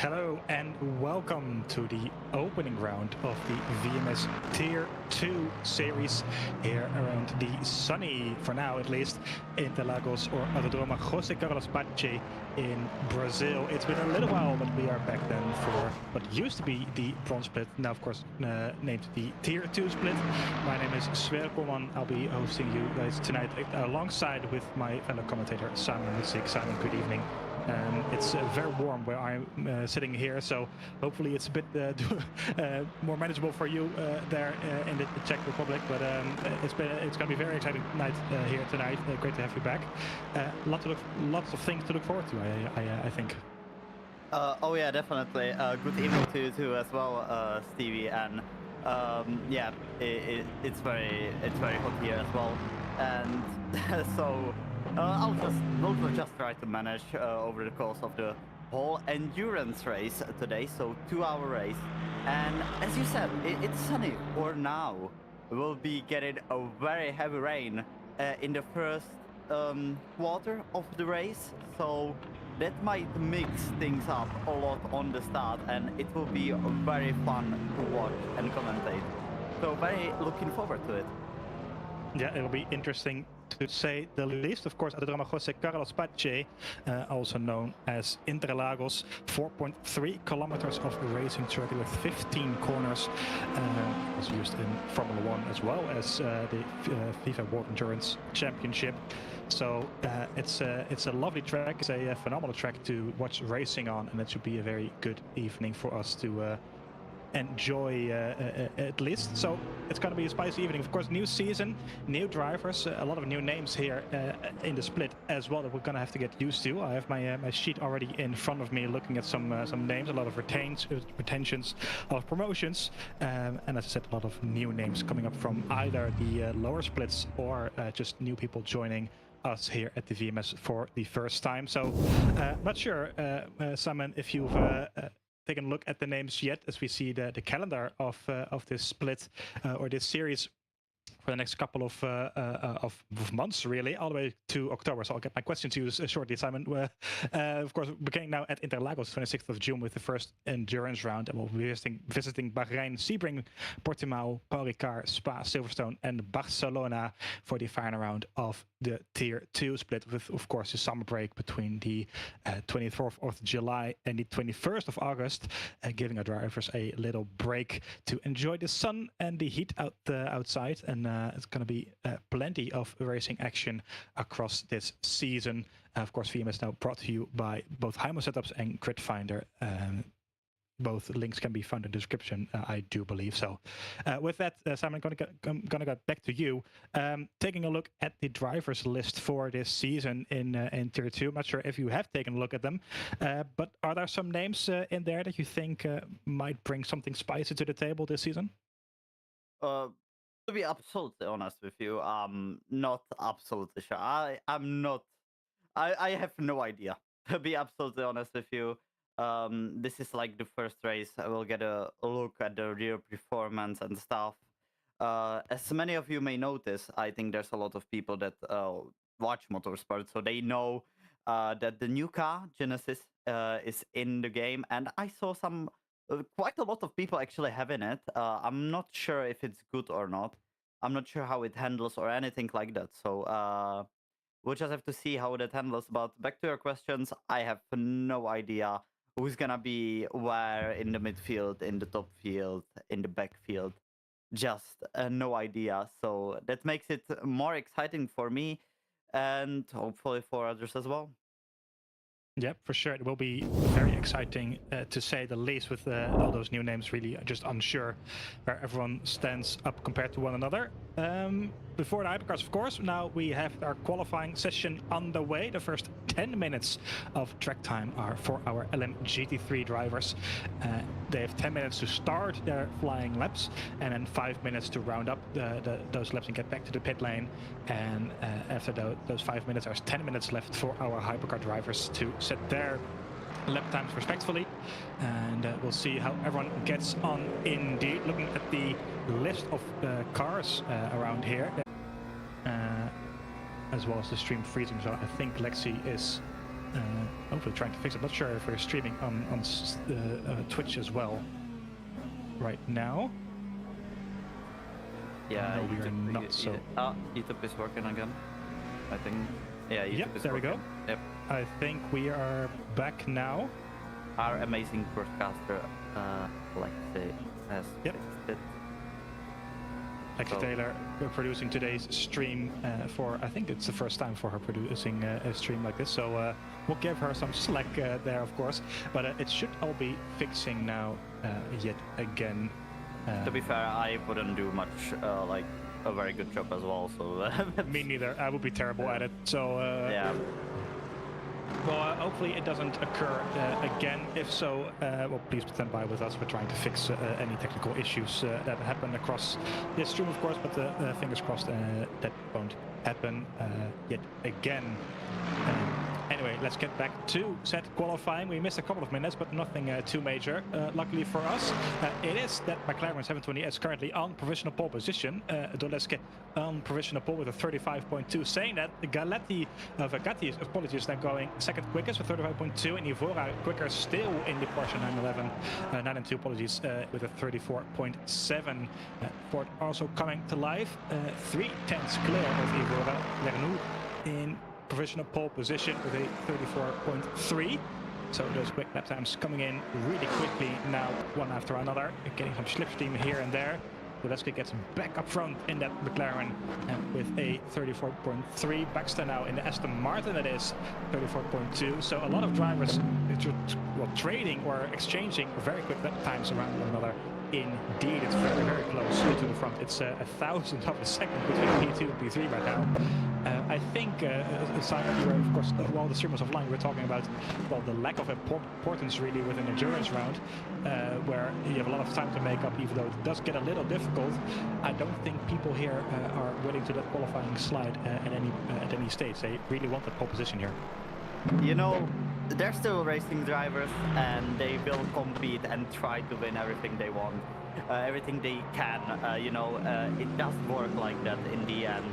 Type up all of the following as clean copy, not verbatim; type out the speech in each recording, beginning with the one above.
Hello and welcome to the opening round of the VMS Tier 2 series here around the sunny, for now at least, Interlagos or Autodromo José Carlos Pache in Brazil. It's been a little while, but we are back then for what used to be the bronze split, now of course named the Tier 2 split. My name is Sverre Kolman. I'll be hosting you guys tonight alongside with my fellow commentator Simon Muzik. Simon, good evening. It's very warm where I'm sitting here, so hopefully it's a bit more manageable for you there in the Czech Republic. But it's going to be a very exciting night here tonight. Great to have you back. Lots of things to look forward to, I think. Oh yeah, definitely. Good evening to you too as well, Stevie. And yeah, it's very hot here as well. And so. We'll just try to manage over the course of the whole endurance race today, so 2-hour race. And as you said, it's sunny for now. We'll be getting a very heavy rain in the first quarter of the race, so that might mix things up a lot on the start, and it will be very fun to watch and commentate. So very looking forward to it. Yeah, it'll be interesting to say the least. Of course, Autodromo José Carlos Pache, also known as Interlagos, 4.3 kilometers of racing track with 15 corners. Was used in Formula 1 as well as the FIFA World Endurance Championship. So it's a lovely track. It's a phenomenal track to watch racing on, and it should be a very good evening for us to enjoy at least. So it's going to be a spicy evening. Of course, new season, new drivers, a lot of new names here in the split as well that we're going to have to get used to. I have my sheet already in front of me looking at some names, a lot of retentions of promotions, and as I said, a lot of new names coming up from either the lower splits or just new people joining us here at the VMS for the first time. So not sure, Simon, if you've taken a look at the names yet, as we see the calendar of this split or this series for the next couple of months, really, all the way to October. So I'll get my question to you shortly, Simon. Of course, beginning now at Interlagos, 26th of June, with the first endurance round, and we'll be visiting Bahrain, Sebring, Portimao, Paul Ricard, Spa, Silverstone, and Barcelona for the final round of the Tier 2 split, with, of course, the summer break between the 24th of July and the 21st of August, giving our drivers a little break to enjoy the sun and the heat outside. And it's going to be plenty of racing action across this season. Of course, VMS now brought to you by both Hymo Setups and Grid Finder. Both links can be found in the description, I do believe. So with that, Simon, I'm going to get back to you. Taking a look at the drivers list for this season in Tier 2. I'm not sure if you have taken a look at them, but are there some names in there that you think might bring something spicy to the table this season? To be absolutely honest with you, I'm not absolutely sure. I'm not. I have no idea. To be absolutely honest with you, this is like the first race. I will get a look at the real performance and stuff. As many of you may notice, I think there's a lot of people that watch motorsport, so they know that the new car Genesis is in the game, and I saw some. Quite a lot of people actually having it. I'm not sure if it's good or not. I'm not sure how it handles or anything like that. So we'll just have to see how that handles. But back to your questions, I have no idea who's gonna be where in the midfield, in the top field, in the backfield. Just no idea. So that makes it more exciting for me and hopefully for others as well. Yeah, for sure. It will be very exciting, to say the least, with all those new names. Really just unsure where everyone stands up compared to one another. Before the hypercars, of course, now we have our qualifying session on the way. The first 10 minutes of track time are for our LM GT3 drivers. They have 10 minutes to start their flying laps, and then 5 minutes to round up those laps and get back to the pit lane. And after those 5 minutes, there's 10 minutes left for our hypercar drivers to set their lap times respectfully, and we'll see how everyone gets on. Indeed, looking at the list of cars around here, as well as the stream freezing, so I think Lexi is Hopefully trying to fix it. Not sure if we're streaming on Twitch as well right now. Yeah, no, we are not. So YouTube is working again, I think. Yeah, YouTube yep, is there working. we go. Yep. I think we are back now. Our amazing broadcaster, Lexi, has fixed it. Lexi Taylor producing today's stream for, I think it's the first time for her producing a stream like this, so we'll give her some slack there, of course, but it should all be fixing now yet again. To be fair, I wouldn't do much, like a very good job as well, so... Me neither, I would be terrible at it, so... yeah. Well, hopefully it doesn't occur again. If so, well, please stand by with us. We're trying to fix any technical issues that happen across this stream, of course, but fingers crossed that won't happen yet again. Anyway, let's get back to set qualifying. We missed a couple of minutes, but nothing too major. Luckily for us, it is that McLaren 720 is currently on provisional pole position. Doleske on provisional pole with a 35.2, saying that Gatti is, apologies, now going second quickest with 35.2, and Ivora quicker still in the Porsche 911, 992, apologies, with a 34.7. Ford also coming to life, 3 tenths clear of Ivora. Lernoux in provisional pole position with a 34.3. So those quick lap times coming in really quickly now, one after another, getting some slipstream here and there. Doleske gets back up front in that McLaren with a 34.3. Baxter now in the Aston Martin, that is 34.2. So a lot of drivers trading or exchanging very quick lap times around one another. Indeed, it's very, very close to the front. It's 1,000th of a second between P2 and P3 right now. I think, Simon, you were, of course, while the stream was offline, we were talking about, well, the lack of importance really with an endurance round, where you have a lot of time to make up, even though it does get a little difficult. I don't think people here are willing to let qualifying slide at any stage. They really want the pole position here. You know, they're still racing drivers, and they will compete and try to win everything they want, everything they can. You know, it does work like that in the end.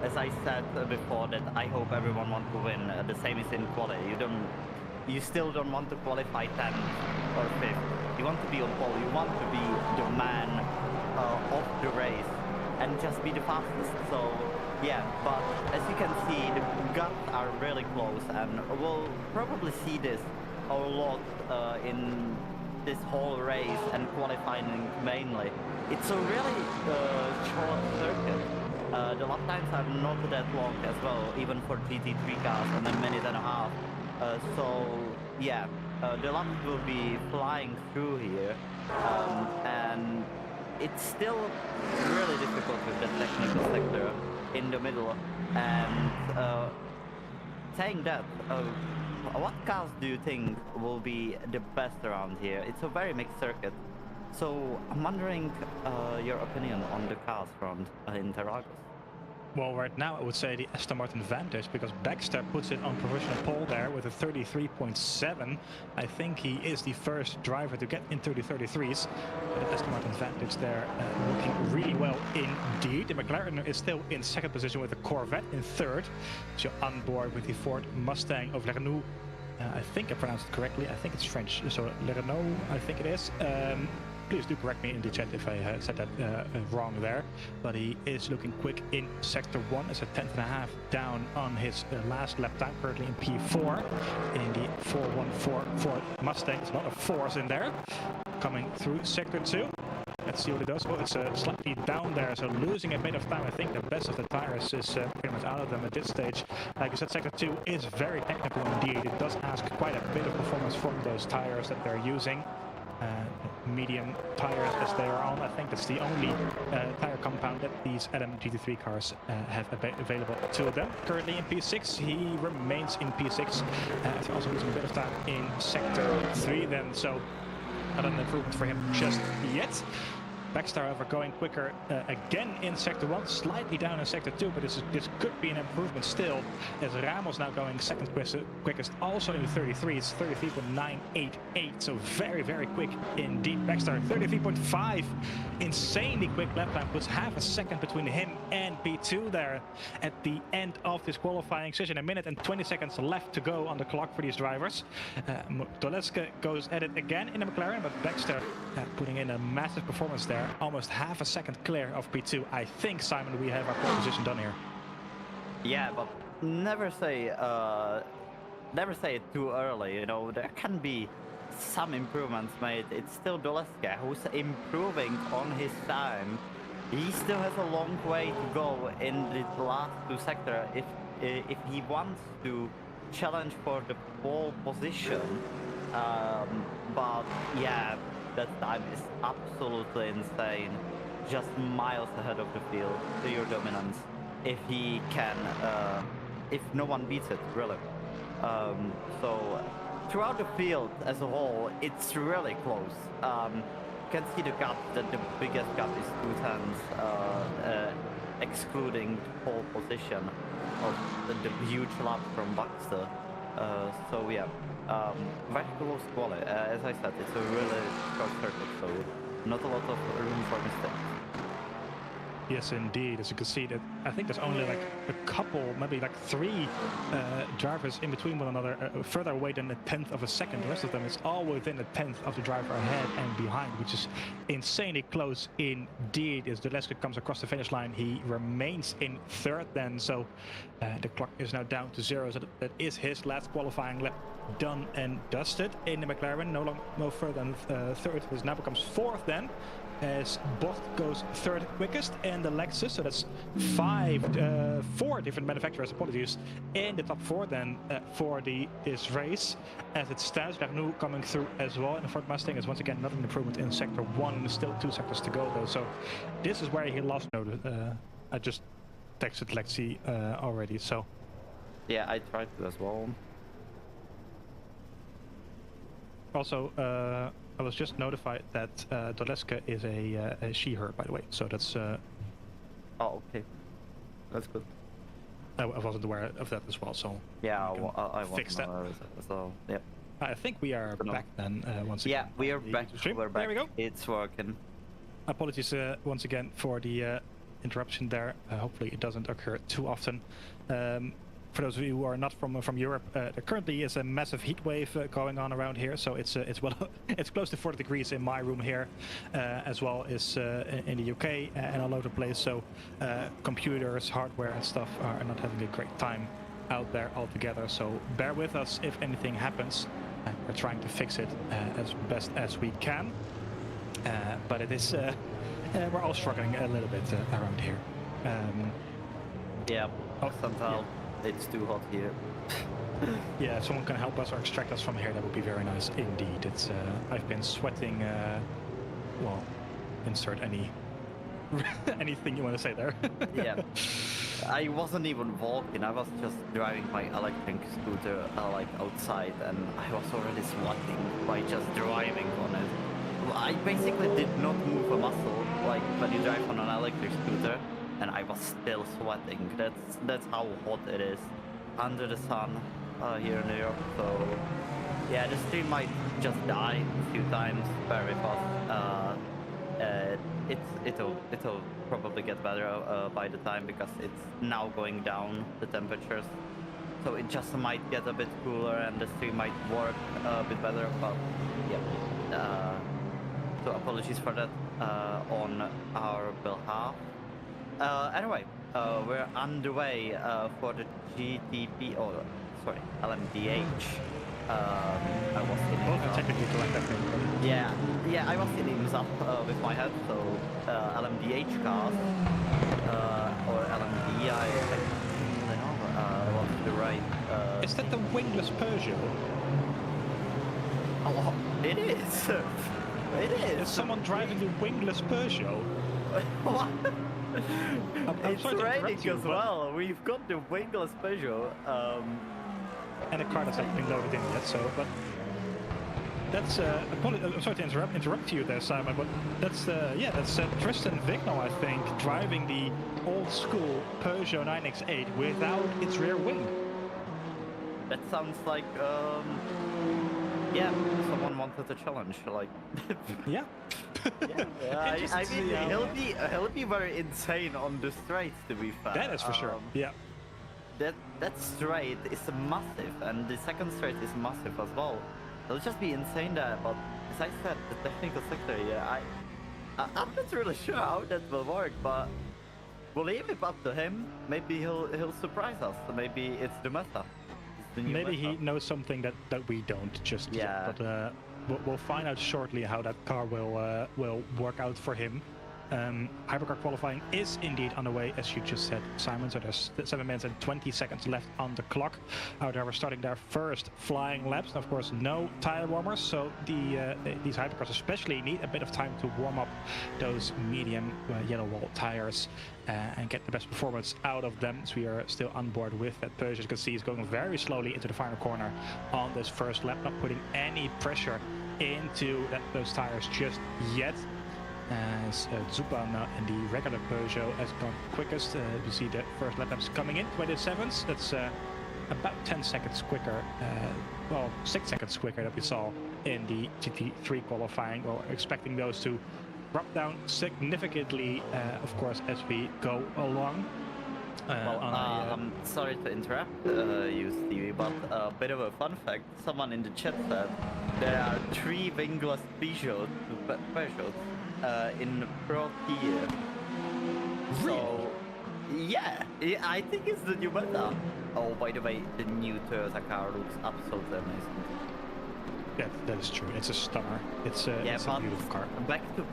As I said before, that I hope everyone wants to win. The same is in quality. You still don't want to qualify 10th or 5th. You want to be on pole. You want to be the man of the race and just be the fastest. So. Yeah, but as you can see, the guts are really close, and we'll probably see this a lot in this whole race and qualifying mainly. It's a really short circuit. The lap times are not that long as well, even for GT3 cars, and a minute and a half. So yeah, the laps will be flying through here, and it's still really difficult with the technical sector in the middle. And saying that, what cars do you think will be the best around here? It's a very mixed circuit, so I'm wondering your opinion on the cars from Interlagos. Well, right now I would say the Aston Martin Vantage, because Baxter puts it on provisional pole there with a 33.7. I think he is the first driver to get in 30-33s. The Aston Martin Vantage there looking really well indeed. The McLaren is still in second position with the Corvette in third. So on board with the Ford Mustang of Lernoux. I think I pronounced it correctly. I think it's French. So Lernoux, I think it is. Please do correct me in the chat if I said that wrong there. But he is looking quick in Sector 1. It's a 10th and a half down on his last lap time, currently in P4. In the 414 Ford Mustang. There's a lot of fours in there. Coming through Sector 2. Let's see what it does. Oh, it's slightly down there, so losing a bit of time. I think the best of the tires is pretty much out of them at this stage. Like I said, Sector 2 is very technical indeed. It does ask quite a bit of performance from those tires that they're using. Medium tires as they are on. I think that's the only tire compound that these LM GT3 cars have available to them. Currently in P6, he remains in P6 after also losing a bit of time in Sector 3 then, so not an improvement for him just yet. Baxter, however, going quicker again in Sector 1, slightly down in Sector 2, but this could be an improvement still, as Ramos now going second quickest, also in the 33. It's 33.988, so very, very quick indeed. Baxter, 33.5, insanely quick lap time, puts half a second between him and P2 there at the end of this qualifying session. A minute and 20 seconds left to go on the clock for these drivers. Doleska goes at it again in the McLaren, but Baxter putting in a massive performance there, almost half a second clear of P2. I think, Simon, we have our pole position done here. Yeah, but never say it too early. You know, there can be some improvements made. It's still Doleska who's improving on his time. He still has a long way to go in the last two sectors if he wants to challenge for the pole position. But yeah, that time is absolutely insane. Just miles ahead of the field, pure dominance. If he can, if no one beats it, really. So throughout the field as a whole, it's really close. You can see the gap, that the biggest gap is 2 tenths, excluding pole position of the huge lap from Baxter. So yeah, very close quality. As I said, it's a really short circuit, so not a lot of room for mistakes. Yes, indeed. As you can see, that I think there's only like a couple, maybe like 3 drivers in between one another, further away than a 10th of a second. The rest of them is all within a 10th of the driver ahead and behind, which is insanely close indeed. As Doleska comes across the finish line, he remains in 3rd then. So the clock is now down to 0. So that is his last qualifying lap done and dusted in the McLaren. No further than 3rd. This now becomes 4th then, as Bot goes 3rd quickest, and the Lexus, so that's 4 different manufacturers, apologies, in the top 4 then for this race. As it stands, Vernou coming through as well in the Ford Mustang is once again not an improvement in Sector 1, still 2 sectors to go though, so this is where he lost note. I just texted Lexi already, so... Yeah, I tried to as well. Also, I was just notified that Doleska is a she-her, by the way. So that's... Oh, okay. That's good. I wasn't aware of that as well, so... Yeah, I fix that. So, yeah. I think we are back then, once again. Yeah, we are back. We're back. There we go. It's working. Apologies once again for the interruption there. Hopefully it doesn't occur too often. For those of you who are not from Europe, there currently is a massive heat wave going on around here. So it's it's close to 40 degrees in my room here, as well as in the UK and all over the place. So computers, hardware, and stuff are not having a great time out there altogether. So bear with us if anything happens. We're trying to fix it as best as we can, but it is we're all struggling a little bit around here. Yeah. Sometimes. Yeah. It's too hot here. Yeah, if someone can help us or extract us from here, that would be very nice indeed. It's I've been sweating. Well, insert anything you want to say there. Yeah, I wasn't even walking. I was just driving my electric scooter like outside, and I was already sweating by just driving on it. I basically did not move a muscle like when you drive on an electric scooter. And I was still sweating. That's how hot it is under the sun here in New York. So yeah, the stream might just die a few times very fast. It'll probably get better by the time, because it's now going down the temperatures. So it just might get a bit cooler and the stream might work a bit better. But yeah, so apologies for that on our behalf. Anyway, we're underway for the GTP, sorry, LMDH. I was in technically correct, I think. Yeah, I was in IMSA with my head, so LMDH cars, or LMD, I don't know, what's the right... Is that the wingless Peugeot? Oh, it is! It is! Is someone driving the wingless Peugeot? What? It's raining as well. We've got the wingless Peugeot. And the car doesn't been loaded in yet, so, but... That's I'm sorry to interrupt you there, Simon, but that's Tristan Vignal, I think, driving the old school Peugeot 9X8 without its rear wing. That sounds like yeah, someone wanted a challenge. Like Yeah. I mean, he'll be very insane on the straights. To be fair, That is for sure. Yeah. That straight is massive, and the second straight is massive as well. It'll just be insane there. But as I said, the technical sector, yeah, I'm not really sure how that will work, but we'll leave it up to him. Maybe he'll surprise us. Maybe it's the meta. Maybe he knows something that we don't just yet. But we'll find out shortly how that car will work out for him. Hypercar qualifying is indeed underway, as you just said, Simon. So there's 7 minutes and 20 seconds left on the clock. Our drivers starting their first flying laps. And of course, no tire warmers. So these hypercars especially need a bit of time to warm up those medium yellow wall tires and get the best performance out of them. So we are still on board with that Peugeot. As you can see, is going very slowly into the final corner on this first lap, not putting any pressure into those tires just yet. As Zupan in the regular Peugeot has gone quickest. You see the first lap times coming in, 27s. That's about 10 seconds quicker, 6 seconds quicker that we saw in the GT3 qualifying. We're expecting those to drop down significantly, of course, as we go along. I'm sorry to interrupt you, Stevie, but a bit of a fun fact. Someone in the chat said there are 3 wingless Peugeots in Pro tier. So, yeah, I think it's the new meta. Oh, by the way, the new Toyota car looks absolutely amazing. Yeah, that is true. It's a stunner. It's a beautiful car. Back to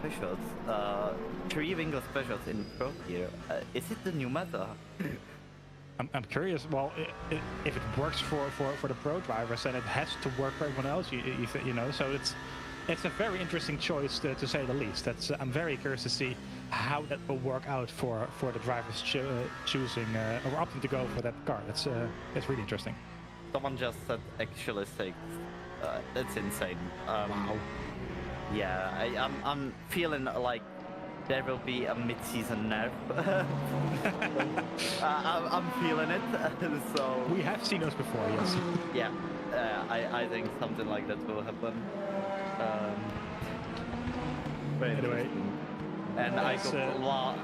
Peugeots. 3 wingless Peugeots in Pro tier. Is it the new meta? I'm curious. Well, if it works for the pro drivers, then it has to work for everyone else. You know, so it's a very interesting choice to say the least. I'm very curious to see how that will work out for the drivers choosing or opting to go for that car. That's really interesting. Someone just said actually 6. That's insane. Wow. Yeah, I'm feeling like there will be a mid-season nerf. I'm feeling it. So we have seen those before, yes. Yeah, I think something like that will happen. Anyway, and I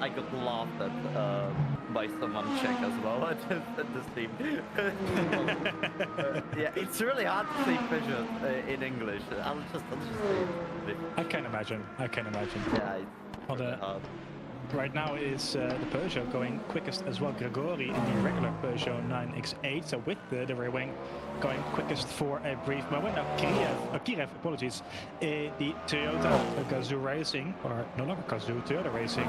got laughed at by someone Czech as well at the stream. Yeah, it's really hard to say Peugeot in English. I'll just say it. I can imagine. Yeah, it's really hard. Right now is the Peugeot going quickest as well. Gregori in the regular Peugeot 9X8, so with the rear wing going quickest for a brief moment. Now Kirev, apologies, the Toyota Gazoo Racing, or no longer Gazoo, Toyota Racing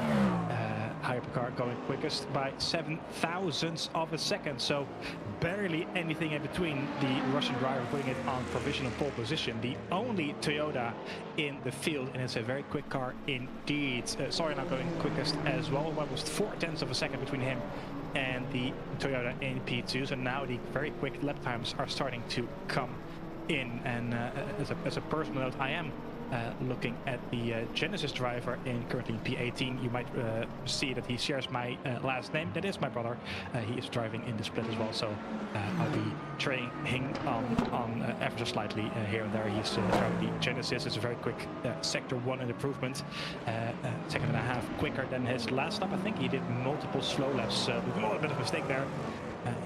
hypercar going quickest by 0.007 of a second. So barely anything in between the Russian driver putting it on provisional pole position. The only Toyota in the field, and it's a very quick car indeed. Sorry, not going quickest as well. Almost 0.4 of a second between him and the Toyota in P2. So now the very quick lap times are starting to come in. And as a personal note, I am looking at the Genesis driver in currently P18. You might see that he shares my last name. That is my brother. He is driving in the split as well, so I'll be training him on ever so slightly here and there. He's driving the Genesis. It's a very quick Sector 1 improvement. Second and a half quicker than his last lap. I think he did multiple slow laps. A bit of a mistake there.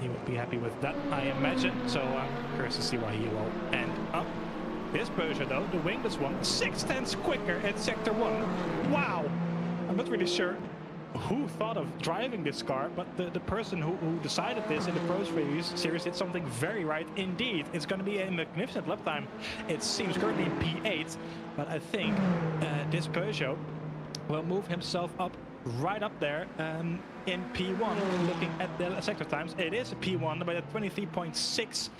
He will be happy with that, I imagine. So I'm curious to see why he will end up. This Peugeot, though, the wingless one, 0.6 quicker at Sector 1. Wow! I'm not really sure who thought of driving this car, but the person who decided this in the Pro Series did something very right indeed. It's going to be a magnificent lap time. It seems currently in P8, but I think this Peugeot will move himself up right up there in P1. Looking at the sector times, it is a P1 by 23.6,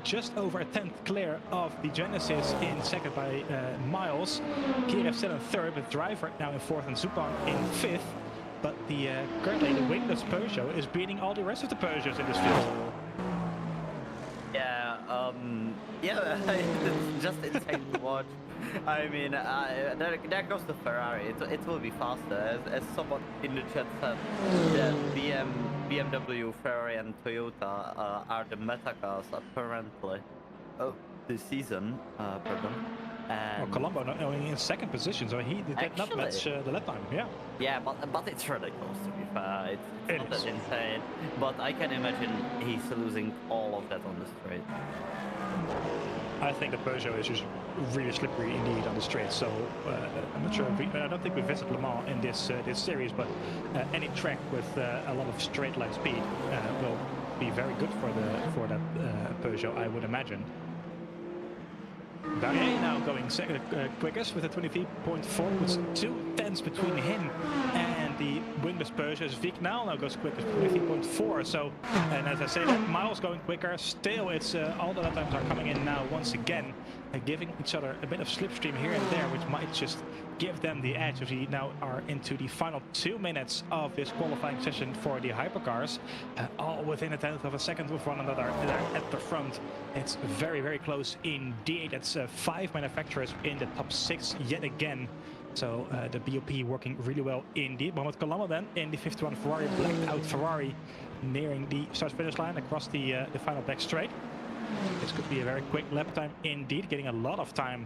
just over a tenth clear of the Genesis in second by miles. Kirev still in third, with driver now in fourth and Zupan in fifth. But currently the wingless Peugeot is beating all the rest of the Peugeots in this field. Yeah, Yeah, it's just insane to watch. I mean, there goes the Ferrari. It will be faster. As someone in the chat said, that BMW, Ferrari, and Toyota are the meta cars apparently. Oh, this season, pardon. Well, And Colombo not only in second position, so he did not match the lap time. Yeah. yeah, but it's really close to be fair. It's not is. that insane. But I can imagine he's losing all of that on the straight. I think the Peugeot is just really slippery indeed on the straight. So I'm not sure. I don't think we visit Le Mans in this series, but any track with a lot of straight line speed will be very good for that Peugeot, I would imagine. Barrier now going quickest with a 23.4, with 2 tenths between him and the wingless Peugeot. Vignal now goes quickest, 23.4. So, and as I say, that Miles going quicker. Still, it's all the lap times are coming in now once again, giving each other a bit of slipstream here and there, which might just give them the edge as we now are into the final 2 minutes of this qualifying session for the hypercars, all within a tenth of a second with one another at the front. It's very, very close indeed. It's 5 manufacturers in the top 6 yet again. So the BOP working really well indeed. Mohamed Kolman then in the 51 Ferrari, blacked out Ferrari, nearing the start-finish line across the final back straight. This could be a very quick lap time indeed, getting a lot of time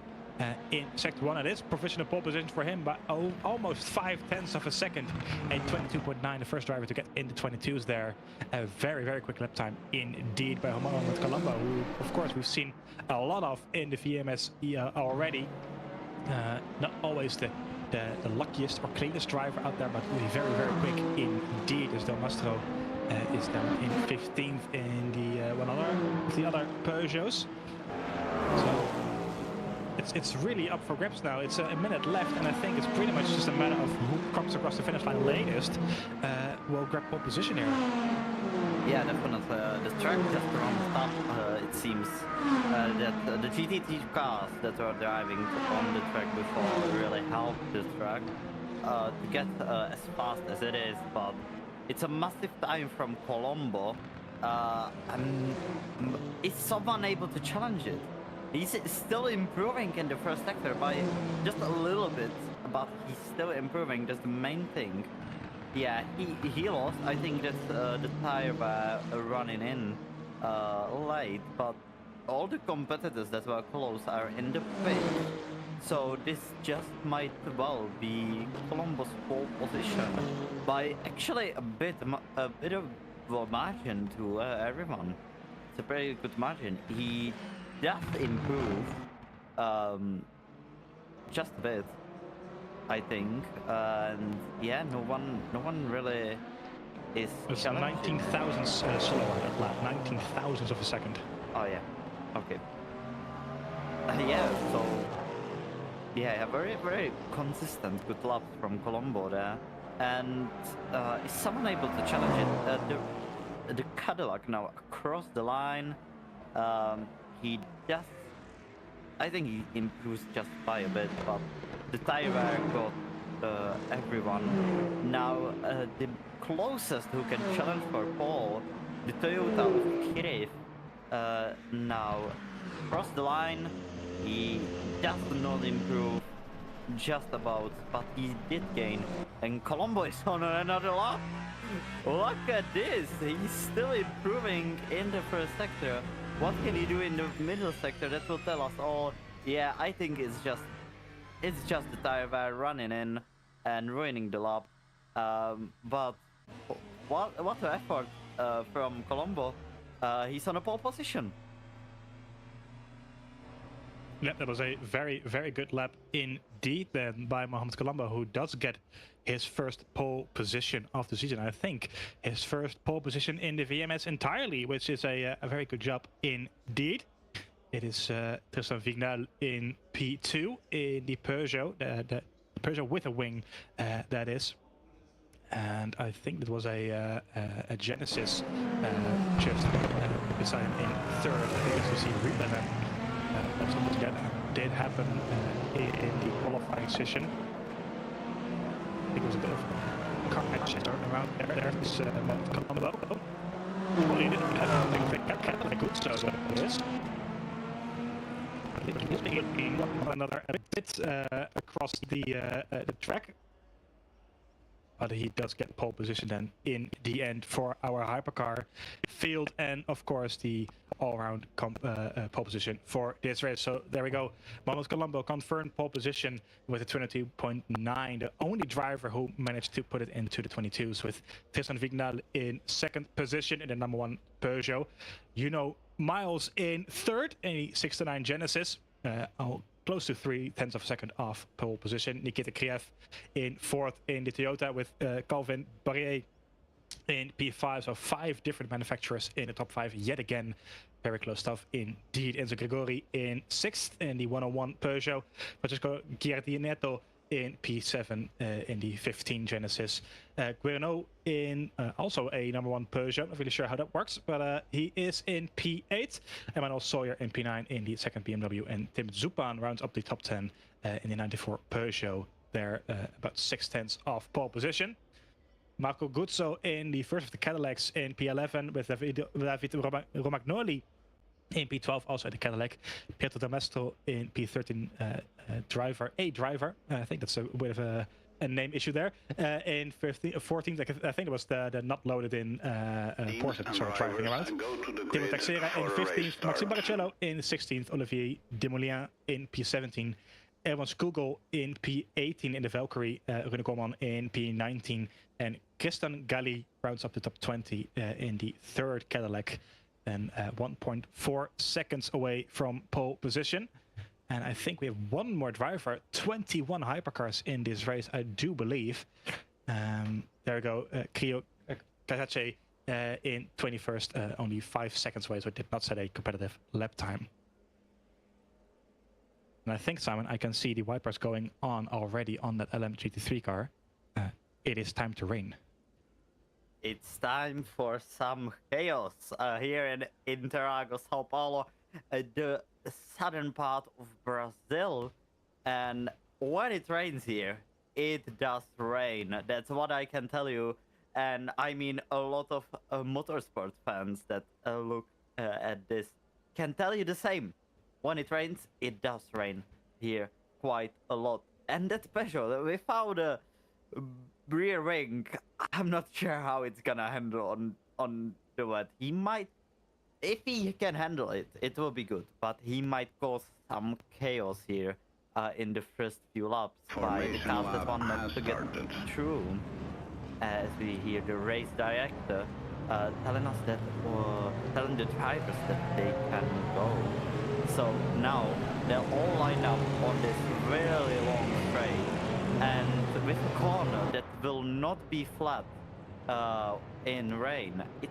in sector 1. It is provisional pole position for him by almost 5 tenths of a second. A 22.9, the first driver to get in the 22s there. A very, very quick lap time indeed by Mohamed Kolman, who of course we've seen a lot of in the VMS already. Not always the luckiest or cleanest driver out there, but really very, very quick indeed, as Del Mastro is down in 15th in the one of the other Peugeots. So it's really up for grabs now. It's a minute left, and I think it's pretty much just a matter of who comes across the finish line latest will grab pole position here. Yeah, definitely. The track just ramped up. It seems that the GT3 cars that were driving on the track before really helped the track to get as fast as it is. But it's a massive time from Colombo. Is someone able to challenge it? He's still improving in the first sector by just a little bit, but he's still improving. That's the main thing. Yeah, he lost. I think that the tire were running in late, but all the competitors that were close are in the pit. So this just might well be Colombo's pole position by actually a bit of a margin to everyone. It's a very good margin. He does improve just a bit, I think, and yeah, no one really is. It's 19 thousandths slower that lap, 19 thousandths of a second. Oh yeah, okay. Yeah, so yeah, very consistent good laps from Colombo there, and is someone able to challenge it? The Cadillac now across the line. He just, I think he improves just by a bit, but the tire wear got everyone. Now the closest who can challenge for pole, the Toyota of Krylov, now across the line. He does not improve just about, but he did gain. And Colombo is on another lap. Look at this, he's still improving in the first sector. What can he do in the middle sector? That will tell us all. Yeah, I think it's just the tire wear running in and ruining the lap. But what an effort from Colombo. He's on a pole position. Yeah, that was a very, very good lap indeed then by Mohamed Kolman, who does get his first pole position of the season. I think his first pole position in the VMS entirely, which is a very good job indeed. It is Tristan Vignal in P2 in the Peugeot, the Peugeot with a wing, that is. And I think it was a Genesis just beside him in third. I think as you see Riemann. Something that did happen in the qualifying session. I think it was a bit of a car accident around there. There's Colombo. Well, he didn't have anything that good, so it is. being one another a bit across the track. But he does get pole position then in the end for our hypercar field, and of course the all-round pole position for this race. So there we go. Manos Colombo confirmed pole position with a 22.9, the only driver who managed to put it into the 22s, with Tristan Vignal in second position in the number 1 Peugeot. You know, Miles in third in the 69 Genesis. Close to 0.3 of a second off pole position. Nikita Krylov in fourth in the Toyota, with Calvin Barrier in P5. So 5 different manufacturers in the top 5 yet again. Very close stuff indeed. Enzo Gregori in sixth in the 101 Peugeot. Francesco Giardinetto in P7 in the 15 Genesis. Guerno in also a number 1 Peugeot. Not really sure how that works, but he is in P8. Emmanuel Sawyer in P9 in the second BMW. And Tim Zupan rounds up the top 10 in the 94 Peugeot. There, about 0.6 off pole position. Marco Guzzo in the first of the Cadillacs in P11, with David Romagnoli in P12, also in the Cadillac. Pietro D'Amestro in P13, driver. I think that's a bit of a name issue there. In 14th, I think it was the not loaded in Porsche sort of driving around. Timo Texera in 15th, Maxime Barrichello in 16th, Olivier Demoulin in P17. Erwan Skugel in P18 in the Valkyrie, Rune Kolman in P19, and Tristan Galli rounds up the top 20 in the third Cadillac, and 1.4 seconds away from pole position. And I think we have one more driver, 21 hypercars in this race, I do believe. There we go, Krio Kazache in 21st, only 5 seconds away, so it did not set a competitive lap time. And I think, Simon, I can see the wipers going on already on that LM GT3 car. It is time to rain. It's time for some chaos here in Interlagos, Sao Paulo, the southern part of Brazil. And when it rains here, it does rain. That's what I can tell you. And I mean, a lot of motorsport fans that look at this can tell you the same. When it rains, it does rain here quite a lot. And that's special. Without a rear wing, I'm not sure how it's gonna handle on the wet. He might, if he can handle it, it will be good. But he might cause some chaos here in the first few laps by the cars that want them to get through. As we hear the race director telling us that, telling the drivers that they can go. So now they're all lined up on this really long straight, and with a corner that will not be flat in rain. It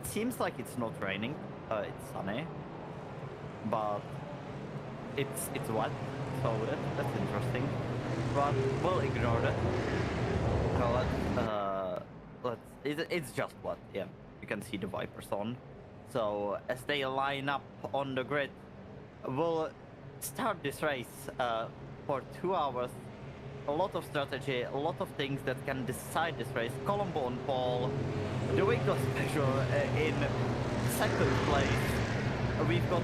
seems like it's not raining. It's sunny, but it's wet, so that's interesting. But we'll ignore that. So it's just wet. Yeah, you can see the wipers on. So as they line up on the grid, we'll start this race for 2 hours. A lot of strategy, a lot of things that can decide this race. Colombo on pole, the Winkler Special in second place. We've got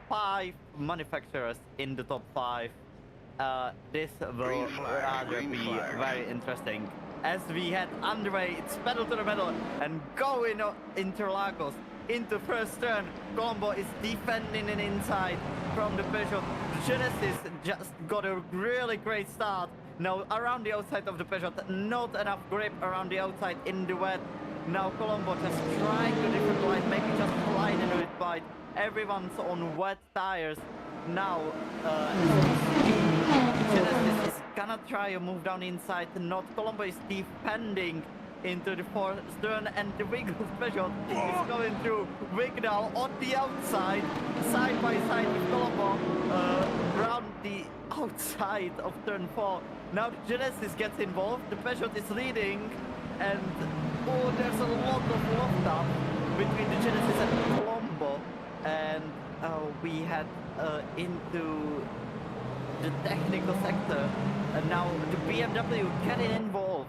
5 manufacturers in the top 5. This will rather be very interesting. As we had Andre, it's pedal to the metal and go in Interlagos into first turn. Colombo is defending an inside from the Peugeot. Genesis just got a really great start. Now around the outside of the Peugeot, not enough grip around the outside in the wet. Now Colombo just trying a different line, maybe just slide into it bite. Everyone's on wet tires. Now Genesis is gonna try a move down inside. Not Colombo is defending into the fourth turn, and the Wiggle Special is going through. Wigdal on the outside, side by side with Colombo, around the outside of turn 4. Now the Genesis gets involved, the Peugeot is leading, and oh, there's a lot of loft up between the Genesis and Colombo, and we head into the technical sector, and now the BMW getting involved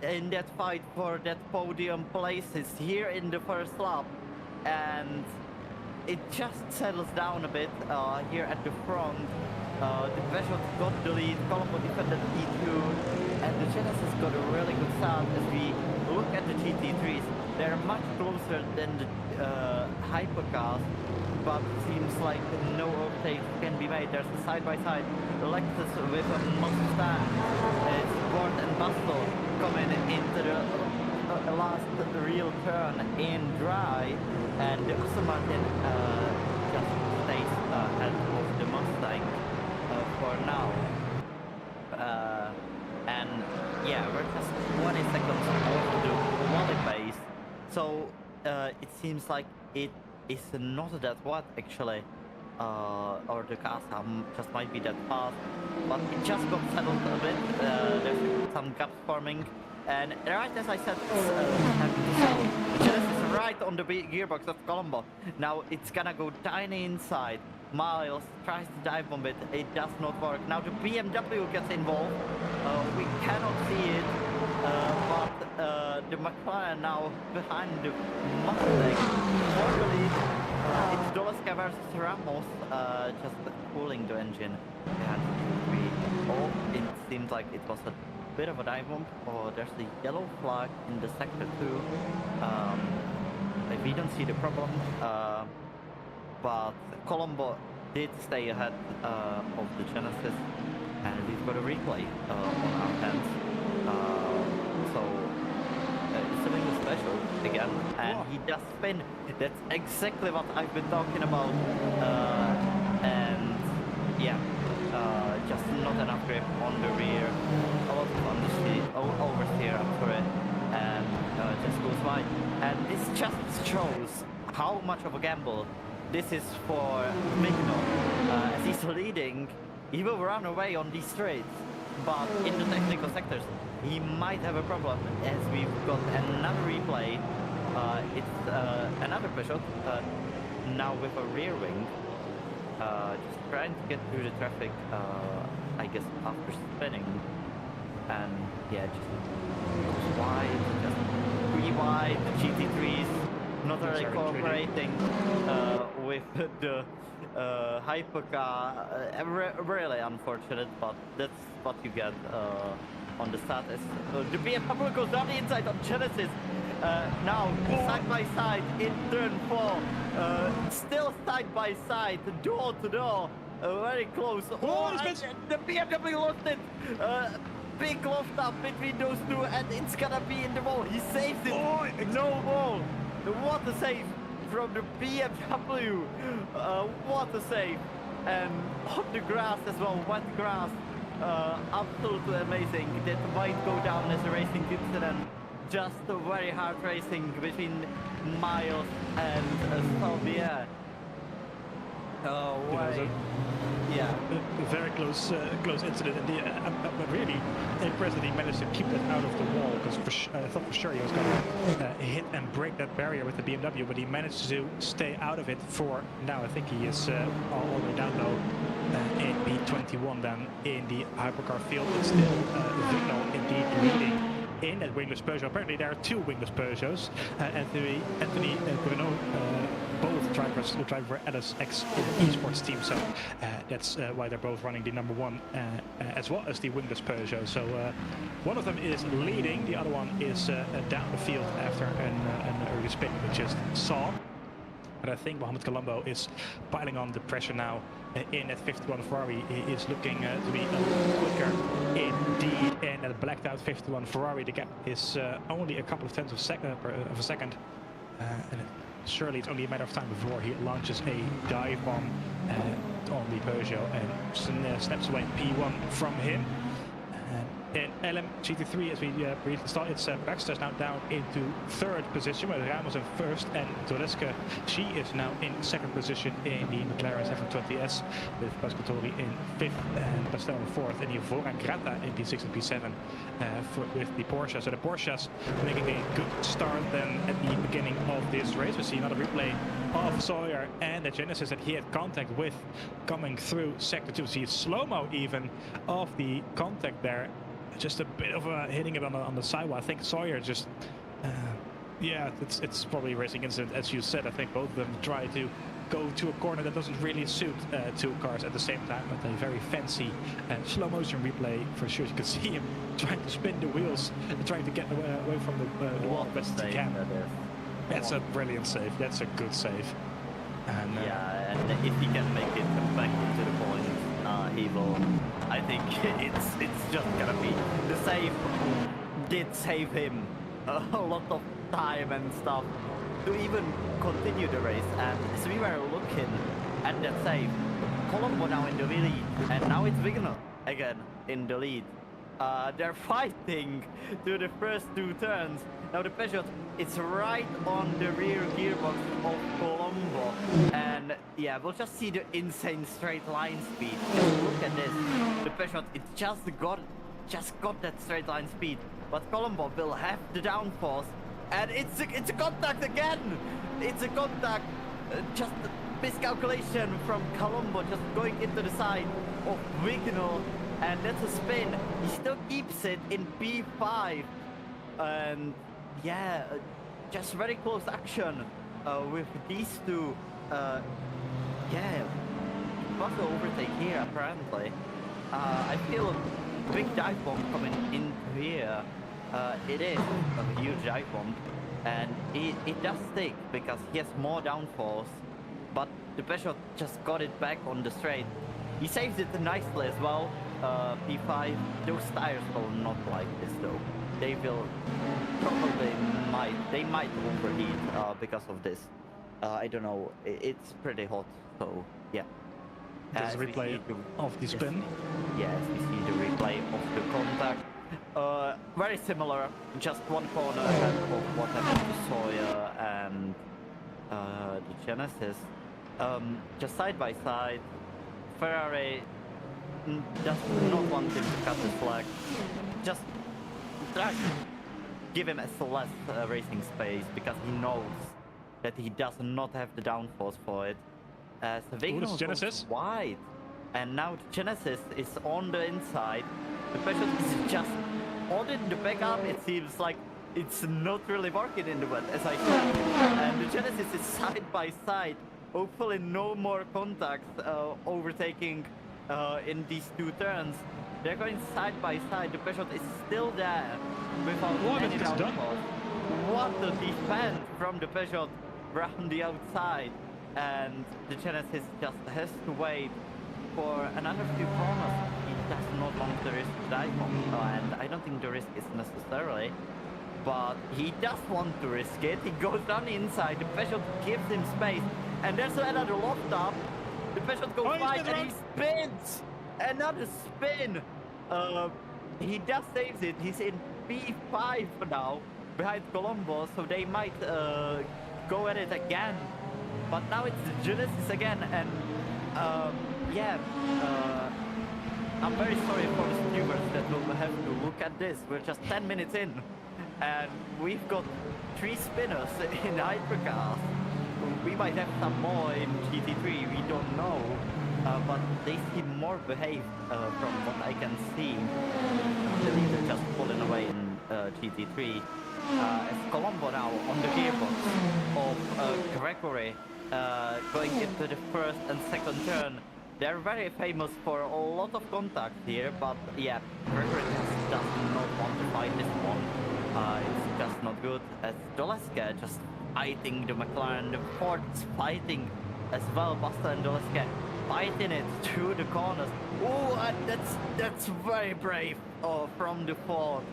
in that fight for that podium places here in the first lap. And it just settles down a bit here at the front. The Peugeot got the lead, Kolman defended P2, and the Genesis got a really good start. As we look at the GT3s, they're much closer than the hypercars, but seems like no overtake can be made. There's a side-by-side Lexus with a Mustang. It's Gord and Bustle coming into the last real turn in dry, and the Aston Martin just stays ahead of the Mustang for now. And yeah, we're just 20 seconds off the quali pace, so it seems like it is not that wide actually, or the cars just might be that fast, but it just got settled a bit. There's some gaps forming, and right as I said, the Genesis is right on the gearbox of Colombo. Now it's gonna go tiny inside. Miles tries to dive bomb it, it does not work. Now the BMW gets involved, we cannot see it, but the McLaren now behind the Mustang. Normally, it's Dolaska versus Ramos, just cooling the engine. And it seems like it was a bit of a dive bomb. Oh, there's the yellow flag in the sector 2. We don't see the problem. But Colombo did stay ahead of the Genesis, and we've got a replay on our hands. So it's a little special again, and he does spin. That's exactly what I've been talking about. And yeah, just not enough grip on the rear, a lot of oversteer up for it, and just goes by. And this just shows how much of a gamble this is for Migno. As he's leading, he will run away on these straights, but in the technical sectors, he might have a problem, as we've got another replay. It's another Peugeot, now with a rear wing, just trying to get through the traffic, I guess, after spinning. And yeah, just goes wide, just pretty wide. The GT3s not really cooperating with the hypercar. Really unfortunate, but that's what you get on the start. As the BMW goes down the inside of Genesis. Now side by side in turn 4, still side by side, door to door, very close. The BMW lost it. Big loft up between those two, and it's gonna be in the wall. He saves it. No wall. What a save from the BMW. What a save. And on the grass as well, wet grass. Absolutely amazing. That might go down as a racing incident. Just a very hard racing between Miles and Salvier. Yeah, a very close incident. And I'm really impressed that he managed to keep that out of the wall, because I thought for sure he was going to hit and break that barrier with the BMW, but he managed to stay out of it for now. I think he is all the way down low in P21. Then in the hypercar field, it's still Vigno indeed leading in that wingless Peugeot. Apparently there are two wingless Peugeots. Anthony Bruno, both drivers will drive for LSX esports team, so that's why they're both running the number 1 as well as the wingless Peugeot. So one of them is leading, the other one is down the field after an early spin we just saw. But I think Mohamed Colombo is piling on the pressure now in that 51 Ferrari. He is looking to be a little quicker indeed. And that blacked out 51 Ferrari, the gap is only a couple of tenths of a second. And surely it's only a matter of time before he launches a dive bomb on the Peugeot and snaps away P1 from him. In LM GT3, as we briefly saw, it's Baxter's now down into 3rd position, where Ramos in 1st, and Toleska, she is now in 2nd position in the McLaren 720S, with Pasquatori in 5th, and Pastel in 4th, and Yvora Grata in P6 and P7 with the Porsche. So the Porsches making a good start then at the beginning of this race. We see another replay of Sawyer and the Genesis that he had contact with coming through sector 2. See a slow-mo even of the contact there. Just a bit of a hitting it on the sidewall. I think Sawyer just, yeah, it's probably a racing incident, as you said. I think both of them try to go to a corner that doesn't really suit two cars at the same time, but a very fancy slow motion replay for sure. You can see him trying to spin the wheels and trying to get away from the wall as best as he can. That's a brilliant save. That's a good save. And, yeah, and if he can make it back to the point, he will. I think it's just gonna be the save. Did save him a lot of time and stuff to even continue the race. And as we were looking at that save, Kolman now in the lead, and now it's Wigner again in the lead. They're fighting to the first two turns. Now the Peugeot is right on the rear gearbox of Colombo, and yeah, we'll just see the insane straight line speed. Look at this, the Peugeot, it just got that straight line speed, but Colombo will have the downforce, and it's a contact again. It's a contact, just a miscalculation from Colombo, just going into the side of Wignall, and that's a spin. He still keeps it in P5, and yeah, just very close action with these two. Yeah, it was an overtake here apparently. I feel a big dive bomb coming into here. It is a huge dive bomb, and it does stick because he has more downforce, but the Peugeot just got it back on the straight. He saves it nicely as well. P5, those tires will not like this though. They will probably might overheat because of this. I don't know. It's pretty hot, so yeah. There's a replay of the spin. Yes, we see the replay of the contact. Very similar, just one corner ahead of what happened to Sawyer and the Genesis. Just side by side. Ferrari does not want him to cut the slack. Just try to give him a less racing space because he knows that he does not have the downforce for it. As Wignall goes wide, and now the Genesis is on the inside. The Peugeot is just holding the back up. It seems like it's not really working in the wet, as I said. And the Genesis is side by side. Hopefully no more contacts overtaking in these two turns. They're going side by side. The Peugeot is still there without any downforce. What a defense from the Peugeot around the outside. And the Genesis just has to wait for another few corners. He does not want to risk dive bomb, and I don't think the risk is necessarily, but he does want to risk it. He goes down the inside, the Peugeot gives him space, and there's another loft up. The Peugeot goes wide and he spins! Another spin! He just saves it. He's in P5 now, behind Colombo, so they might go at it again. But now it's the Genesis again, and yeah, I'm very sorry for the stewards that will have to look at this. We're just 10 minutes in, and we've got 3 spinners in hypercars. We might have some more in GT3, we don't know, but they seem more behaved from what I can see. They're just pulling away in GT3. As Colombo now on the gearbox of Gregory, going into the first and second turn. They're very famous for a lot of contact here, but yeah, Gregory does not want to fight this one. It's just not good, as Doleska just fighting the McLaren, the Ford's fighting as well. Buster and Doleska fighting it through the corners. Oh, that's very brave from the Ford.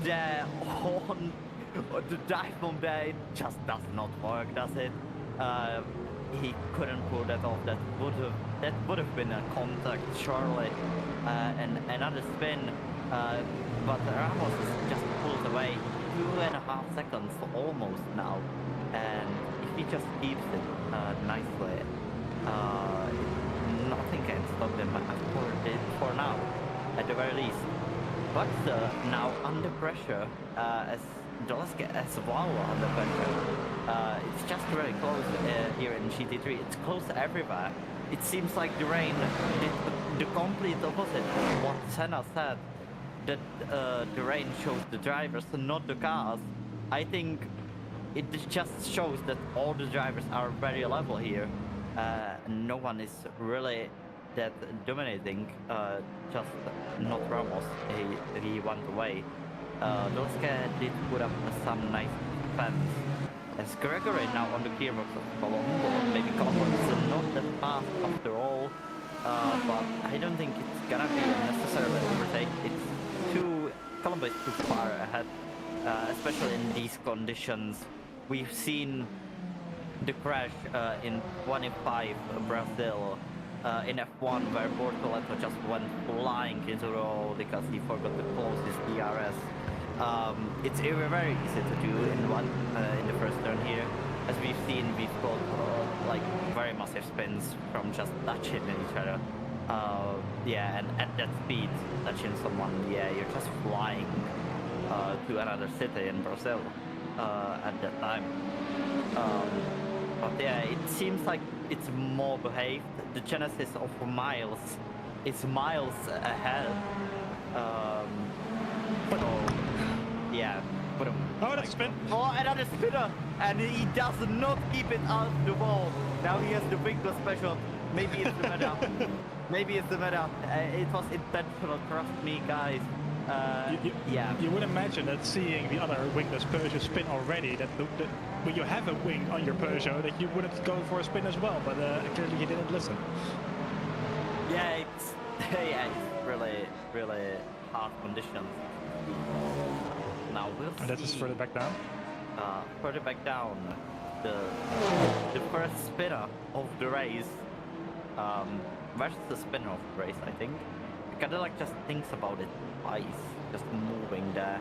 There on the dive bomb there, it just does not work, does it? He couldn't pull that off. That would have been a contact surely, and another spin. But Ramos just pulled away 2.5 seconds almost now, and if he just keeps it nicely, nothing can stop him for now, at the very least. But now under pressure, as Doleska as well under pressure. It's just very close here in GT3. It's close everywhere. It seems like the rain did the complete opposite of what Senna said, that the rain shows the drivers and not the cars. I think it just shows that all the drivers are very level here. No one is really that dominating. Just not Ramos. He went away. Dolska did put up some nice defense. As Gregory now on the gearbox of Colombo. Maybe Colombo is not that fast after all. But I don't think it's gonna be necessarily overtake. Colombo is too far ahead, especially in these conditions. We've seen the crash in 25 Brazil in F1 where Bortoleto just went flying into the wall because he forgot to close his DRS. It's very easy to do in the first turn here. As we've seen, we've got like very massive spins from just touching each other. Yeah, and at that speed, touching someone, yeah, you're just flying to another city in Brazil at that time. But yeah, it seems like it's more behaved. The genesis of Miles is miles ahead. So, yeah. Oh, that's a spin. Oh, another spinner! And he does not keep it out of the wall. Now he has the wingless special. Maybe it's the meta. Maybe it's the meta. It was intentional, trust me, guys. Yeah. You would imagine that seeing the other wingless Peugeot spin already, that when you have a wing on your Peugeot, that you wouldn't go for a spin as well, but clearly he didn't listen. Yeah, it's really, really hard conditions. Now we'll see. And that is further back down? Further back down, the first spinner of the race, versus the spinner of the race, I think. Cadillac just thinks about it twice, just moving there.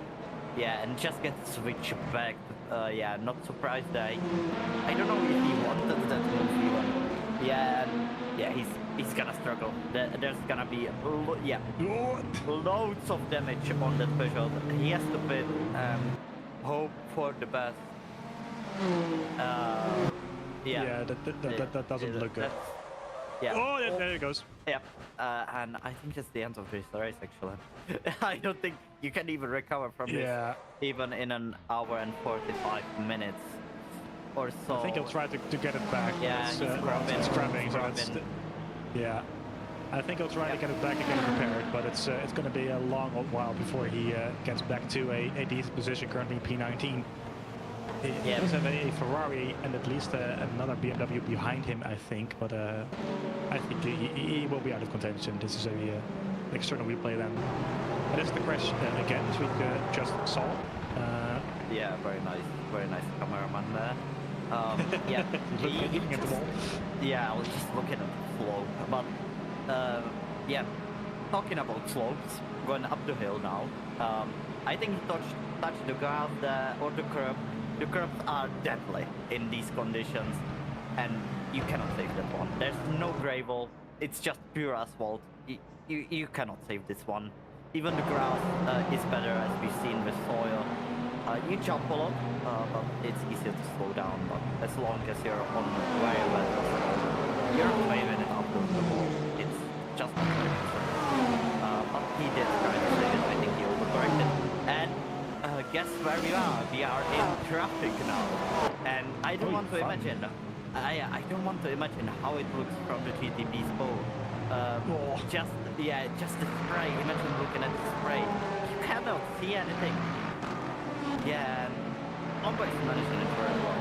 Yeah, and just gets switched back. Yeah, not surprised that I don't know if he wanted that move even. Yeah, and yeah, he's gonna struggle. There's gonna be loads of damage on that Peugeot. He has to pit and hope for the best. Yeah, that doesn't look good. Yeah. Oh, yeah, there it goes. Yep. And I think it's the end of this race, actually. I don't think you can even recover from this, even in an hour and 45 minutes or so. I think he'll try to get it back. Yeah, it's scrubbing, so it's... Yeah. I think he'll try to get it back and get it repaired, but it's going to be a long while before he gets back to a decent position, currently P19. He does have a Ferrari and at least another BMW behind him, I think, but I think he will be out of contention. This is a external replay then. That is the crash again, as we just saw. Yeah, very nice cameraman there. Yeah, looking at the wall. Yeah, I was just looking at the slope, but yeah, talking about slopes, going up the hill now. I think he touched the grass there or the curb. The curbs are deadly in these conditions, and you cannot save that one. There's no gravel, it's just pure asphalt. You cannot save this one. Even the grass is better, as we've seen with soil. You jump a lot, but it's easier to slow down. But as long as you're on very wet asphalt, you're waving it up to the wall. It's just not very good. But he did try to save it. I think he overcorrected. And guess where we are? We are in traffic now, and I don't want to imagine. I don't want to imagine how it looks from the GTP spot. Just the spray. Imagine looking at the spray. You cannot see anything. Yeah, Kolman is managing it very well.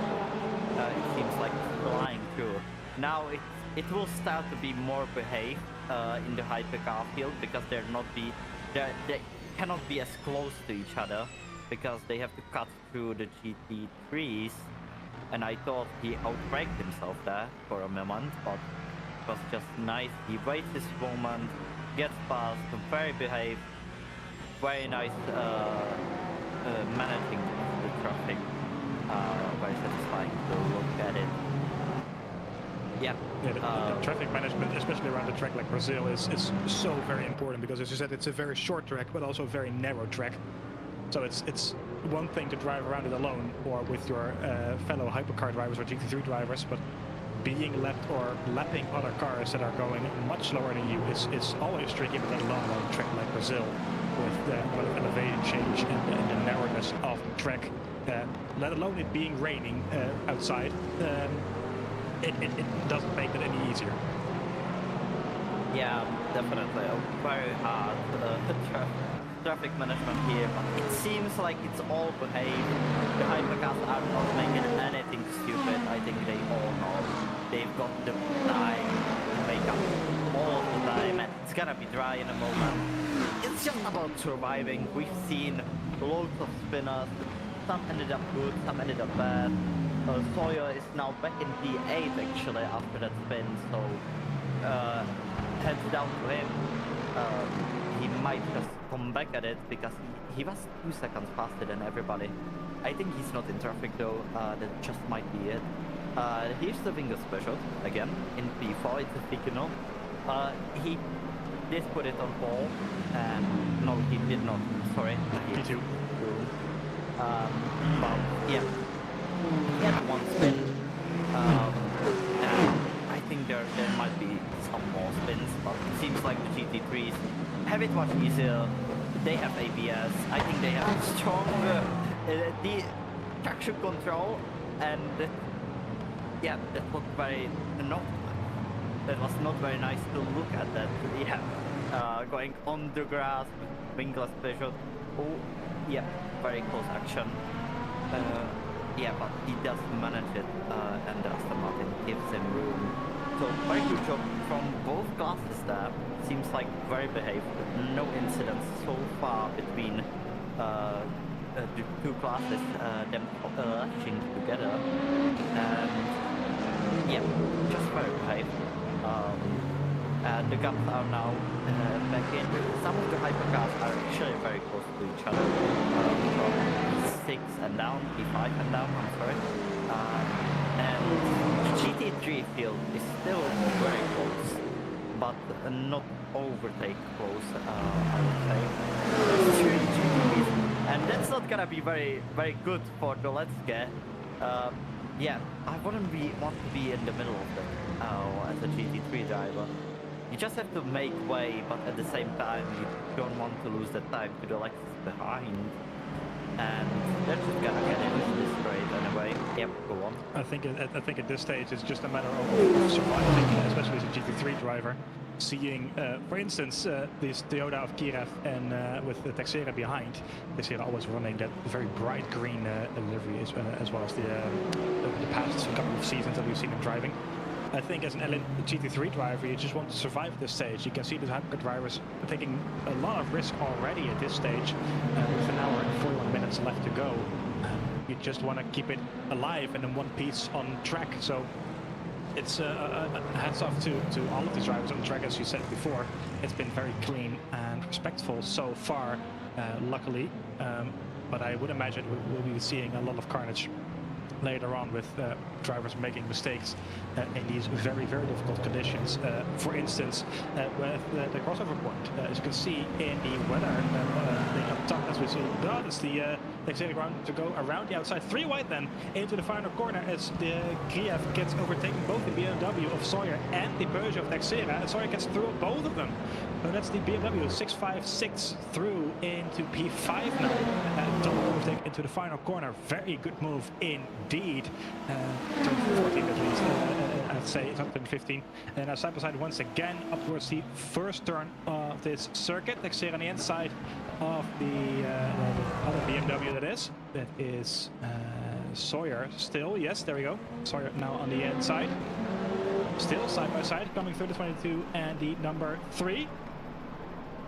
It seems like it's flying through. Now it will start to be more behaved in the hypercar field because they cannot be as close to each other, because they have to cut through the GT3s, and I thought he outbraked himself there for a moment, but it was just nice. He waits his moment, gets past, very behaved, very nice managing the traffic, very satisfying to look at it. Yeah. The traffic management, especially around a track like Brazil, is so very important, because as you said, it's a very short track, but also a very narrow track. So it's one thing to drive around it alone or with your fellow hypercar drivers or GT3 drivers, but being left or lapping other cars that are going much slower than you is always tricky, but let alone on a track like Brazil with the elevation change and the narrowness of the track, let alone it being raining outside. it doesn't make it any easier. Yeah, definitely. Very hard traffic management here, but it seems like it's all behaved. The hypercars are not making anything stupid. I think they all know they've got the time to make up all the time, and it's gonna be dry in a moment. It's just about surviving. We've seen loads of spinners. Some ended up good, some ended up bad. Sawyer is now back in P8 actually after that spin, so heads down to him. He might just come back at it because he was 2 seconds faster than everybody. I think he's not in traffic though, that just might be it. Here's the finger special again in P4, it's a signal. He did put it on pole, and no, he did not, sorry. P2. But yeah, he had one spin. And I think there might be some more spins, but it seems like the GT3s have it much easier. They have ABS. I think they have stronger the traction control, and yeah, that was that was not very nice to look at. That yeah, going on the grass, wingless pressure. Oh, yeah, very close action. Yeah, but he does manage it, and the Aston Martin gives him room. So very good job from both classes there. Seems like very behaved. No incidents so far between the two classes, them latching together. And yeah, just very behaved. The gaps are now back in. Some of the hypercars are actually very close to each other. From P6 and down, P5 and down, I'm sorry. And the GT3 field is still very close, but not overtake close, I would say. And that's not gonna be very, very good for the Lexi. Yeah, I wouldn't want to be in the middle of that as a GT3 driver. You just have to make way, but at the same time, you don't want to lose the time to the Lexus behind. And they're just gonna get into this straight anyway. Yep, go on. I think at this stage it's just a matter of surviving, especially as a GT3 driver. Seeing, for instance, this Toyota of Krylov and with the Texera behind. Texera always running that very bright green livery as well as the past couple of seasons that we've seen him driving. I think as an GT3 driver, you just want to survive at this stage. You can see the hypercar drivers are taking a lot of risk already at this stage. With an hour and 41 minutes left to go, you just want to keep it alive and in one piece on track. So it's hats off to all of these drivers on the track, as you said before. It's been very clean and respectful so far, luckily. But I would imagine we'll be seeing a lot of carnage later on with drivers making mistakes in these very, very difficult conditions. For instance, with the crossover point, as you can see in the weather thing up top, as we see, that's the Lexi ground to go around the outside, 3 wide then into the final corner as the Krylov gets overtaken both the BMW of Sawyer and the Peugeot of Texera, and Sawyer gets through both of them. So that's the BMW 656 through into P5 now. Double overtake into the final corner. Very good move indeed. Turn 14 at least, I'd say. It's not turn 15. And now side by side once again up towards the first turn of this circuit. Texera on the inside of the other BMW that is. That is Sawyer still. Yes, there we go. Sawyer now on the inside. Still side by side coming through the 22 and the number 3.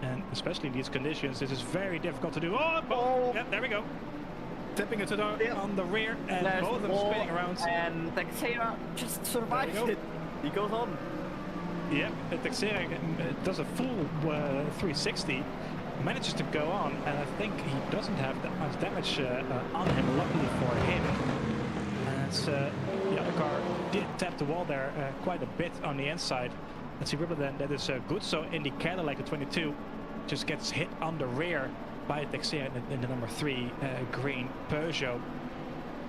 And especially in these conditions, this is very difficult to do. Oh, yeah, there we go. Tipping it to on the rear, and there's both of them spinning around. And Texera just survives it. He goes on. Yep, Texera does a full 360, manages to go on, and I think he doesn't have that much damage on him, luckily for him. And the other car did tap the wall there quite a bit on the inside. And see, Ribble then, that is good. So in the Cadillac, the 22 just gets hit on the rear by Texera in the number 3 green Peugeot.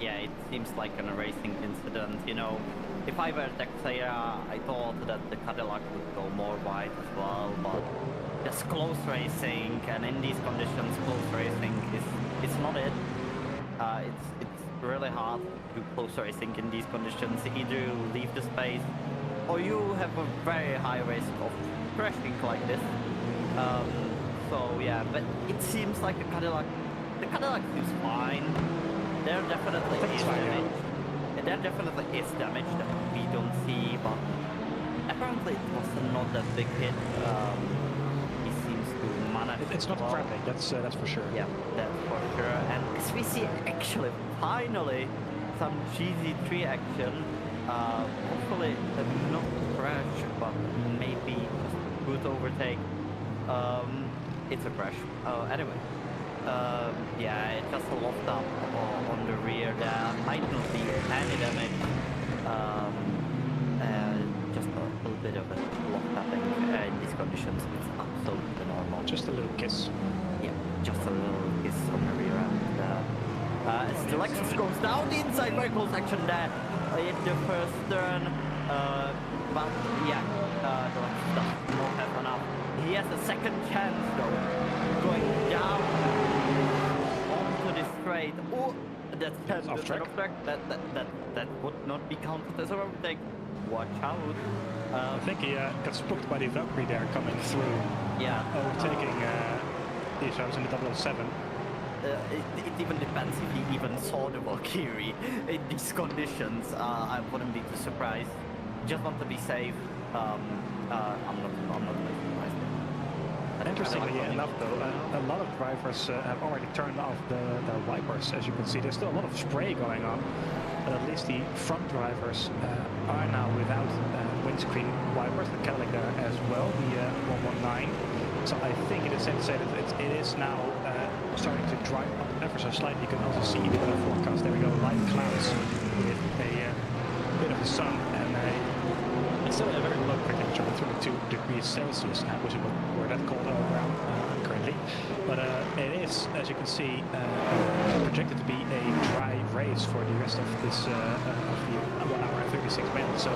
Yeah, it seems like a racing incident. You know, if I were Texera, I thought that the Cadillac would go more wide as well, but just close racing, and in these conditions, close racing is not it. It's really hard to do close racing in these conditions. Either you leave the space, or you have a very high risk of crashing like this. So yeah, but it seems like the Cadillac seems fine. There definitely is damage. There definitely is damage that we don't see, but apparently it was not that big hit. He seems to manage. It's not crapping. That's for sure. Yeah, that's for sure. And as we see, actually, finally, some GZ3 action. Hopefully, not crash, but maybe just good overtake. It's a crash. Anyway. Yeah, it just locked up on the rear. There might not be any damage. Just a little bit of a lock tapping in these conditions. It's absolutely normal. Just a little kiss. Yeah, just a little kiss on the rear end. As the Lexus goes down the inside, very close action there in the first turn. But yeah, the Lexus does not have enough. He has a second chance though, going down onto the straight. Oh, that's off track. That would not be counted as a overtake. Watch out. I think he got spooked by the Valkyrie there coming through. Yeah. Overtaking these drivers in the 007. It even depends if he even saw the Valkyrie in these conditions. I wouldn't be too surprised. Just want to be safe. I'm not really surprised. Interestingly enough, though, a lot of drivers have already turned off their wipers. As you can see, there's still a lot of spray going on, but at least the front drivers are now without windscreen wipers. The Cadillac there as well, the 119. So I think it is safe to say that it is now starting to dry up ever so slightly. You can also see the weather forecast. There we go, light clouds with a bit of the sun and it's still a very low temperature, 32 degrees Celsius, which is where that cold around currently. But it is, as you can see, projected to be a dry race for the rest of this of the 1 hour and 36 minutes. So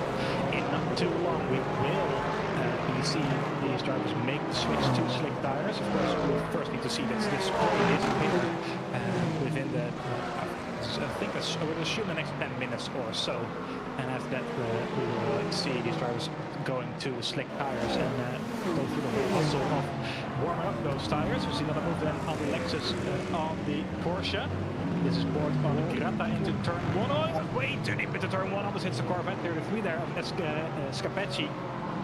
in not too long, we will see these drivers make the switch to slick tires. Of course, we'll first need to see that this spray disappear within the. I think I would assume the next 10 minutes or so. And after that, we will see these drivers going to slick tires and go through the whole hustle of warming up those tires. We see another move then on the Lexus on the Porsche. This is board on Grata into turn 1. Oh, way too deep into turn 1. Almost hits the Corvette. There are 3 there of Scapecci.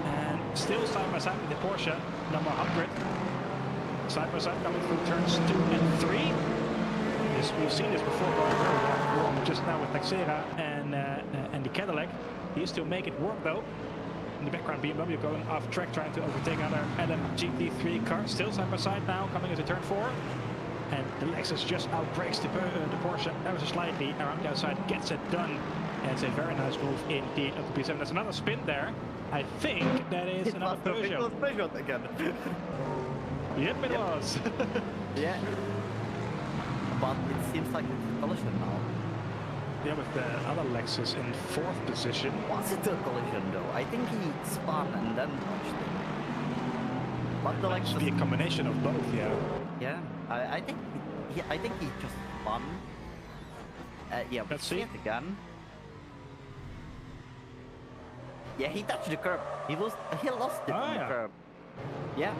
And still side by side with the Porsche, number 100. Side by side coming through turns 2 and 3. We've seen this before going very warm just now with Texera and the Cadillac. He still make it work though. In the background, BMW going off track, trying to overtake another LMGT3 car. Still side by side now, coming into turn 4. And the Lexus just outbrakes the Porsche ever so slightly around the outside, gets it done. And it's a very nice move indeed of the P7. There's another spin there. I think that is another Peugeot. It was Peugeot again. Yep, it was. Yeah. But it seems like it's a collision now. Yeah, with the other Lexus in 4th position. Was it a collision though? I think he spun and then touched it. But the Lexus... be a combination of both, yeah. Yeah, I think he just spun. Yeah, let's see see it again. Yeah, he touched the curb. He lost it on the curb. Yeah.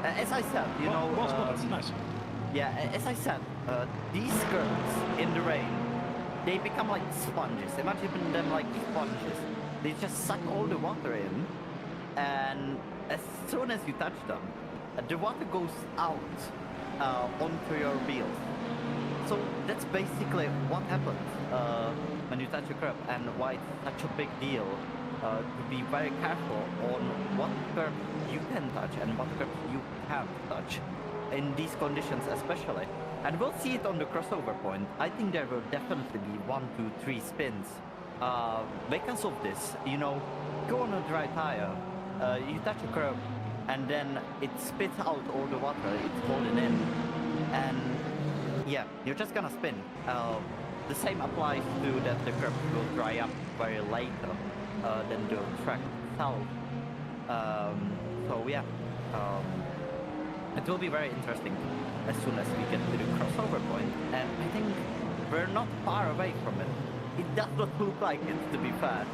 As I said, you know... that's nice. Yeah, as I said, these curbs in the rain, they become like sponges. Imagine them like sponges. They just suck all the water in, and as soon as you touch them, the water goes out onto your wheels. So that's basically what happens when you touch a curb, and why it's such a big deal to be very careful on what curb you can touch and what curb you can't touch. In these conditions especially, and we'll see it on the crossover point. I think there will definitely be 1, 2, 3 spins because of this. You know, go on a dry tire, you touch a curb, and then it spits out all the water it's holding in, and yeah, you're just gonna spin. The same applies to that the curb will dry up very later than the track itself. So yeah. It will be very interesting as soon as we get to the crossover point, and I think we're not far away from it. It does not look like it, to be fair.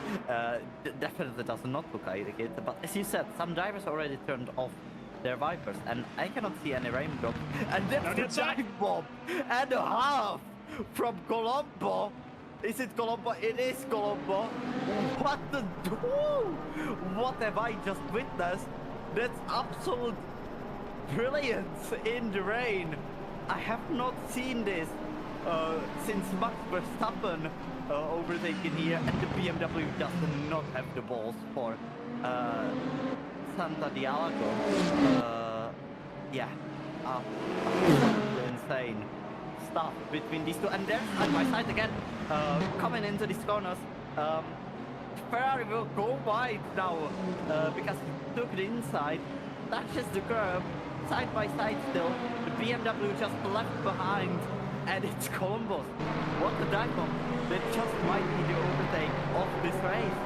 Definitely does not look like it. But as you said, some drivers already turned off their wipers, and I cannot see any raindrop. And that's the dive bomb and a half from Colombo. Is it Colombo? It is Colombo. What the? What have I just witnessed? That's absolute brilliance in the rain. I have not seen this since Max Verstappen overtaken here, and the BMW does not have the balls for Santa Dialago. Yeah, insane stuff between these two, and there's on my side again, coming into these corners. Ferrari will go wide now because he took the inside, touches the curb, side by side still. The BMW just left behind, and it's Columbus. What a dive bomb! That just might be the overtake of this race.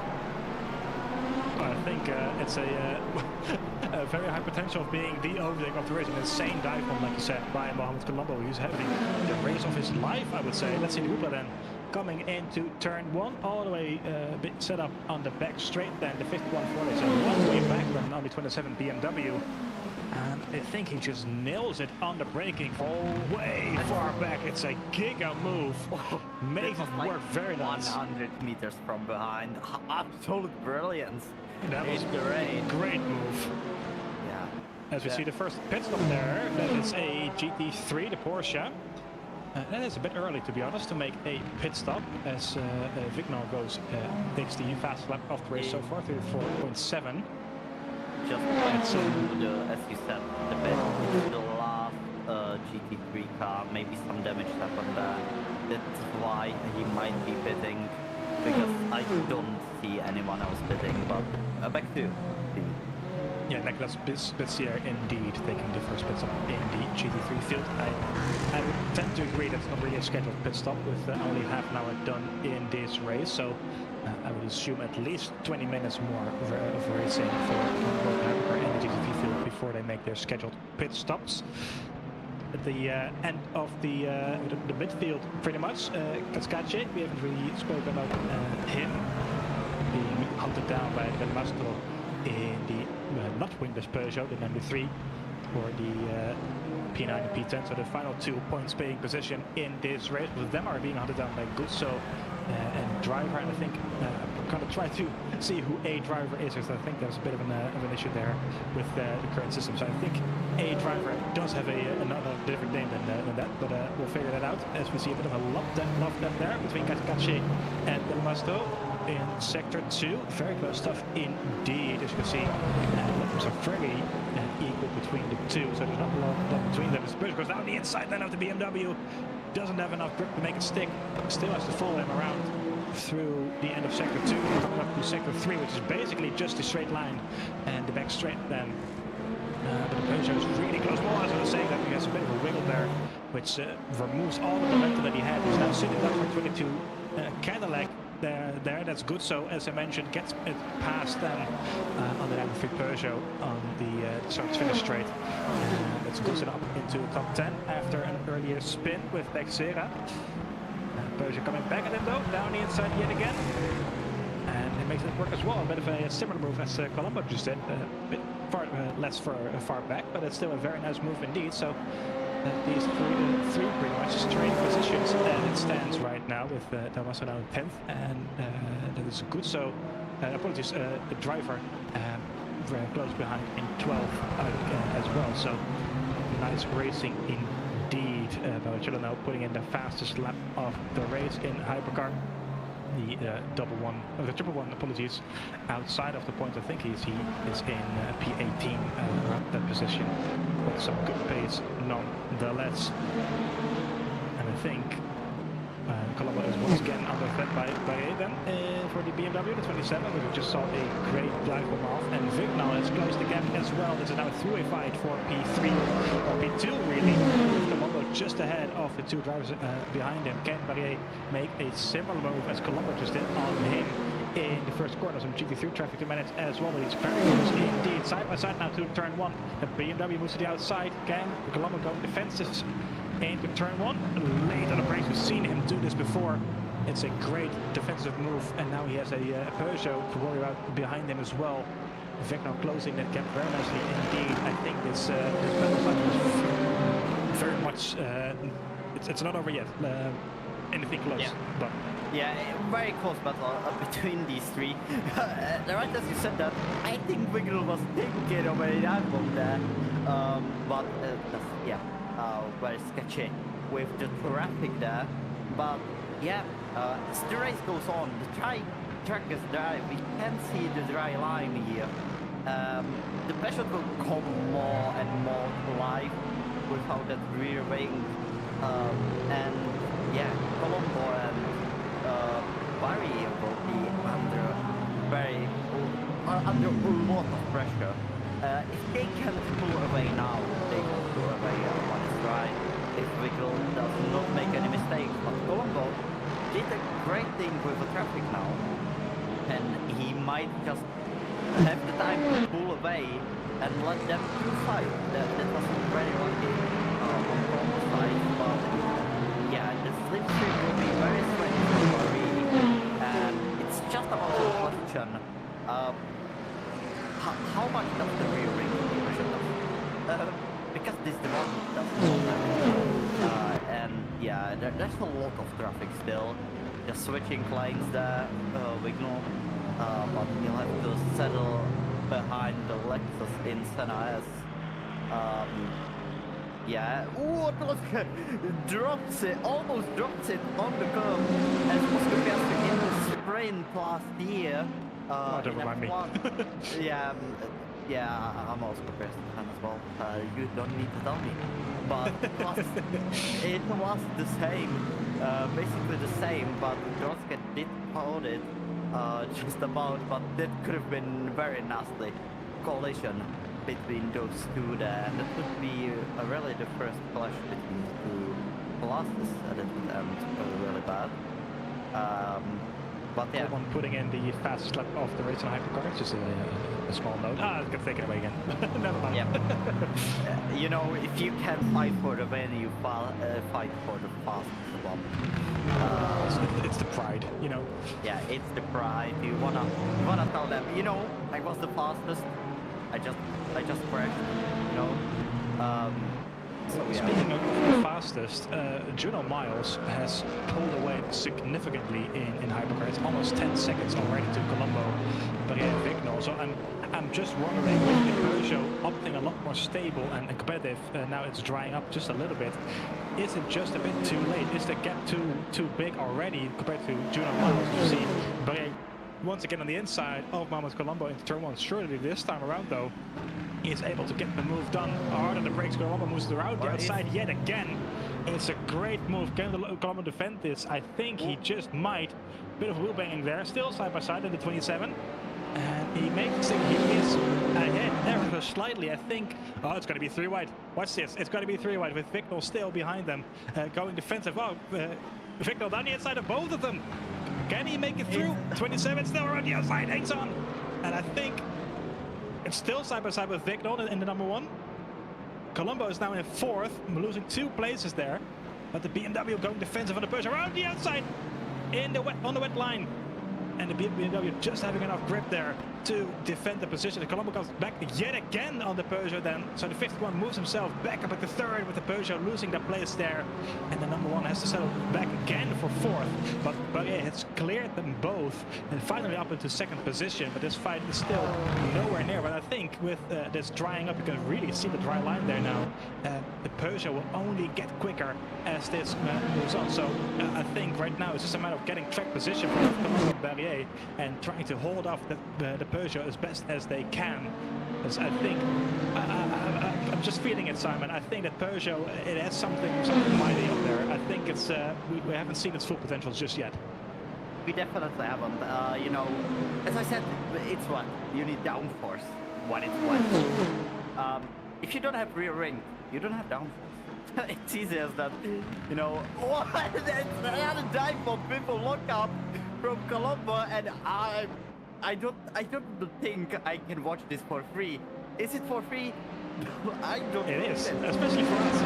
I think it's a very high potential of being the overtake of the race. An insane dive bomb, like you said, by Mohamed Colombo. He's having the race of his life, I would say. Let's see the Uber then coming into turn 1, all the way set up on the back straight. Then the 5140 is a long way back than on the 27 BMW. And I think he just nails it on the braking from way far back. It's a giga move. Makes it work very nice. 100 meters from behind. Absolute brilliance. That was the rain. Great move. Yeah. As we see the first pit stop there, that is a GT3, the Porsche. That is a bit early, to be honest, to make a pit stop, as Vignal takes the fast lap of the race so far, 34.7. Just as you said, the best is the last GT3 car. Maybe some damage happened there. That's why he might be pitting, because I don't see anyone else pitting. But back to yeah, Nicolas Bissier indeed taking the first pit stop in the GT3 field. I would tend to agree that's not really a scheduled pit stop with only half an hour done in this race. So I would assume at least 20 minutes more of racing for both Hypercar and the GT3 field before they make their scheduled pit stops. At the end of the midfield, pretty much, Cascache, we haven't really spoken about him being hunted down by the Mastro in the not wingless Peugeot, the number 3, or the P9 and P10, so the final 2 points paying position in this race. Both of them are being hunted down by Gusso and Driver, and I think I'm going to try to see who A Driver is, because I think there's a bit of an issue there with the current system. So I think A Driver does have another different name than that, but we'll figure that out as we see a bit of a love them there between Cascache and Del Mastro in sector 2. Very close stuff indeed, as you can see. Numbers are very equal between the two, so there's not a lot between them. The Spurs goes down the inside then of the BMW. Doesn't have enough grip to make it stick. Still has to follow him around through the end of sector 2, coming up to sector 3, which is basically just a straight line and the back straight then. But the Peugeot is really close. Well, as I was saying, that he has a bit of a wiggle there, which removes all the momentum that he had. He's now sitting down for 22 Cadillac. There, that's good. So as I mentioned, gets it past then on the number 3 Peugeot on the start-finish straight. That's goes it up into the top 10 after an earlier spin with Texera. Peugeot coming back at him though, down the inside yet again, and it makes it work as well. A bit of a similar move as Colombo just did, a bit less far back, but it's still a very nice move indeed. So these three pretty much straight positions, and it stands right now with Damaso now in 10th, and that is good. So apologies, the Driver very close behind in 12th as well. So nice racing indeed. Barrichello now putting in the fastest lap of the race in Hypercar. The triple one, apologies, outside of the point. I think he is in P18 around that position, but some good pace nonetheless. And I think Colombo is once again underfed by Aiden for the BMW, the 27, but we just saw a great dive bomb off, and Vignal has closed again as well. This is now a three-way fight for P3, or P2 really, with Colombo just ahead of the two drivers behind him. Can Barrier make a similar move as Colombo just did on him in the first corner? Some GT3 traffic to manage as well, but he's very close indeed. Side by side now to turn 1. The BMW moves to the outside. Can Colombo go defensive into turn 1. Late on the brakes, we've seen him do this before. It's a great defensive move, and now he has a Peugeot to worry about behind him as well. Vignal closing that gap very nicely indeed. I think this battle fight is very much, it's not over yet. Anything close, Yeah. but Yeah, very close battle between these three. Right as you said that, I think Vignal was taking away that one there. But that's, yeah, very sketchy with the traffic there. But yeah, as the race goes on, the track is dry. We can see the dry line here. The pressure will come more and more to life without that rear wing. And yeah, Colombo and Barry will be under a lot of pressure. If they can pull away now, they can pull away on his right. If Vignal does not make any mistakes, but Colombo did a great thing with the traffic now, and he might just have the time to pull away and let them fight. That was very lucky on Colombo's side, but yeah, the slipstream will be very strange for Barry, and it's just about the question. How much does the rear ring pressure? Because this demand doesn't and yeah, there's a lot of traffic still. Just switching lanes there, Vignal, but he'll have to settle behind the Lexus in Senna S. Yeah, ooh, drops it, almost drops it on the curb, as was compared to in the sprint last year. don't remind me. Yeah, yeah, I'm also compared to him as well. You don't need to tell me. But it was the same, basically the same, but Droska did hold it just about, but that could have been very nasty collision between those two there, and that would be really the first clash between the two classes, and it would end really bad. But yeah. Kolman putting in the fastest lap of the race on hypercar, just a small note. I can take it away again. Never mind. Yeah. You know, if you can fight for the win, you fight for the fastest one. It's the pride, you know. Yeah, it's the pride. You wanna tell them, you know, I was the fastest. I just crashed, you know. So, yeah. Speaking of the fastest, Juno Miles has pulled away significantly in hypercar. It's almost 10 seconds already to Colombo, but yeah, Vignal. So I'm just wondering, with the Peugeot opting a lot more stable and competitive, now it's drying up just a little bit. Is it just a bit too late? Is the gap too big already compared to Juno Miles? You see, but once again on the inside of Mohamed Colombo into turn 1. Surely this time around though, he is able to get the move done. Hard on the brakes, Colombo moves around the outside yet again. It's a great move. Can Colombo defend this? I think he just might. Bit of wheel banging there. Still side by side in the 27. And he makes it. He is ahead ever so slightly. I think. Oh, it's going to be 3 wide. Watch this. It's going to be 3 wide with Vignal still behind them. Going defensive. Oh, Vignal down the inside of both of them. Can he make it through? 27 still around the outside. 8's on. And I think it's still side by side with Vignal in the number 1. Colombo is now in 4th, losing 2 places there. But the BMW going defensive on the Peugeot around the outside on the wet line. And the BMW just having enough grip there to defend the position. The Colombo comes back yet again on the Peugeot then. So the 5th one moves himself back up at the 3rd with the Peugeot losing their place there. And the number 1 has to settle back again for 4th. But yeah, it's cleared them both and finally up into 2nd position. But this fight is still nowhere near. But I think with this drying up, you can really see the dry line there now. The Peugeot will only get quicker as this moves on. So I think right now it's just a matter of getting track position for Barrier and trying to hold off the Peugeot as best as they can. As I think, I'm just feeling it, Simon. I think that Peugeot, it has something mighty up there. I think it's we haven't seen its full potential just yet. We definitely haven't. You know, as I said, it's what you need downforce when it's wet. If you don't have rear ring, you don't have downforce. It's easy as that. You know, what? It's another dive bomb. People look up from Colombo, and I don't think I can watch this for free. Is it for free? I don't. It is, especially for us.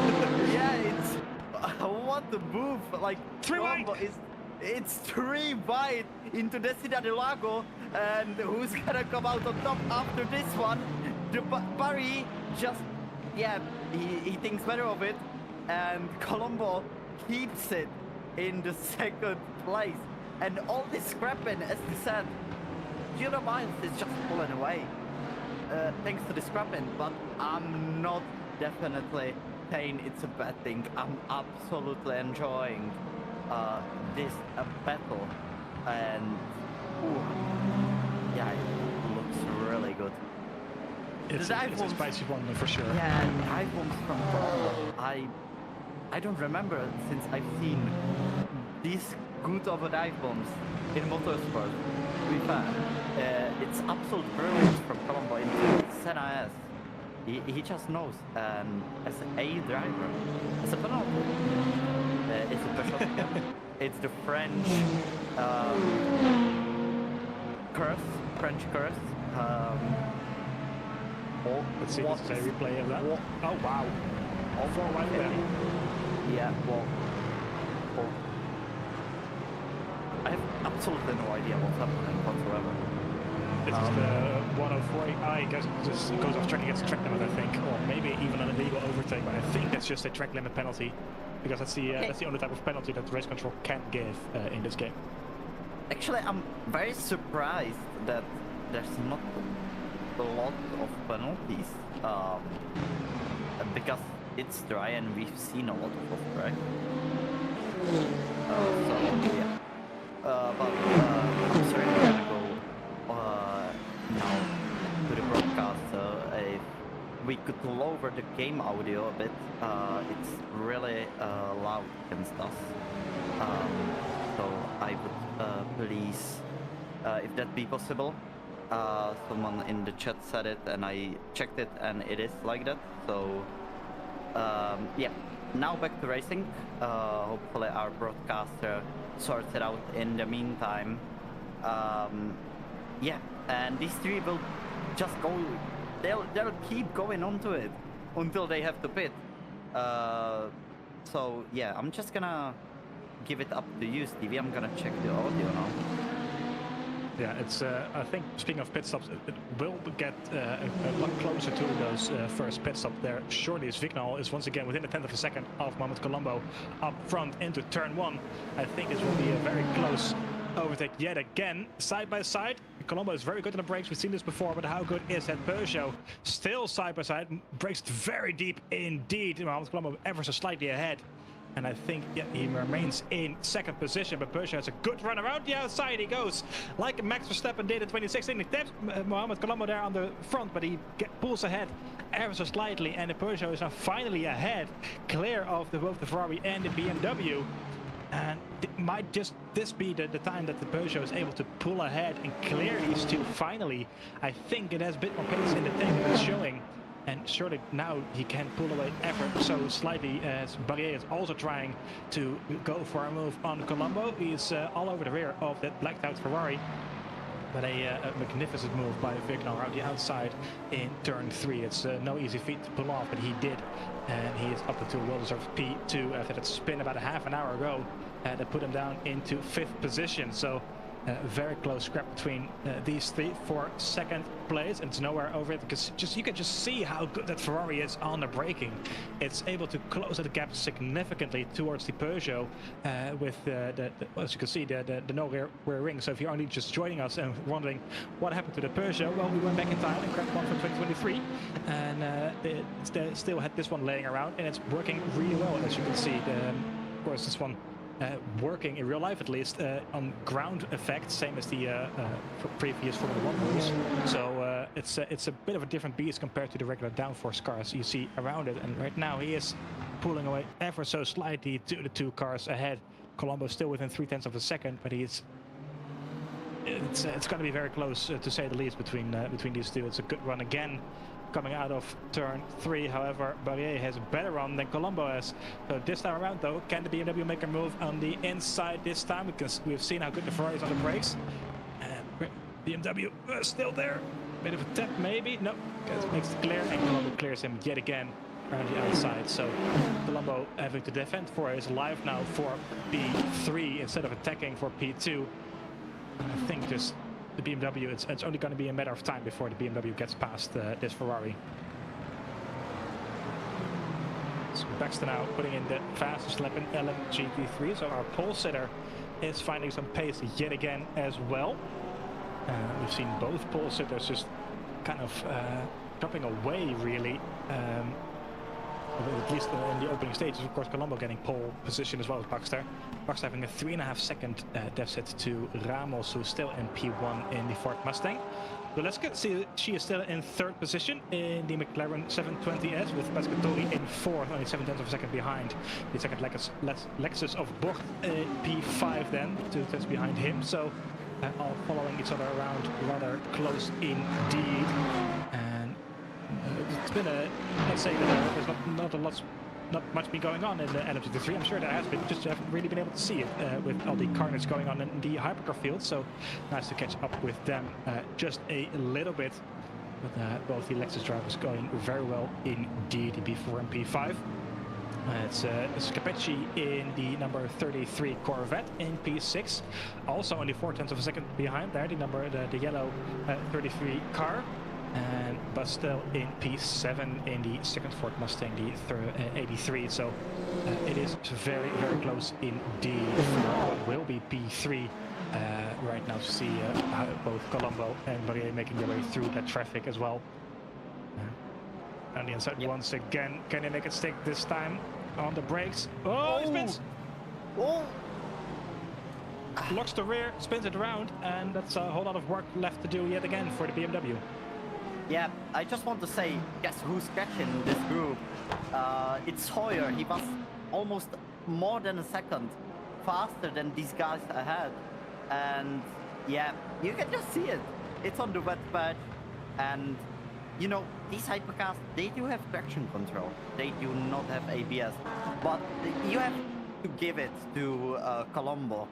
Yeah, it's what a move! Like Three wide. Colombo it's 3 wide into the Lago, and who's gonna come out on top after this one? The Barry just, yeah, he thinks better of it, and Colombo keeps it in the 2nd place. And all this scrapping, as you said, Gino Miles is just pulling away thanks to the scrapping, but I'm not definitely saying it's a bad thing. I'm absolutely enjoying this battle, and yeah, it looks really good. It's a spicy one for sure. Yeah, dive bombs from Kolman. I don't remember since I've seen these good of a dive bombs in motorsport. To be fair, it's absolute brilliance from Colombo into Senna S. He just knows, as a driver, as a penalty, it's a special again. It's the French curse. Let's see, this is a replay of that. Oh wow. All 4 wide there. Yeah, well, I have absolutely no idea what's happening whatsoever. This is the 104. I guess it just goes off track against track limit, I think, or maybe even an illegal overtake. But I think that's just a track limit penalty, because that's the only type of penalty that race control can give in this game. Actually, I'm very surprised that there's not a lot of penalties, because it's dry and we've seen a lot of right? So yeah. But I'm sorry, we're gonna go now to the broadcast. If we could lower the game audio a bit, it's really loud against us. So I would please, if that be possible. Someone in the chat said it, and I checked it, and it is like that. So yeah, now back to racing. Hopefully our broadcaster sorts it out in the meantime. Yeah, and these 3 will just go. They'll keep going onto it until they have to pit. So yeah, I'm just gonna give it up to you, Stevie. I'm gonna check the audio now. Yeah, it's. I think speaking of pit stops, it will get a lot closer to those first pit stop there. Shortly, as Vignal is once again within a 1/10 of a second of Mohamed Colombo up front into turn 1. I think this will be a very close overtake yet again, side by side. Colombo is very good on the brakes. We've seen this before, but how good is that Peugeot? Still side by side, brakes very deep indeed. Mohamed Colombo ever so slightly ahead. And I think, yeah, he remains in 2nd position, but Peugeot has a good run around the outside. He goes like Max Verstappen did in 2016. He taps Mohamed Colombo there on the front, but he pulls ahead ever so slightly, and the Peugeot is now finally ahead, clear of both the Ferrari and the BMW. And it might just this be the time that the Peugeot is able to pull ahead and clear these 2 finally. I think it has a bit more pace in the tank than it's showing. And surely now he can pull away ever so slightly, as Barrier is also trying to go for a move on Colombo. He's all over the rear of that blacked out Ferrari. But a magnificent move by Vignal around the outside in turn 3. It's no easy feat to pull off, but he did. And he is up to a well-deserved P2 after that spin about a half an hour ago that put him down into 5th position. So very close scrap between these 3 for 2nd place, and it's nowhere over it, because you can just see how good that Ferrari is on the braking. It's able to close the gap significantly towards the Peugeot with as you can see, the no rear ring. So if you're only just joining us and wondering what happened to the Peugeot, well, we went back in time and grabbed one for 2023, and they still had this one laying around, and it's working really well, as you can see. Of course, this one working in real life, at least, on ground effect, same as the previous Formula 1 rules. So it's a bit of a different beast compared to the regular downforce cars you see around it. And right now he is pulling away ever so slightly to the 2 cars ahead. Colombo still within 0.3 of a second, but it's going to be very close, to say the least, between these 2. It's a good run again coming out of turn 3. However, Barrier has a better run than Colombo has. So this time around, though, can the BMW make a move on the inside this time? Because we've seen how good the Ferrari is on the brakes. And BMW still there. Bit of a tap, maybe. No, makes it clear, and Colombo clears him yet again. around the outside. So Colombo having to defend for his life now for P3 instead of attacking for P2. And I think just the BMW, it's only going to be a matter of time before the BMW gets past this Ferrari. So Baxter now putting in the fastest lap in LMGP3. So our pole sitter is finding some pace yet again as well. We've seen both pole sitters just kind of dropping away really. At least in the opening stages, of course, Colombo getting pole position as well as Baxter. Baxter having a 3.5 second deficit to Ramos, who's still in P1 in the Ford Mustang. So let's see, she is still in third position in the McLaren 720S with Pescatori in fourth, only 7 tenths of a second behind the second Lexus of Bocht in P5 then, 2 tenths behind him. So all following each other around rather close indeed. And it's been a, let's say that there's not much been going on in the LMGP3. I'm sure there has been, just haven't really been able to see it with all the carnage going on in the hypercar field. So nice to catch up with them just a little bit. But both the Lexus drivers going very well indeed in P4 and P5. It's Capecci in the number 33 Corvette in P6, also only 4 tenths of a second behind there, the yellow 33 car. And but still in P7 in the second Ford Mustang, the 83. So it is very, very close indeed for what will be P3 right now to see both Colombo and Barrier making their way through that traffic as well. On the inside once again, can they make it stick this time on the brakes? Oh, he spins! Oh! Locks the rear, spins it around, and that's a whole lot of work left to do yet again for the BMW. Yeah, I just want to say, guess who's catching this group? It's Sawyer. He was almost more than a second faster than these guys ahead. And yeah, you can just see it. It's on the wet patch. And, you know, these hypercars, they do have traction control. They do not have ABS. But you have to give it to Colombo.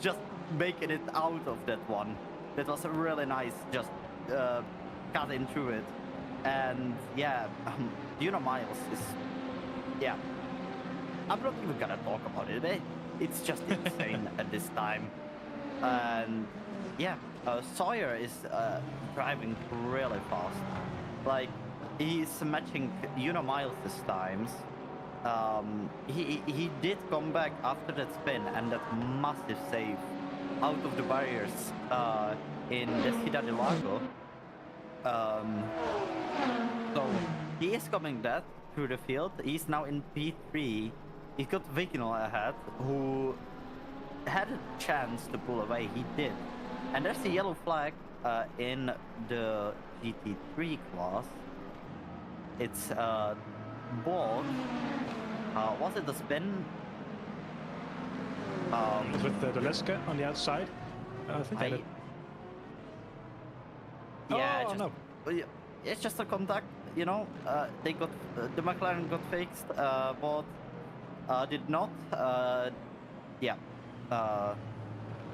Just making it out of that one. That was really nice, just cutting through it. And yeah, Miles is, yeah, I'm not even gonna talk about it. It's just insane at this time. And yeah, Sawyer is driving really fast. Like, he's matching Miles' times. He did come back after that spin and that massive save out of the barriers in the Ciudad del Lago. So he is coming back through the field. He's now in P3. He's got Vignal ahead, who had a chance to pull away. He did. And there's the yellow flag in the GT3 class. It's both. Was it the spin? With the Leska on the outside. I think yeah, oh, no. It's just a contact, you know. They got the McLaren got fixed, but did not. Yeah,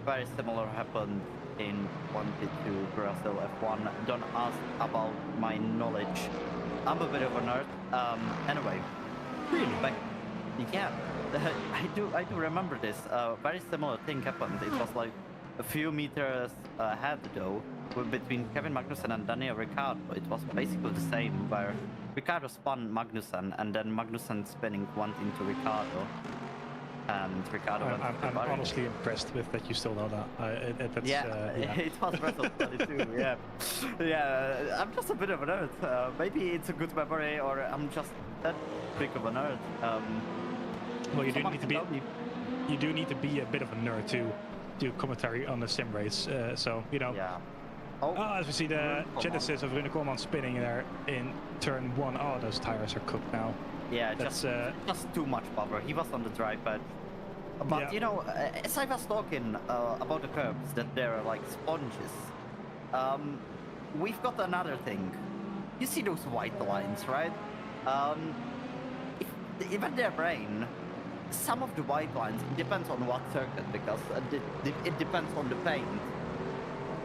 very similar happened in 22 Brazil F1. Don't ask about my knowledge. I'm a bit of a nerd. Anyway, Really? back, yeah, I do remember this. Very similar thing happened. It was like a few meters ahead though, between Kevin Magnussen and Daniel Ricciardo. It was basically the same, where Ricciardo spun Magnussen and then Magnussen spinning went into Ricciardo. And Ricciardo I'm honestly impressed with that you still know that. That's, yeah, it was Brazil 22, yeah. Yeah, I'm just a bit of a nerd. Maybe it's a good memory, or I'm just that big of a nerd. Well, you do need to be a bit of a nerd to do commentary on the sim race. So, you know. Yeah. As we see the Genesis of Rune Kolman spinning there in turn 1. Oh, those tires are cooked now. Yeah, just too much power. He was on the dry patch. But yeah. you know, as I was talking about the curbs, that they're like sponges. We've got another thing. You see those white lines, right? Even their brain, some of the white lines, it depends on what circuit, because it depends on the paint.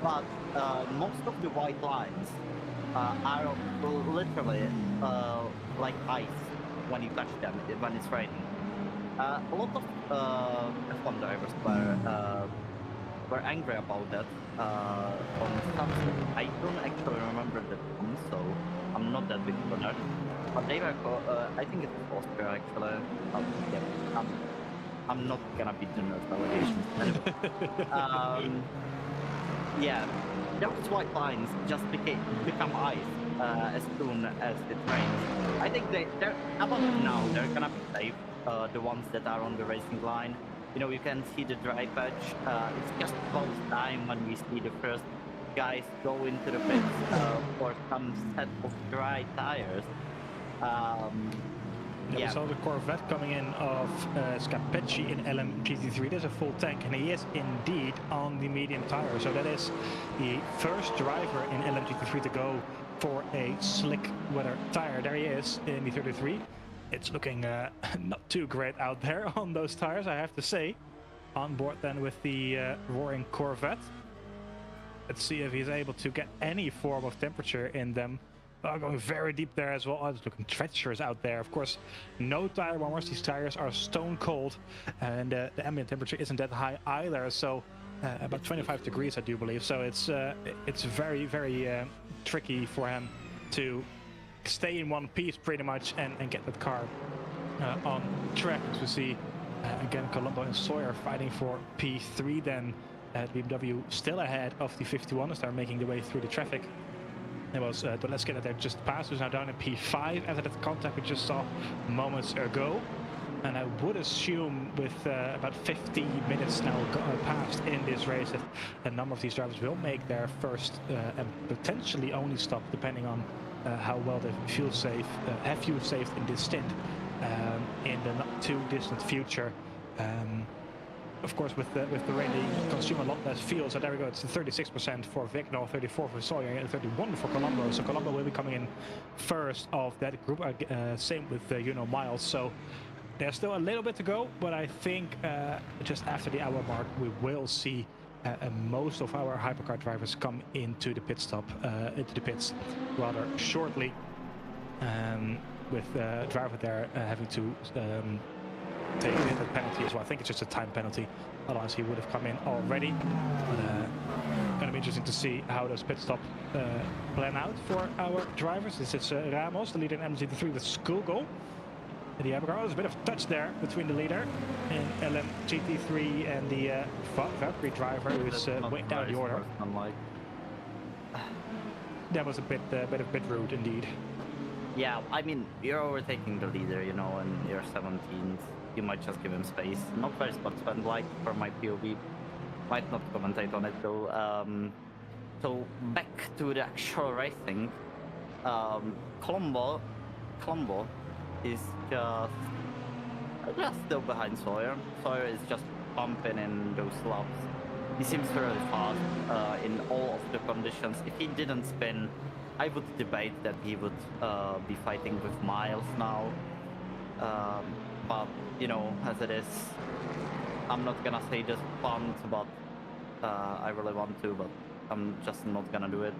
But most of the white lines are literally like ice when you touch them when it's raining. A lot of F1 drivers were angry about that on Sunset. I don't actually remember that one, so I'm not that big on that. But they were, I think it was Austria actually. Yeah, I'm not gonna be doing those allegations. Anyway. Yeah, those white lines just become ice as soon as it rains. I think they're about now. They're gonna be safe. The ones that are on the racing line. You know, you can see the dry patch. It's just about time when we see the first guys go into the pits for some set of dry tires. We saw the Corvette coming in of Scapecci in LMGT3. There's a full tank, and he is indeed on the medium tire. So that is the first driver in LMGT3 to go for a slick weather tire. There he is in the 33. It's looking not too great out there on those tires, I have to say. On board then with the roaring Corvette. Let's see if he's able to get any form of temperature in them. Going very deep there as well. Oh, it's looking treacherous out there. Of course, no tire warmers. These tires are stone cold, and the ambient temperature isn't that high either. So about 25 degrees, I do believe. So it's very, very tricky for him to stay in one piece pretty much and get that car on track. As we see again, Colombo and Sawyer fighting for P3. Then BMW still ahead of the 51 as they're making their way through the traffic. It was, but let's get it there just past, who's now down in P5 after that contact we just saw moments ago. And I would assume with about 50 minutes now passed in this race that a number of these drivers will make their first and potentially only stop, depending on how well they have fuel saved in this stint in the not too distant future. Of course, with the rain, they consume a lot less fuel. So there we go. It's 36% for Vignal, 34 for Sawyer, and 31 for Colombo. So Colombo will be coming in first of that group. Same with Miles. So there's still a little bit to go, but I think just after the hour mark, we will see most of our hypercar drivers come into the pits rather shortly. With the driver there having to take a penalty as well. I think it's just a time penalty, otherwise he would have come in already. But going to be interesting to see how those pit stop plan out for our drivers. This is Ramos, the leader in LMGT3 with Skugel. The hypercar, there's a bit of touch there between the leader in LMGT3 and the Valkyrie driver, who's way down the order. That was a bit rude indeed. Yeah, I mean, you're overtaking the leader, and you're 17th. You might just give him space. Not very sportsman-like for my POV. Might not commentate on it though. So back to the actual racing. Colombo is just still behind Sawyer. Sawyer is just pumping in those laps. He seems really fast in all of the conditions. If he didn't spin, I would debate that he would be fighting with Miles now. But, as it is, I'm not gonna say just punt, but I really want to, but I'm just not gonna do it.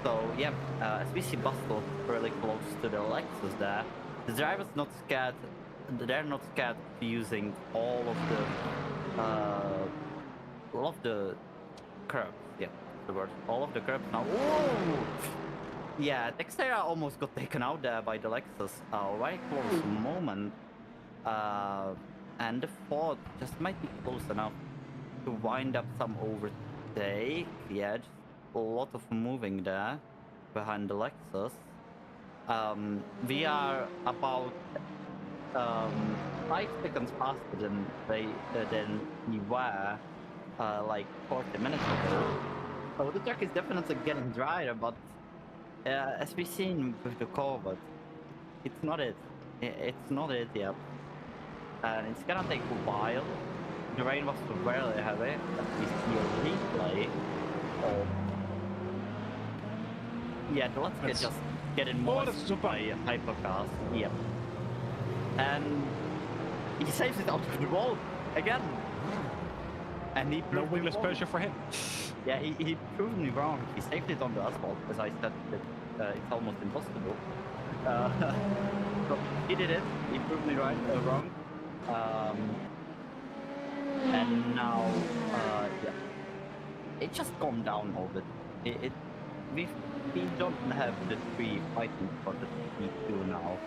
So, yeah, as we see Bustle really close to the Lexus there, the driver's not scared. They're not scared of using all of the curbs. Yeah, the word. All of the curbs now. Whoa! Yeah, Texera almost got taken out there by the Lexus. Very close moment. And the Ford just might be close enough to wind up some overtake. Yeah, just a lot of moving there behind the Lexus. We are about 5 seconds faster than we were like 40 minutes ago. So the track is definitely getting drier, but as we've seen with the Corvette, it's not it. It's not it yet. And it's gonna take a while. The rain was very heavy. We see a replay of... Yeah, let's get just getting more by hypercars. Yep. And he saves it out of the wall again. And he no wingless pressure for him. Yeah, he proved me wrong. He saved it on the asphalt, as I said. it's almost impossible. So he did it. He proved me wrong. And now, yeah, it just calmed down a little bit. We don't have the 3 fighting for the P2 now.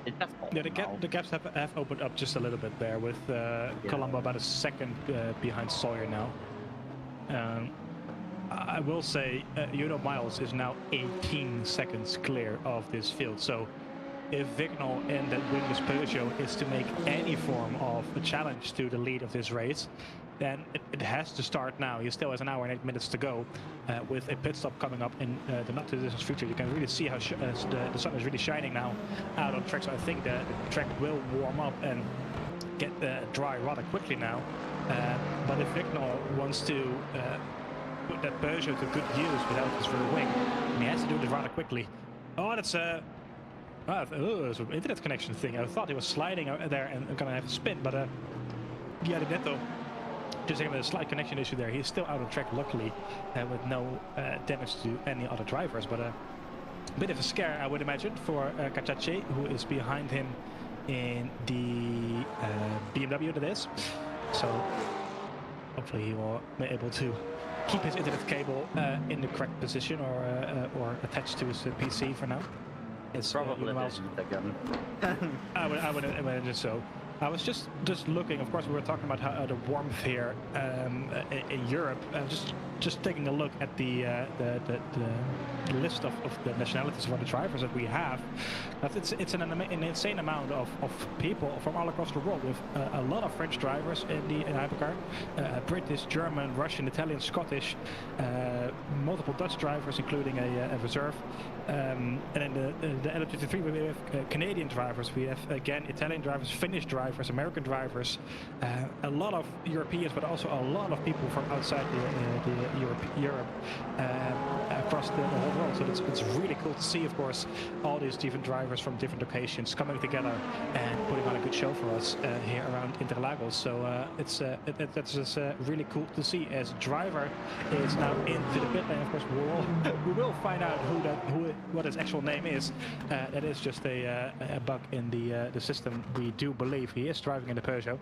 It just calmed Yeah, now. the gaps have opened up just a little bit there with Kolman about a second behind Sawyer now. I will say, Miles is now 18 seconds clear of this field. So if Vignal in that wingless Peugeot is to make any form of a challenge to the lead of this race, then it has to start now. He still has an hour and 8 minutes to go with a pit stop coming up in the not too distant future. You can really see how the sun is really shining now out on track. So I think the track will warm up and get dry rather quickly now. But if Vignal wants to put that Peugeot to good use without his rear wing, he has to do this rather quickly. Oh, that's it's an internet connection thing. I thought he was sliding there and gonna have a spin, but Netto just having a slight connection issue there. He's still out of track, luckily, with no damage to any other drivers. But a bit of a scare, I would imagine, for Kachache, who is behind him in the BMW that is. So hopefully he will be able to keep his internet cable in the correct position or attached to his PC for now. It's probably again. I would imagine so. I was just looking. Of course, we were talking about how the warmth here in Europe. Just taking a look at the list of the nationalities of the drivers that we have. It's an insane amount of people from all across the world, with a lot of French drivers in hypercar, British, German, Russian, Italian, Scottish, multiple Dutch drivers, including a reserve. And in the LM53 we have Canadian drivers, we have again Italian drivers, Finnish drivers, American drivers, a lot of Europeans, but also a lot of people from outside Europe across the whole world. So it's really cool to see, of course, all these different drivers from different locations coming together and putting on a good show for us here around Interlagos. So that's just really cool to see. As driver is now into the pit lane, of course we will find out what his actual name is. That is just a bug in the system. We do believe he is driving in the Peugeot.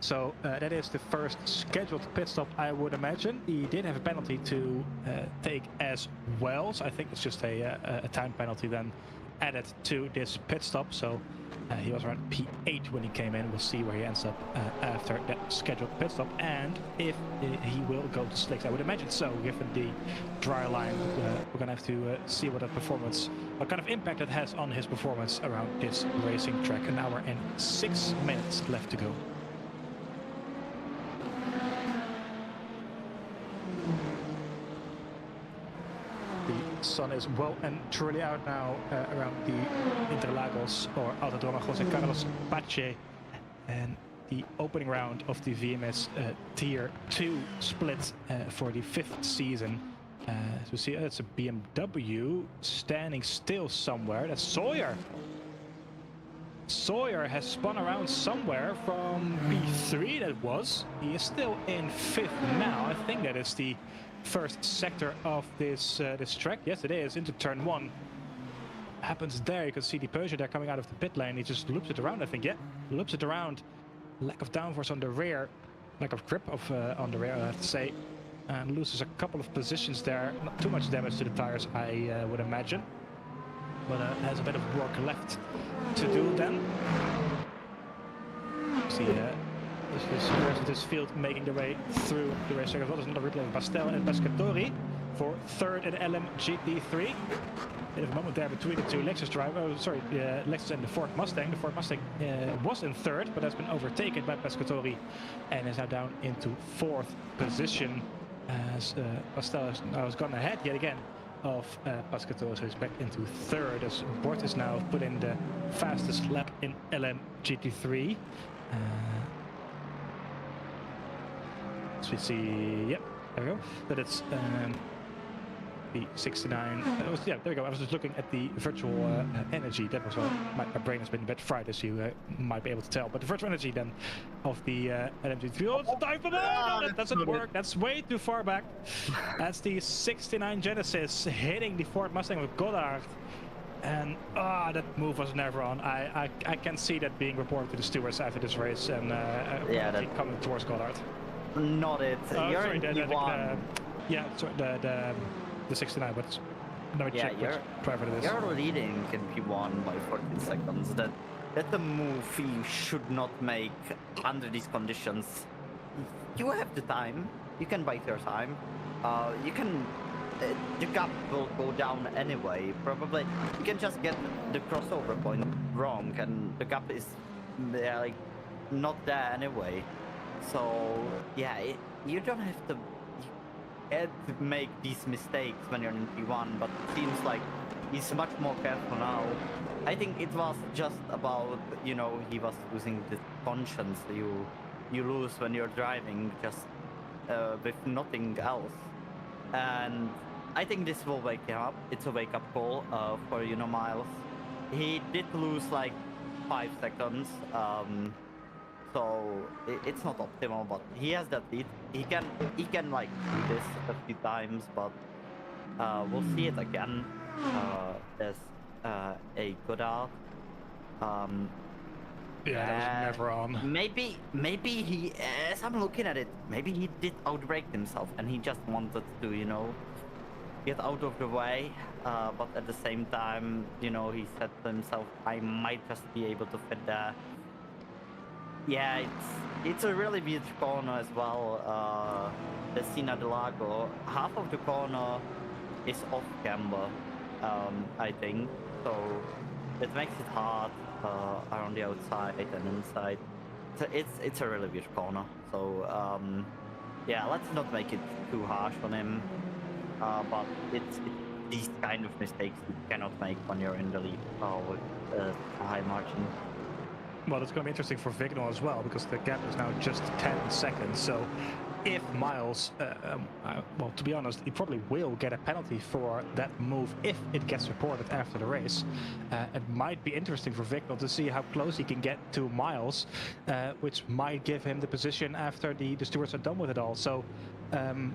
So that is the first scheduled pit stop, I would imagine. He did have a penalty to take as well, so I think it's just a time penalty then added to this pit stop. So he was around P8 when he came in. We'll see where he ends up after that scheduled pit stop, and if he will go to slicks. I would imagine so, given the dry line. We're gonna have to see what kind of impact it has on his performance around this racing track. An hour and 6 minutes left to go. The sun is well and truly out now around the Interlagos, or Autodromo José Carlos Pache, and the opening round of the VMS Tier 2 split for the 5th season. As we see, it's a BMW standing still somewhere. That's Sawyer. Sawyer has spun around somewhere from P3, that was. He is still in 5th now. I think that is the first sector of this track. Yes, it is, into turn 1. Happens there. You can see the Peugeot there coming out of the pit lane. He just loops it around, I think. Yeah, loops it around. Lack of downforce on the rear, lack of grip on the rear, I have to say, and loses a couple of positions there. Not too much damage to the tires, I would imagine, but has a bit of work left to do then. See this field making their way through the race. As well as another replay of Bastel and Pescatori for 3rd and LM GT3. Bit of a moment there between the two Lexus drivers. Lexus and the Ford Mustang. The Ford Mustang was in 3rd, but has been overtaken by Pescatori and is now down into 4th position, as Bastel has gone ahead yet again of Pescatori, so he's back into 3rd, as Bort is now put in the fastest lap in LM GT3. So we see, yep, there we go, that it's the 69. Yeah, there we go. I was just looking at the virtual energy. That was my brain has been a bit fried, as you might be able to tell. But the virtual energy then of the LMG3. Oh, it's a dive bomb! Oh, no, that doesn't work. That's way too far back. That's the 69 Genesis hitting the Ford Mustang with Goddard. And that move was never on. I can see that being reported to the stewards after this race, and coming towards Goddard. Not it. You're sorry, in P1. the 69. But let me check which driver it is. You're leading in P1 by 14 seconds. That's a move you should not make under these conditions. You have the time. You can bite your time. You can. The gap will go down anyway. Probably you can just get the crossover point wrong, and the gap is like not there anyway. So yeah, you don't have to make these mistakes when you're in P1, but it seems like he's much more careful now. I think it was just about, he was losing the conscience you lose when you're driving, just with nothing else. And I think this will wake him up. It's a wake-up call for Miles. He did lose like 5 seconds, so it's not optimal, but he has that lead. He can like do this a few times, but we'll see it again. There's a Goddard. Yeah, that was never on. Maybe he, as I'm looking at it, maybe he did outbrake himself and he just wanted to, get out of the way. But at the same time, he said to himself, I might just be able to fit there. Yeah, it's a really weird corner as well. The Interlagos, half of the corner is off camber, I think. So it makes it hard around the outside and inside. So it's a really weird corner. So yeah, let's not make it too harsh on him. But it's these kind of mistakes you cannot make when you're in the lead with a high margin. Well, it's going to be interesting for Vignal as well, because the gap is now just 10 seconds. So if Miles, well, to be honest, he probably will get a penalty for that move if it gets reported after the race. It might be interesting for Vignal to see how close he can get to Miles, which might give him the position after the stewards are done with it all. So I'm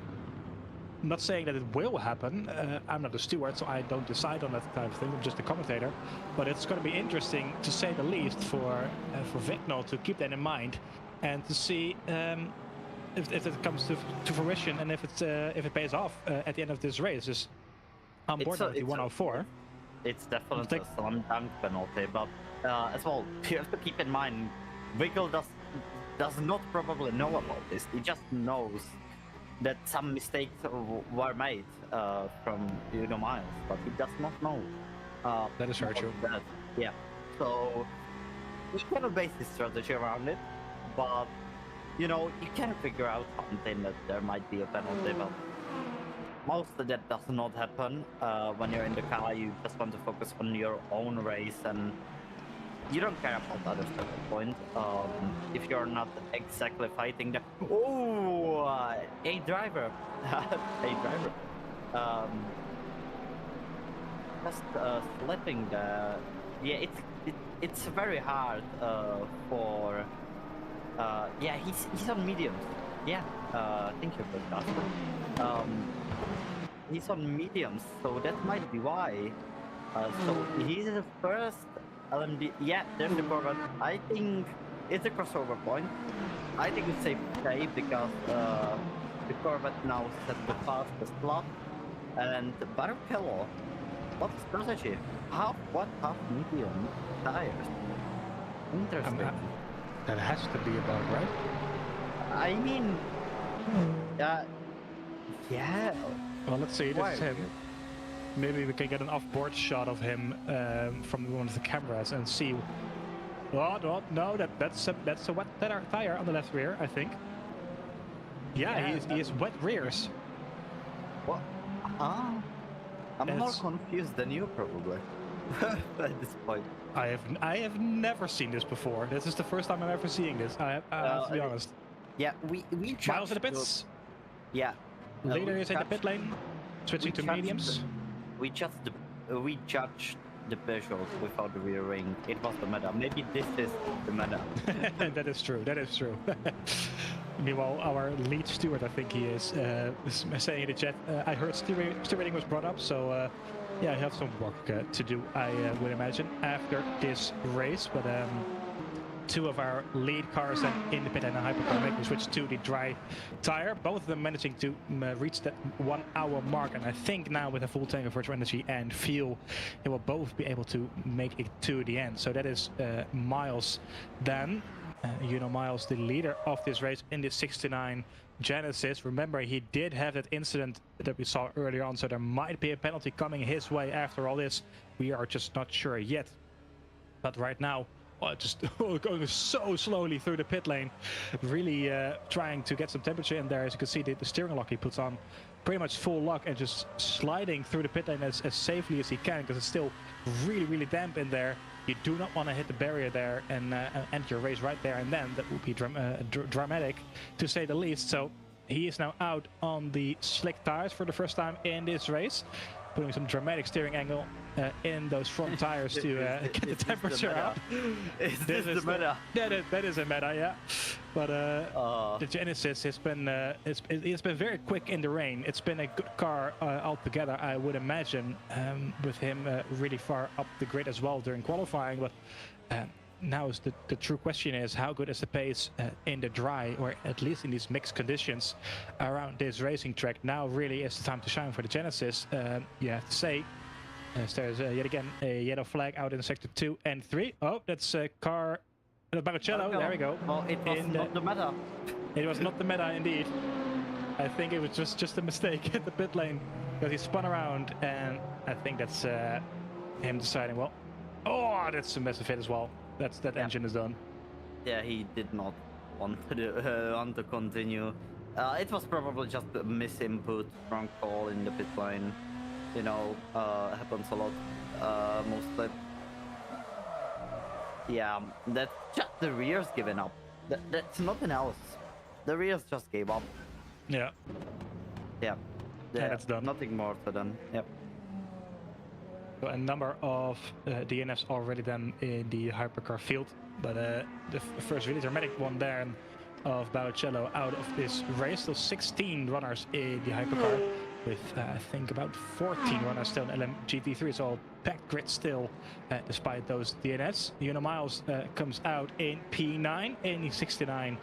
not saying that it will happen. I'm not a steward, so I don't decide on that kind of thing. I'm just a commentator. But it's going to be interesting, to say the least, for Vignal to keep that in mind and to see if it comes to fruition and if it pays off at the end of this race. Just on board with the 104. It's definitely a slam dunk penalty, but as well, you have to keep in mind, Vignal does not probably know about this. He just knows that some mistakes were made from Miles, but he does not know. That is very true. Yeah, so he cannot base his strategy around it, but you can figure out something that there might be a penalty, but most of that does not happen. When you're in the car, you just want to focus on your own race and you don't care about others at that point. If you're not exactly fighting the... Oh, a driver. A driver. Just slipping the... Yeah, it's very hard for... yeah, he's on mediums. Yeah, thank you for that. He's on mediums, so that might be why. So he's the first LMD. Yeah, there's the Corvette. I think it's a crossover point. I think it's safe to say because the Corvette now set the fastest lap, and Barrichello, what strategy? Half medium tires. Interesting. That has to be about right. I mean, yeah. Well, let's see. This is him. Maybe we can get an off-board shot of him from one of the cameras and see. Oh, no, that's a wet tire on the left rear, I think. Yeah, he is wet rears. What? I'm more confused than you, probably. At this point. I have never seen this before. This is the first time I'm ever seeing this. I have to be honest. Yeah, we Miles in the pits. Yeah. Leader is in the pit lane. switching to mediums. We judged the Peugeot without the rear ring. It was the meta. Maybe this is the meta. That is true. That is true. Meanwhile, our lead steward, I think he is saying in the chat, I heard stewarding was brought up, so yeah, I have some work to do, I would imagine, after this race. But two of our lead cars then in the pit and a hypercar making switch to the dry tire, both of them managing to reach that 1 hour mark, and I think now with a full tank of virtual energy and fuel, they will both be able to make it to the end. So that is Miles then. Miles, the leader of this race in the 69 Genesis. Remember, he did have that incident that we saw earlier on, so there might be a penalty coming his way after all this. We are just not sure yet. But right now, just going so slowly through the pit lane, really trying to get some temperature in there. As you can see, the steering lock he puts on pretty much full lock and just sliding through the pit lane as safely as he can, because it's still really damp in there. You do not want to hit the barrier there and end your race right there and then. That would be dramatic, to say the least. So he is now out on the slick tires for the first time in this race, putting some dramatic steering angle in those front tires to get the temperature up. This is the meta. That is a meta, yeah. But the Genesis has been it's been very quick in the rain. It's been a good car altogether, I would imagine, with him really far up the grid as well during qualifying. But now is the true question is, how good is the pace in the dry, or at least in these mixed conditions around this racing track? Now really is the time to shine for the Genesis, you have to say. There's yet again a yellow flag out in sector 2 and 3. Oh, that's a car. Barrichello, there we go. Well, it was not the meta. It was not the meta indeed. I think it was just a mistake at the pit lane, because he spun around, and I think that's him deciding, well, oh, that's a massive hit as well. That engine is done. Yeah, he did not want to continue. It was probably just a misinput, wrong call in the pit lane. Happens a lot, mostly. Yeah, that's just the rear's given up. That's nothing else. The rears just gave up. Yeah. Yeah. That's done. Nothing more to them. Yep. So a number of DNFs already then in the hypercar field, but the first really dramatic one there of Barrichello out of this race. Still 16 runners in the hypercar, with I think about 14 runners still in LMGT3. It's all packed grid still, despite those DNFs. Miles comes out in P9 in the 69.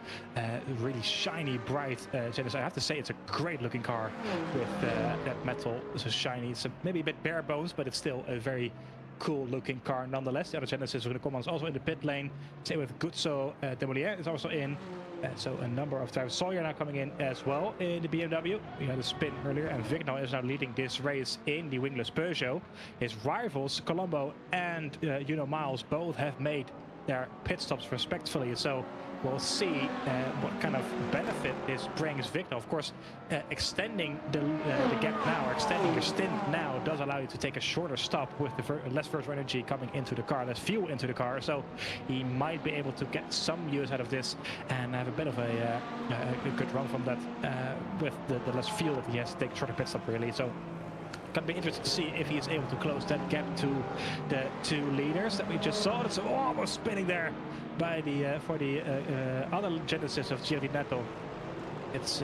Really shiny, bright Genesis. I have to say, it's a great looking car with that metal. So shiny. It's maybe a bit bare bones, but it's still a very cool looking car nonetheless. The other Genesis with the Kolman is also in the pit lane. Same with Guzzo. Demolier is also in. So a number of drivers. Sawyer now coming in as well in the BMW. We had a spin earlier, and Vigno is now leading this race in the wingless Peugeot. His rivals, Colombo and Miles, both have made their pit stops respectfully. So we'll see what kind of benefit this brings Vigno. Of course, extending the gap now, or extending your stint now, does allow you to take a shorter stop with the less virtual energy coming into the car, less fuel into the car. So he might be able to get some use out of this and have a bit of a good run from that with the less fuel that he has to take a shorter pit stop, really. So gonna be interested to see if he is able to close that gap to the two leaders that we just saw. That's almost spinning there by the for the other Genesis of Giardinetto. It's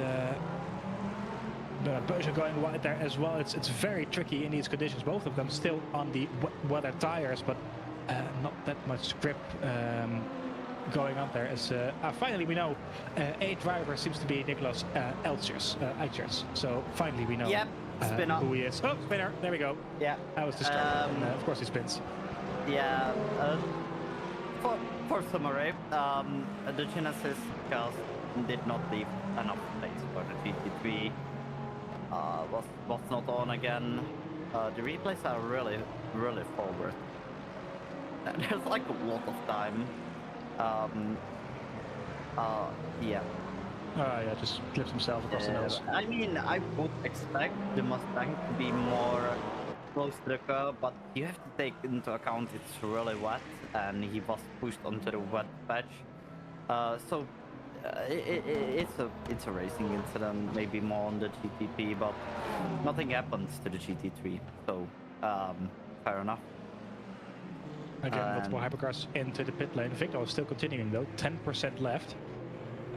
Peugeot going wide there as well. It's very tricky in these conditions. Both of them still on the weather tires, but not that much grip going on there. As finally we know a driver seems to be Nicolas Eichers. So finally we know. Yep. Spinner. Who he is. Oh, spinner. There we go. Yeah. I was distracted. And, of course he spins. Yeah. For summary, the Genesis cars did not leave enough space for the GT3. Was not on again. The replays are really forward. There's like a lot of time. Yeah. Yeah, just clips himself across the nose. I mean, I would expect the Mustang to be more close to the curb, but you have to take into account it's really wet, and he was pushed onto the wet patch. So it's a racing incident, maybe more on the GTP, but nothing happens to the GT3, so fair enough. Again, multiple hypercars into the pit lane. Victor is still continuing though, 10% left.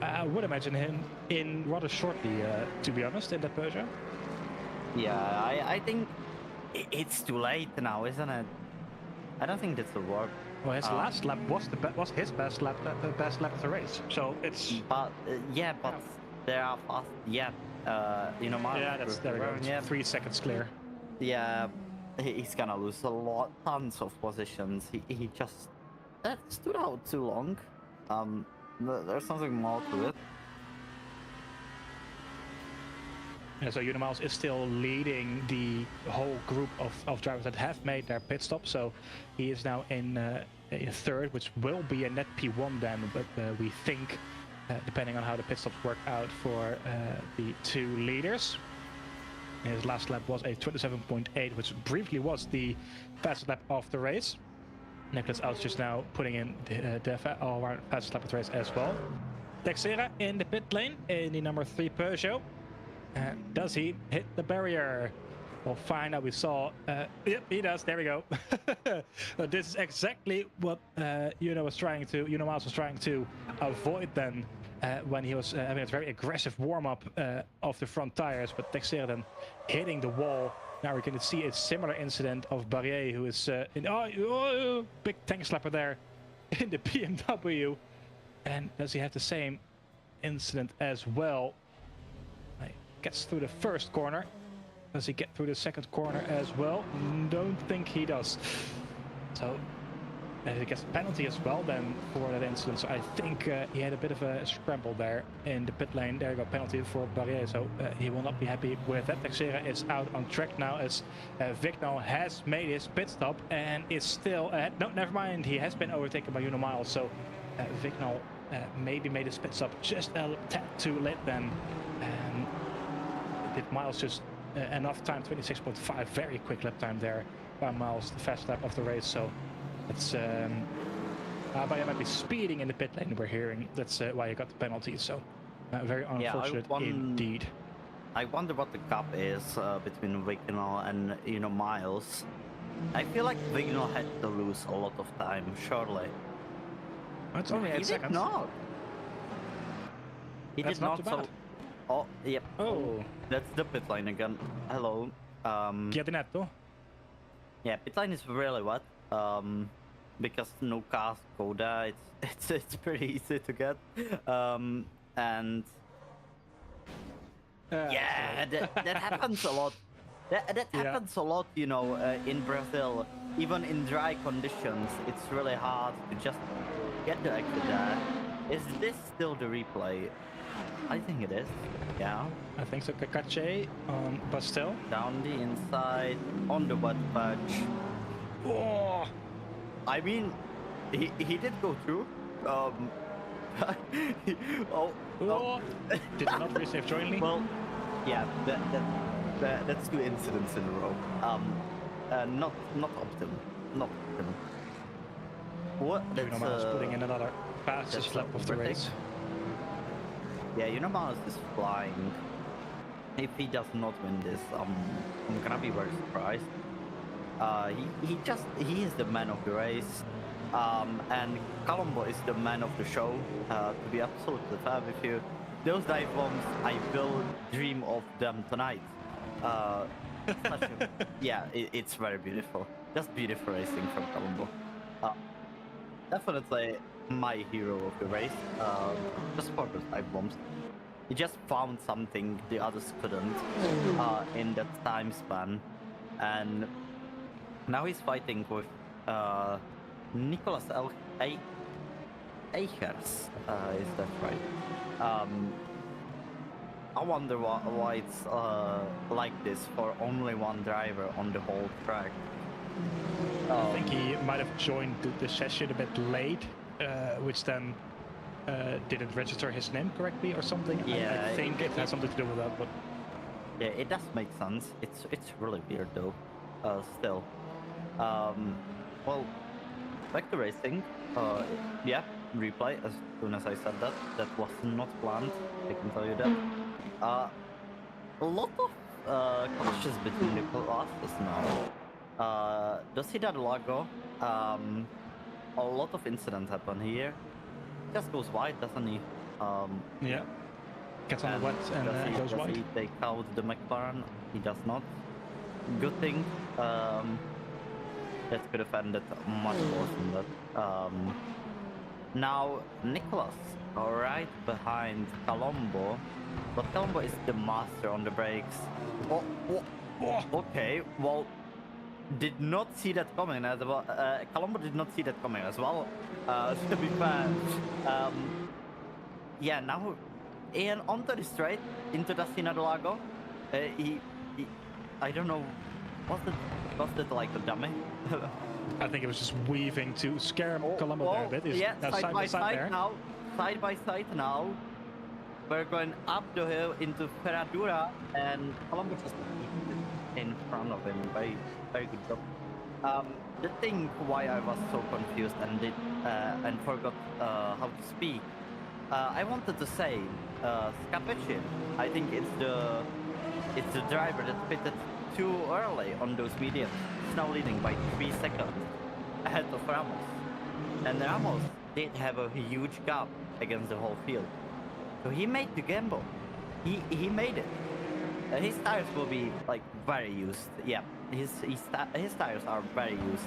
I would imagine him in rather shortly, to be honest, in that Peugeot. Yeah, I think it's too late now, isn't it? I don't think this will work. Well, his last lap was his best lap of the race. So it's. But yeah, but there are fast. Yeah, you know, yeah, there we go. Yeah. 3 seconds clear. Yeah, he's gonna lose tons of positions. He just stood out too long. There's something more to it. Yeah, so Unimiles is still leading the whole group of drivers that have made their pit stop. So he is now in third, which will be a net P1 then, but we think, depending on how the pit stops work out for the 2 leaders. His last lap was a 27.8, which briefly was the fastest lap of the race. Nicholas Outs just now putting in the all-round fastest lap of the race as well. Texera in the pit lane in the number 3 Peugeot. Does he hit the barrier? We'll find out. We saw. Yep, he does. There we go. This is exactly what Miles was trying to avoid then when he was having a very aggressive warm-up of the front tires. But Texera then hitting the wall. Now we're going to see a similar incident of Barrier, who is big tank slapper there in the BMW. And does he have the same incident as well? Gets through the first corner. Does he get through the second corner as well? Don't think he does. So he gets a penalty as well then for that incident. So I think he had a bit of a scramble there in the pit lane. There you go, penalty for Barrier. So he will not be happy with that. Texera is out on track now as Vignal has made his pit stop and is still ahead. No, never mind. He has been overtaken by Unimiles. So Vignal maybe made his pit stop just a tad too late then. Did Miles just enough time, 26.5, very quick lap time there by Miles, the fast lap of the race. So it's Abaya might be speeding in the pit lane, we're hearing. That's why he got the penalty. So very unfortunate indeed. I wonder what the gap is between Vignal and Miles. I feel like Vignal had to lose a lot of time, surely. It's only 8 seconds. Not. He That's did not. So. Oh, yep. Oh. That's the pit lane again. Hello. Piatinetto. Yeah, pit lane is really wet. Because no cars go there. It's pretty easy to get. And yeah, that happens a lot. That happens a lot, in Brazil. Even in dry conditions, it's really hard to just get the exit there. Is this still the replay? I think it is, yeah. I think so. Kakache on Bastel. Down the inside, on the wet patch. Oh! I mean, he did go through. Did he not receive jointly? Well, yeah, that's 2 incidents in a row. Not optimal. Not optimal. What? That's putting in another fastest lap of the race. Yeah, Miles is flying. If he does not win this, I'm gonna be very surprised. He is the man of the race, and Colombo is the man of the show. To be absolutely fair with you, those dive bombs, I will dream of them tonight. Yeah, it's very beautiful. Just beautiful racing from Colombo. Definitely my hero of the race. Just for those dive bombs. He just found something the others couldn't in that time span, and now he's fighting with Nicolas Eichers. Is that right? I wonder why it's like this for only one driver on the whole track. I think he might have joined the session a bit late, which then didn't register his name correctly or something. Yeah, I think it has something to do with that, but yeah, it does make sense. It's really weird though. Still, well, back to racing. Yeah, replay as soon as I said that. That was not planned, I can tell you that. A lot of clashes between the classes now. Does he that Lago? A lot of incidents happen here. Just goes wide, doesn't he? Yeah. Gets on the wet and goes does wide. he take out the McLaren? He does not. Good thing. That could have ended much worse than that. Now, Nicholas, right behind Colombo. But Colombo is the master on the brakes. Okay, well, did not see that coming as well. Colombo did not see that coming as well. To be fair, yeah, now and onto the straight into the Interlagos. He, I don't know, was it like a dummy? I think it was just weaving to scare Colombo there a bit. Yeah, side by side there. now. Side by side now. We're going up the hill into Ferradura, and Colombo just in front of him. Very, very good job. The thing why I was so confused and forgot how to speak. I wanted to say Scapecci. I think it's the driver that pitted too early on those mediums. He's now leading by 3 seconds ahead of Ramos. And Ramos did have a huge gap against the whole field. So he made the gamble. He made it. His tires will be like very used. Yeah, his tires are very used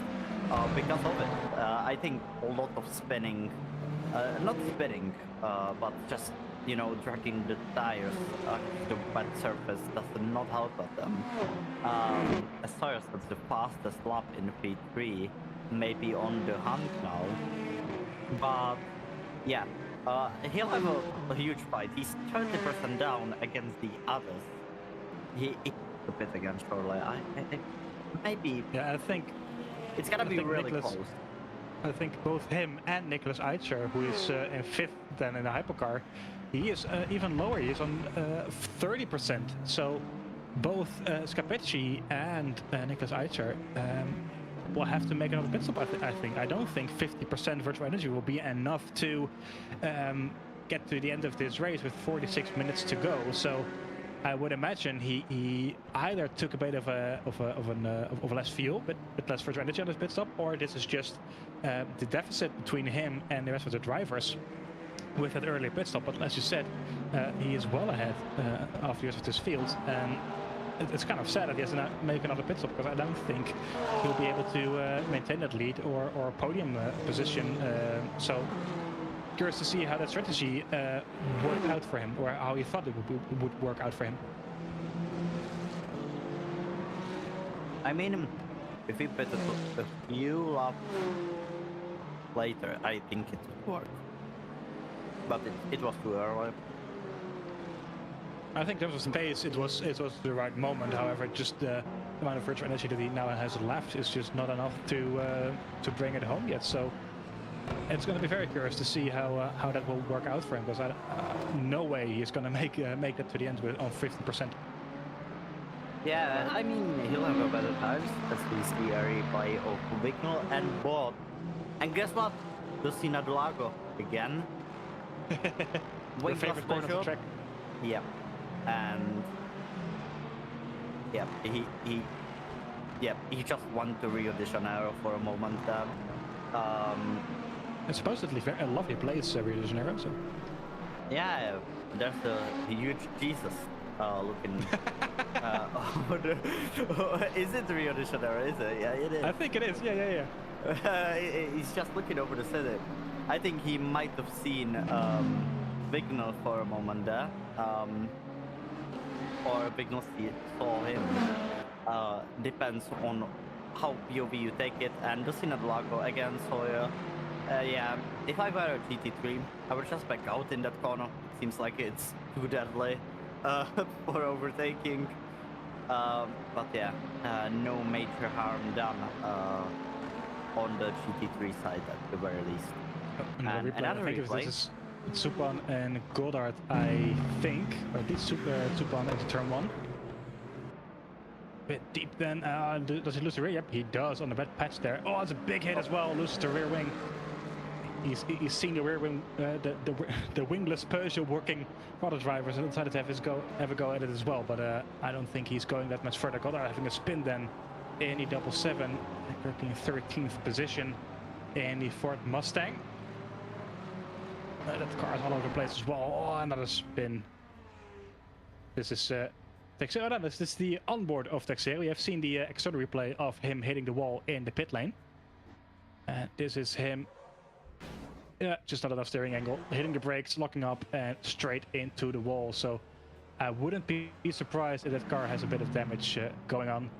because of it. I think a lot of spinning, not spinning, but just dragging the tires to the wet surface does not help them. As tires that's the fastest lap in P3, maybe on the hunt now, but yeah. He'll have a huge fight. He's 30% down against the others. He a bit against surely. Maybe. Yeah, I think it's gonna be really Nicholas, close. I think both him and Nicholas Eicher, who is in 5th then in the hypercar, he is even lower. He is on 30%. So both Scapecci and Nicholas Eicher will have to make another pit stop. I think. I don't think 50% virtual energy will be enough to get to the end of this race with 46 minutes to go. So I would imagine he either took a bit of less fuel, but less virtual energy on his pit stop, or this is just the deficit between him and the rest of the drivers with that early pit stop. But as you said, he is well ahead after the rest of this field, and it's kind of sad that he has to make another pit stop, because I don't think he'll be able to maintain that lead or podium position. So curious to see how that strategy worked out for him, or how he thought it would work out for him. I mean, if he pitted a few laps later, I think it would work. But it was too early. I think in terms of pace, it was the right moment. However, just the amount of virtual energy that he now has left is just not enough to bring it home yet. So it's going to be very curious to see how that will work out for him, because no way he's going to make that to the end with on 50%. Yeah, I mean, he'll have a better times as we see a replay of Vignal and Bob. And guess what? Lucina Delago again. Your favorite corner of the track. Yep. And yeah, he just went to Rio de Janeiro for a moment. It's supposedly a lovely place, Rio de Janeiro. So yeah, there's a huge Jesus looking. Is it Rio de Janeiro? Is it? Yeah, it is. I think it is. Yeah. He's just looking over the city. I think he might have seen Vignal for a moment there. Or Vignal saw him. Depends on how POV you take it. And Lucina Delago again, so yeah, if I were a GT3, I would just back out in that corner. Seems like it's too deadly for overtaking. But yeah, no major harm done on the GT3 side at the very least. And another replay. This is Supan and Goddard, I think, or did Supan into turn 1. Bit deep then. Does he lose the rear? Yep, he does on the red patch there. Oh, it's a big hit as well. Loses the rear wing. he's seen the rear wing, the wingless Peugeot working for other drivers, and decided to have a go at it as well. But I don't think he's going that much further. Goddard having a spin then in the 777, currently in 13th position in the Ford Mustang. That car is all over the place as well. Oh, another spin. This is Texera. No, this is the onboard of Texera. We have seen the external replay of him hitting the wall in the pit lane. This is him. Yeah, just not enough steering angle. Hitting the brakes, locking up, and straight into the wall. So I wouldn't be surprised if that car has a bit of damage going on.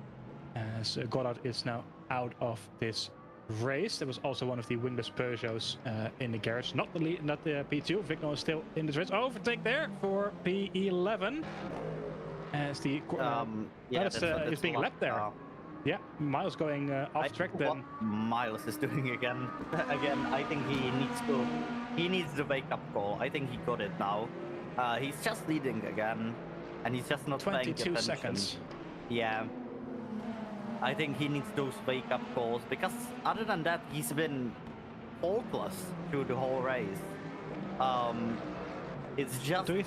As Goddard is now out of this race. There was also one of the wingless Peugeots in the garage. Not the P2. Vigno is still in this race. Overtake there for P11. As the is being lapped there. Yeah, Miles going off track then. What Miles is doing again. I think he needs the wake up call. I think he got it now. He's just leading again, and he's just not paying attention. 22 seconds. Yeah. I think he needs those wake-up calls, because other than that, he's been faultless through the whole race. It's just do you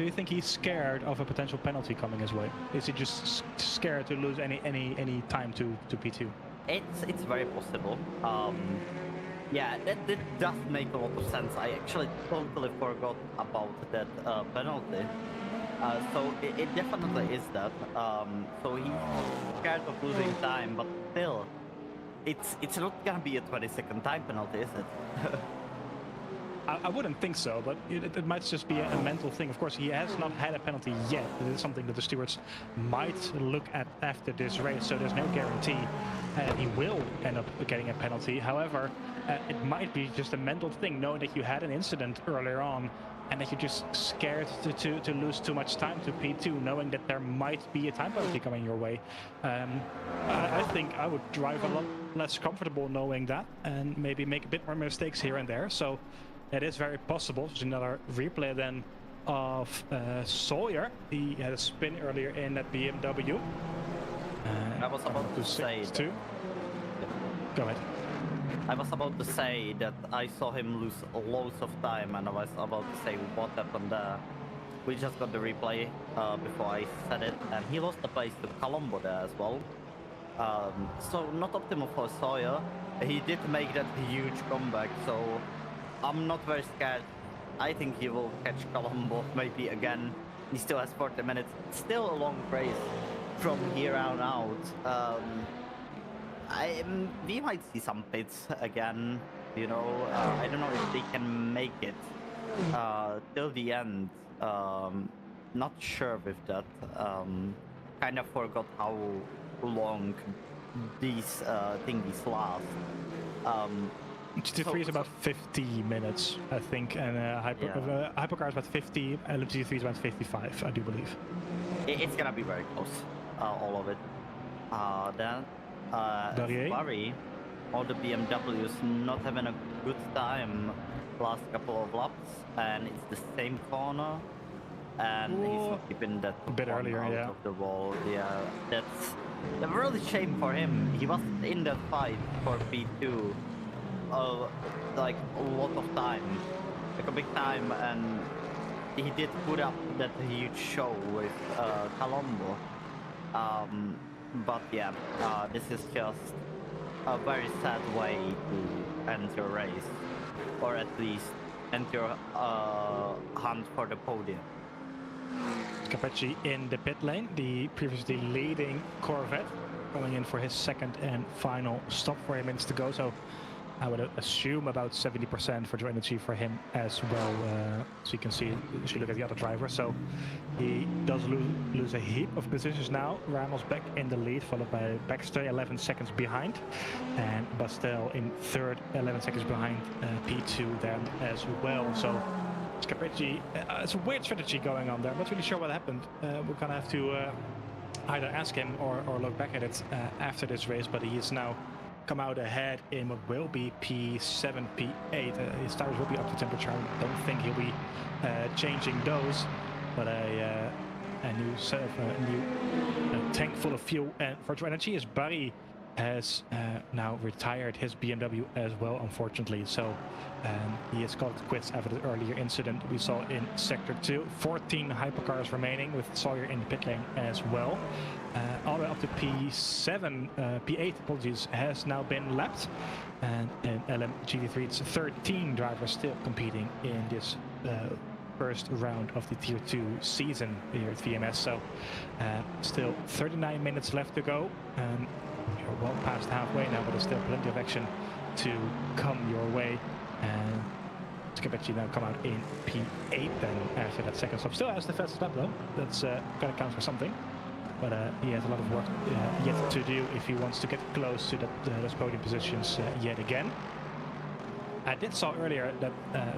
think he's scared of a potential penalty coming his way? Is he just scared to lose any time to P2? It's very possible. Yeah, that does make a lot of sense. I actually totally forgot about that penalty. So it definitely is that. So he's scared of losing time, but still, it's not gonna be a 20-second time penalty, is it? I wouldn't think so, but it might just be a mental thing. Of course, he has not had a penalty yet. It is something that the stewards might look at after this race, so there's no guarantee he will end up getting a penalty. However, it might be just a mental thing, knowing that you had an incident earlier on and that you're just scared to lose too much time to P2, knowing that there might be a time penalty coming your way. I think I would drive a lot less comfortable knowing that, and maybe make a bit more mistakes here and there. So it is very possible. There's another replay then of Sawyer. He had a spin earlier in that BMW. I was about to say that. Go ahead. I was about to say that I saw him lose loads of time, and I was about to say what happened there. We just got the replay before I said it, and he lost the place to Colombo there as well. So not optimal for Sawyer. He did make that huge comeback, so I'm not very scared. I think he will catch Colombo maybe again. He still has 40 minutes. Still a long race from here on out. We might see some pits again, you know. I don't know if they can make it till the end. Not sure with that. Kind of forgot how long these thingies last. GT3 is about 50 minutes, I think, and Hypercar is about 50, and GT3 is about 55, I do believe. It's gonna be very close, all of it. Then Sverre, all the BMWs not having a good time last couple of laps, and it's the same corner, and he's not keeping that a bit earlier, out of the wall. Yeah, that's a really shame for him. He was in that fight for P2 like a lot of time, like a big time, and he did put up that huge show with Colombo. But yeah, this is just a very sad way to end your race, or at least end your hunt for the podium. Capecchi in the pit lane, the previously leading Corvette, going in for his second and final stop, 4 minutes to go. So I would assume about 70% for joy energy for him as well. So you can see, if you look at the other driver. So he does lose a heap of positions now. Ramos back in the lead, followed by Baxter, 11 seconds behind. And Bastel in third, 11 seconds behind P2 then as well. So Capecchi, it's a weird strategy going on there. I'm not really sure what happened. We're gonna have to either ask him or look back at it after this race, but he is now come out ahead in what will be P7, P8. His tires will be up to temperature. I don't think he'll be changing those, but a new tank full of fuel and virtual energy is Barry has now retired his BMW as well, unfortunately. So he has called it quits after the earlier incident we saw in Sector 2. 14 hypercars remaining with Sawyer in the pit lane as well. All the way up to P7, P8, apologies, has now been lapped. And in LMGT3, it's 13 drivers still competing in this first round of the Tier 2 season here at VMS. So still 39 minutes left to go. You're well past halfway now, but there's still plenty of action to come your way. And Skipetchi now come out in P8 then after that second stop. Still has the fastest lap though. That's gonna count for something. But he has a lot of work yet to do if he wants to get close to those podium positions yet again. I did saw earlier that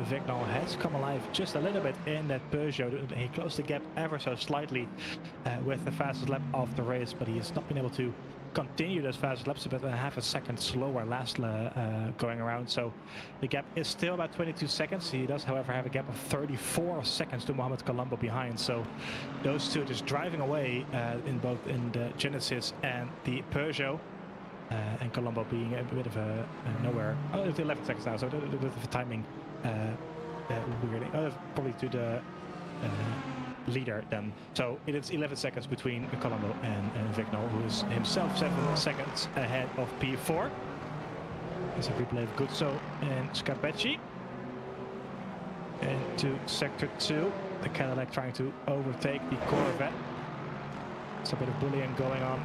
Vignal has come alive just a little bit in that Peugeot. He closed the gap ever so slightly with the fastest lap of the race, but he has not been able to continue those fastest laps, about half a second slower last going around. So the gap is still about 22 seconds. He does, however, have a gap of 34 seconds to Mohamed Colombo behind. So those two just driving away in both in the Genesis and the Peugeot. And Colombo being a bit of a nowhere. Oh, it's 11 seconds now, so a bit of a timing weird. Probably to the leader then. So it is 11 seconds between Colombo and Vignal, who is himself 7 seconds ahead of P4. There's a replay of Guzzo and Scarpecci. Into Sector 2, the Cadillac trying to overtake the Corvette. It's a bit of bullying going on.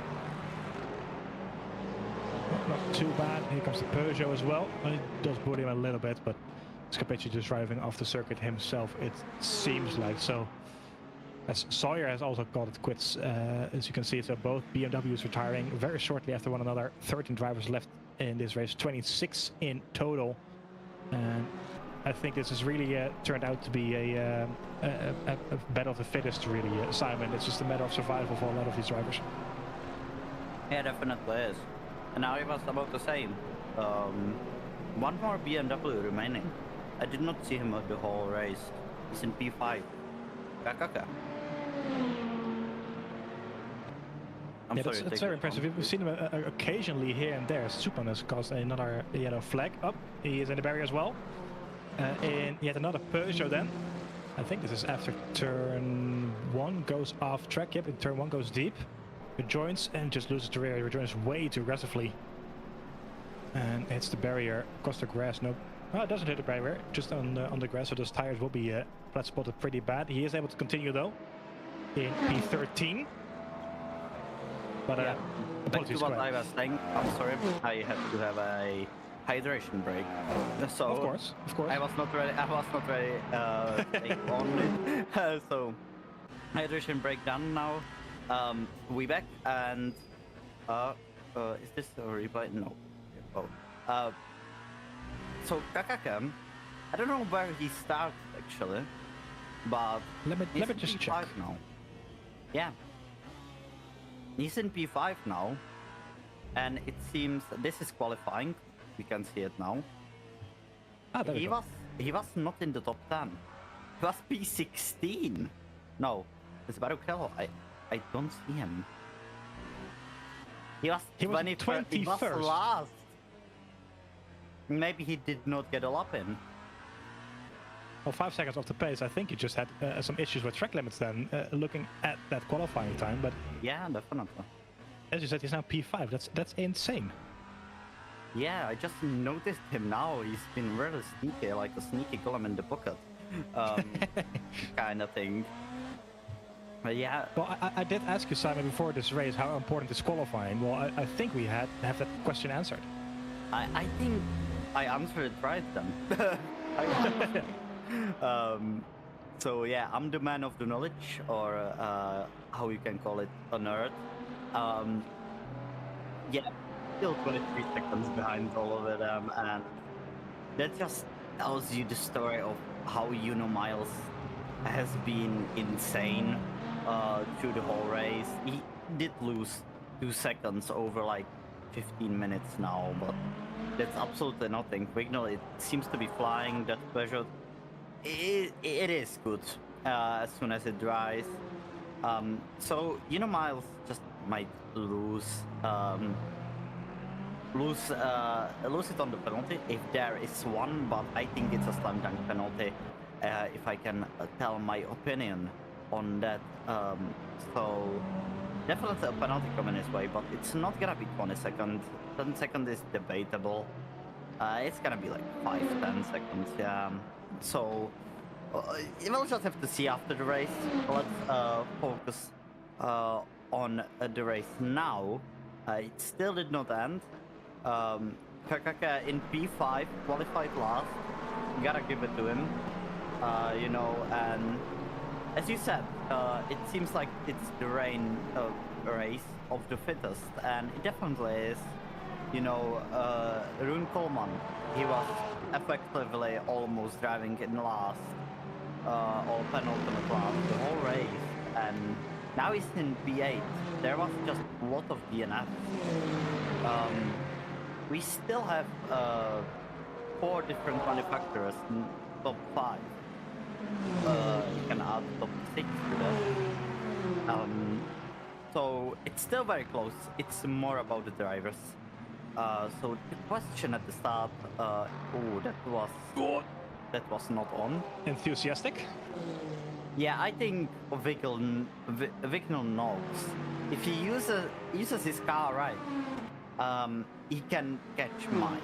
Not too bad. Here comes the Peugeot as well. It does bully him a little bit, but Scarpecci just driving off the circuit himself, it seems like. So as Sawyer has also called it quits, as you can see. So both BMWs retiring very shortly after one another. 13 drivers left in this race, 26 in total. And I think this has really turned out to be a battle of the fittest, really, Simon. It's just a matter of survival for a lot of these drivers. Yeah, definitely is. And now I was about to say, one more BMW remaining. I did not see him at the whole race. He's in P5. Kakaka. Yeah, that's very impressive. We've seen him occasionally here and there. Supan has caused another yellow flag up. He is in the barrier as well. And yet another Peugeot then. I think this is after turn 1 goes off track. Yep, and turn 1 goes deep. Rejoins and just loses the rear. Rejoins way too aggressively. And hits the barrier. Across the grass. No, it doesn't hit the barrier. Just on the grass. So those tires will be flat spotted pretty bad. He is able to continue though in P13. But yeah, back to what I was saying. I'm sorry, I had to have a hydration break. So of course. I was not ready. On it. So hydration break done now. We back and is this a replay? No. Oh. So Kakaka, I don't know where he started actually, but let me just check now. Yeah. He's in P5 now, and it seems this is qualifying. We can see it now. He was not in the top 10. He was P16. No, it's Baruchel. I don't see him. He was 21st. He was last. Maybe he did not get a lap in. Well, 5 seconds off the pace. I think he just had some issues with track limits then, looking at that qualifying time. But yeah, definitely. As you said, he's now P5. That's insane. Yeah, I just noticed him now. He's been really sneaky, like a sneaky column in the pocket, kind of thing. But yeah. Well, I did ask you, Simon, before this race, how important is qualifying. Well, I think we have that question answered. I think I answered it right then. So yeah, I'm the man of the knowledge, or how you can call it, a nerd. Yeah, still 23 seconds behind all of them, and that just tells you the story of how Miles has been insane through the whole race. He did lose 2 seconds over like 15 minutes now, but that's absolutely nothing. Vignal, it seems to be flying. That Peugeot, it is good as soon as it dries. So Miles just might lose lose it on the penalty if there is one, but I think it's a slam dunk penalty. If I can tell my opinion on that, so definitely a penalty coming his way, but it's not gonna be 20 seconds. 10 seconds is debatable. It's gonna be like 5-10 seconds, yeah. So we'll just have to see after the race. Let's focus on the race now. It still did not end. Kakaka in P5 qualified last. Gotta give it to him. You know, and as you said, it seems like it's the race of the fittest, and it definitely is. You know, Kolman, he was effectively almost driving in last, or penultimate last the whole race, and now he's in P8. There was just a lot of DNFs. We still have 4 different manufacturers in top 5. You can add top 6 to that. So it's still very close. It's more about the drivers. So the question at the start, that was not on. Enthusiastic? Yeah, I think Vignal knows. If he uses his car right, he can catch miles.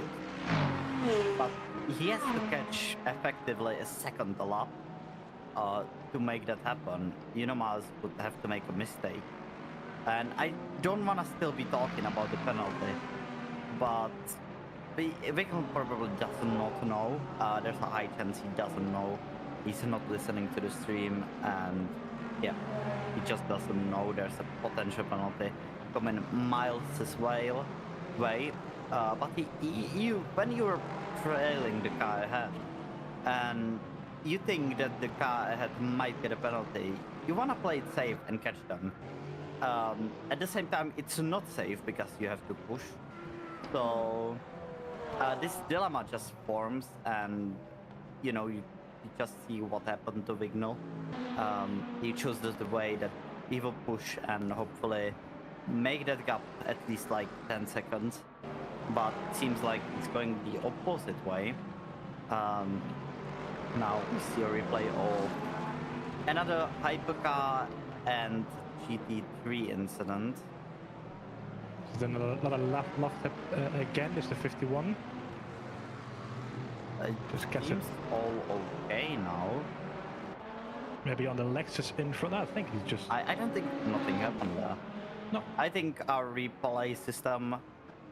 But he has to catch effectively a second a lap to make that happen. You know, Miles would have to make a mistake. And I don't want to still be talking about the penalty, but Vignal probably does not know. There's a high chance he doesn't know. He's not listening to the stream, and yeah, he just doesn't know there's a potential penalty coming Miles' way. But when you're trailing the car ahead, and you think that the car ahead might get a penalty, you want to play it safe and catch them. At the same time, it's not safe because you have to push. So this dilemma just forms, and you know, you just see what happened to Vignal. He chooses the way that he will push and hopefully make that gap at least like 10 seconds. But it seems like it's going the opposite way. Now we see a replay of another hypercar and GT3 incident. Then another left again, is the 51. Just catch it. Seems all okay now. Maybe on the Lexus in front. I think he's just... I don't think nothing happened there. No. I think our replay system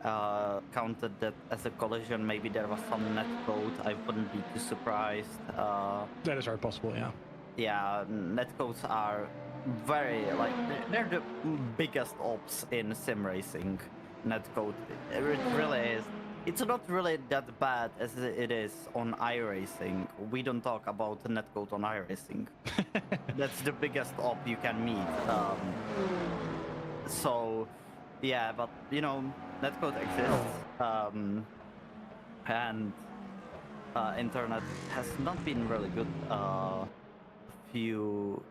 counted that as a collision. Maybe there was some net code. I wouldn't be too surprised. That is very possible, yeah. Yeah, net codes are very, like, they're the biggest ops in sim racing. Net code, it really is. It's not really that bad as it is on iRacing. We don't talk about netcode on iRacing. That's the biggest op you can meet. So, yeah, but you know, netcode exists, and internet has not been really good. Few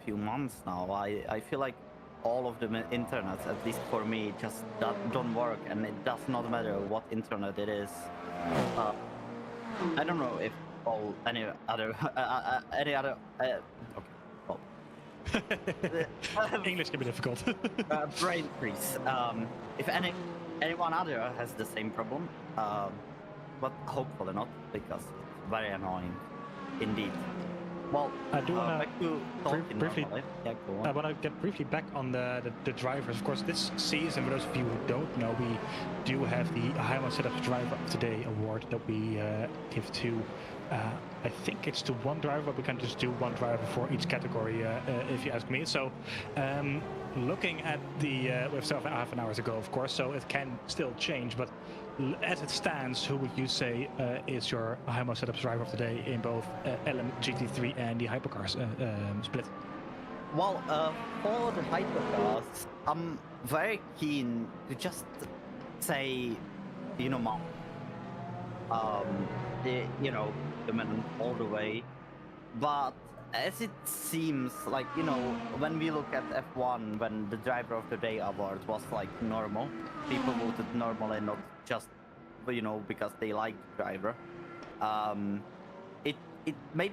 months now. I feel like all of the internets, at least for me, just don't work, and it does not matter what internet it is. I don't know if any other okay, well. English can be difficult. Brain freeze. If anyone other has the same problem, but hopefully not, because it's very annoying indeed. Well, I do want back to briefly. Yeah, go on. I want to get briefly back on the drivers. Of course, this season, for those of you who don't know, we do have the Highland Setups Driver of the Day award that we give to. I think it's to one driver, but we can just do one driver for each category, if you ask me. So, looking at the we've started half an hour ago, of course, so it can still change. But as it stands, who would you say is your Highland Setups Driver of the Day in both LM GT3 and the hypercars split? Well, for the hypercars, I'm very keen to just say, you know, Mom. The dominant all the way, but as it seems like, you know, when we look at F1, when the Driver of the Day award was like normal, people voted normal and not just, you know, because they like the driver. It made,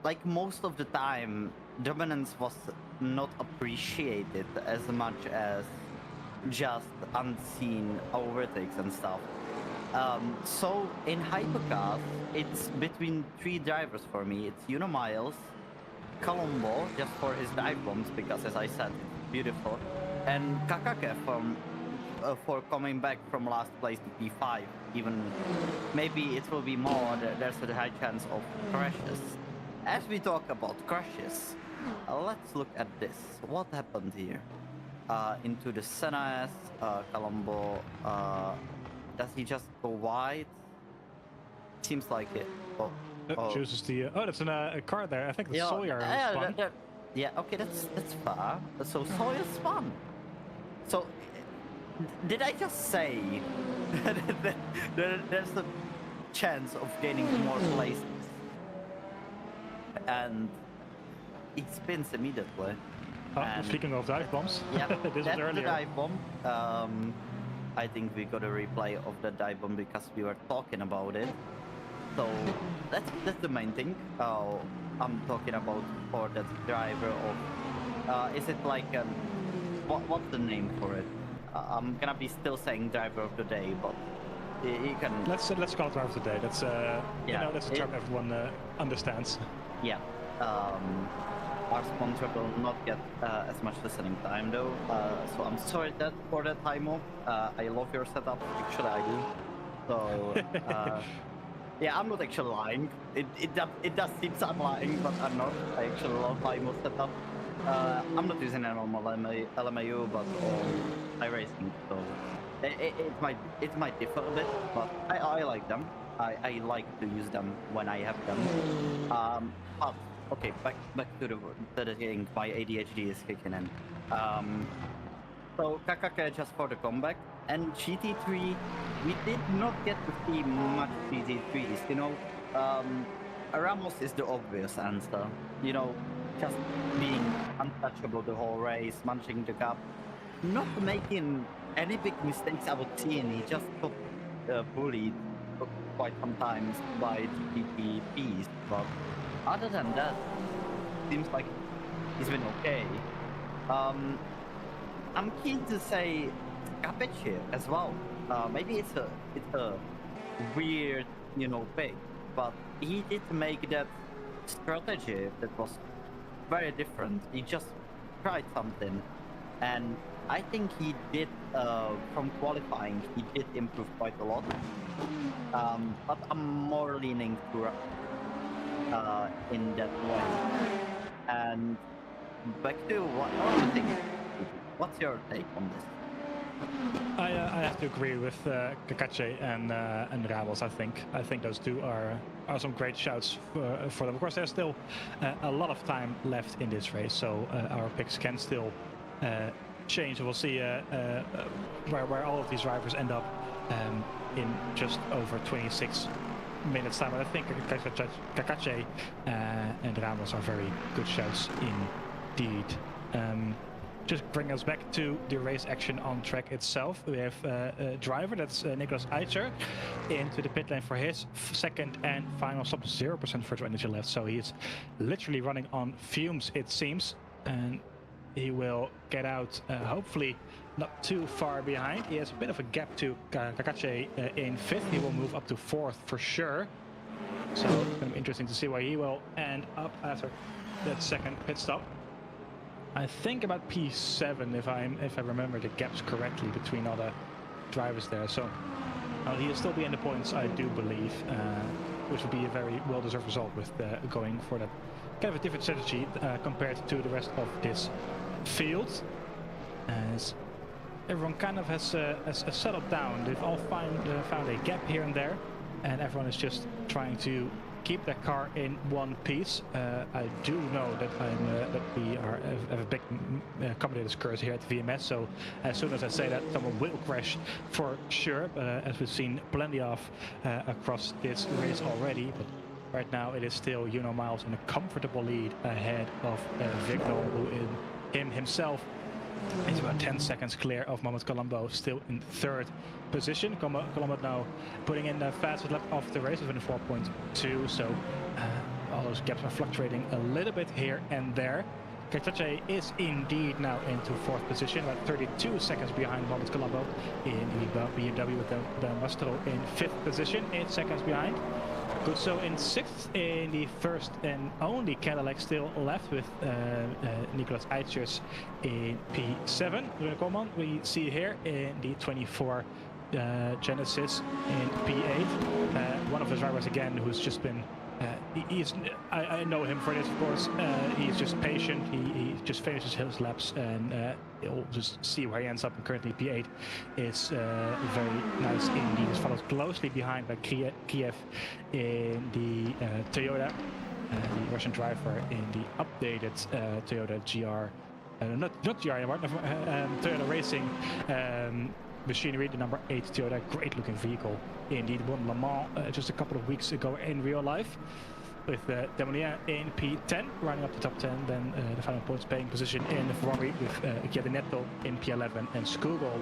like, most of the time dominance was not appreciated as much as just unseen overtakes and stuff. So in Hypercars, it's between three drivers for me. It's Miles, Colombo, just for his dive bombs, because as I said, it's beautiful, and Kakake for coming back from last place to P5. Even maybe it will be more. There's a high chance of crashes. As we talk about crashes, let's look at this. What happened here? Into the Senna S, Colombo. Does he just go wide? Seems like it. Chooses the. Oh, that's a car there. I think the Yeah, Sawyer spun. yeah, okay, that's fair. So Sawyer spun. So did I just say that there's a chance of gaining more places? And he spins immediately. Oh, And speaking of dive bombs, yeah, this was that's the earlier. dive bomb. I think we got a replay of the dive bomb because we were talking about it. So that's the main thing. I'm talking about for that driver of. Is it like what's the name for it? I'm gonna be still saying driver of the day, but you can. Let's call it driver of the day. That's you know, that's a term everyone understands. Yeah. Our sponsor will not get as much listening time though, so I'm sorry for that, Taimo. I love your setup, actually I do. So yeah, I'm not actually lying. It does seem I'm lying, but I'm not. I actually love Taimo's setup. I'm not using normal LMAU, but iRacing, so it might differ a bit, but I like them. I like to use them when I have them. But okay, back to the thing. My ADHD is kicking in. So Kakake just for the comeback, and GT3, we did not get to see much GT3s. You know, Ramos is the obvious answer. You know, just being untouchable the whole race, munching the gap, not making any big mistakes I would see, and he just got bullied quite sometimes by GTPs. But other than that, seems like he's been okay. I'm keen to say Capiche as well. Maybe it's a weird, you know, pick, but he did make that strategy that was very different. He just tried something, and I think he did from qualifying. He did improve quite a lot. But I'm more leaning to in that way. And back to what do you think? What's your take on this? I have to agree with Kakache and Ramos. I think those two are some great shouts for them. Of course, there's still a lot of time left in this race, so our picks can still change. We'll see where all of these drivers end up in just over 26 minutes time. But I think Kakache and Ramos are very good shouts indeed. Just bring us back to the race action on track itself. We have a driver, that's Nicholas Eicher, into the pit lane for his second and final stop. 0% virtual energy left, so he's literally running on fumes, it seems. And he will get out, hopefully not too far behind. He has a bit of a gap to Kakache in fifth. He will move up to fourth for sure. So it's going to be interesting to see where he will end up after that second pit stop. I think about P7 if I remember the gaps correctly between other drivers there. So he'll still be in the points, I do believe, which would be a very well-deserved result with going for that kind of a different strategy compared to the rest of this field. As everyone kind of has settled down, they've all found a gap here and there, and everyone is just trying to keep that car in one piece. I do know that that we have a big commentator's curse here at VMS, so as soon as I say that, someone will crash for sure, as we've seen plenty of across this race already. But Right now, it is still Juno Miles in a comfortable lead ahead of Vignal, who himself is about 10 seconds clear of Mohamed Colombo, still in third position. Colombo now putting in the fastest lap of the race, within 4.2, so all those gaps are fluctuating a little bit here and there. Kertache is indeed now into fourth position, about 32 seconds behind Mohamed Colombo in the BMW with the Mastro in fifth position, 8 seconds behind. Gusso in sixth in the first and only Cadillac still left with Nicolas Eitschers in P7. Kolman we see here in the 24 Genesis in P8. One of the drivers again who's just been I know him for this, of course. He's just patient. He just finishes his laps, and we'll just see where he ends up. And currently, P8 is very nice indeed. He's followed closely behind by Kiev in the Toyota, the Russian driver in the updated Toyota GR. Not GR anymore. Toyota Racing. Machinery, the number 8 Toyota, great looking vehicle. Indeed, won Le Mans just a couple of weeks ago in real life. With Demolier in P10, running up the top 10, then the final points paying position in the Ferrari with Chiadenetto in P11 and Skugel,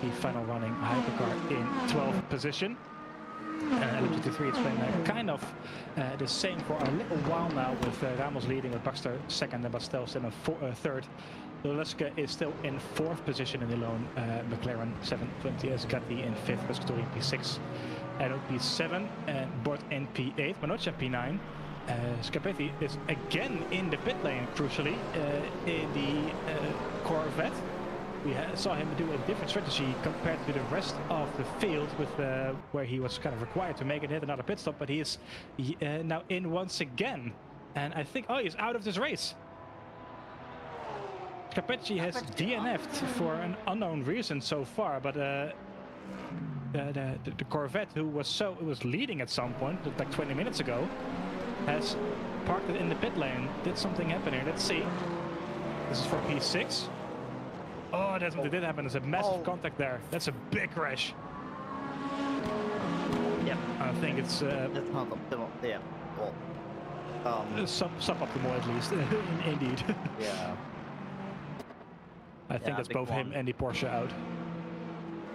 the final running hypercar in 12th position. LMP3, it's been kind of the same for a little while now, with Ramos leading, with Baxter second and Bastel still in third. Luleska is still in fourth position in the lone McLaren 720 as Gatti in fifth, Pescatori in P6, and P7, and Bort in P8, Manoccia P9. Scapetti is again in the pit lane, crucially, in the Corvette. We saw him do a different strategy compared to the rest of the field, with where he was kind of required to make it hit another pit stop, but he is now in once again. And I think, he's out of this race. Capecci has DNF'd for an unknown reason so far, but the Corvette, who was leading at some point, like 20 minutes ago, has parked it in the pit lane. Did something happen here? Let's see. This is for P6. Oh, that's what did happen. There's a massive contact there. That's a big crash. Yep. I think it's that's not optimal. Yeah. Well, suboptimal at least. Indeed. Yeah. I think that's both him and the Porsche out.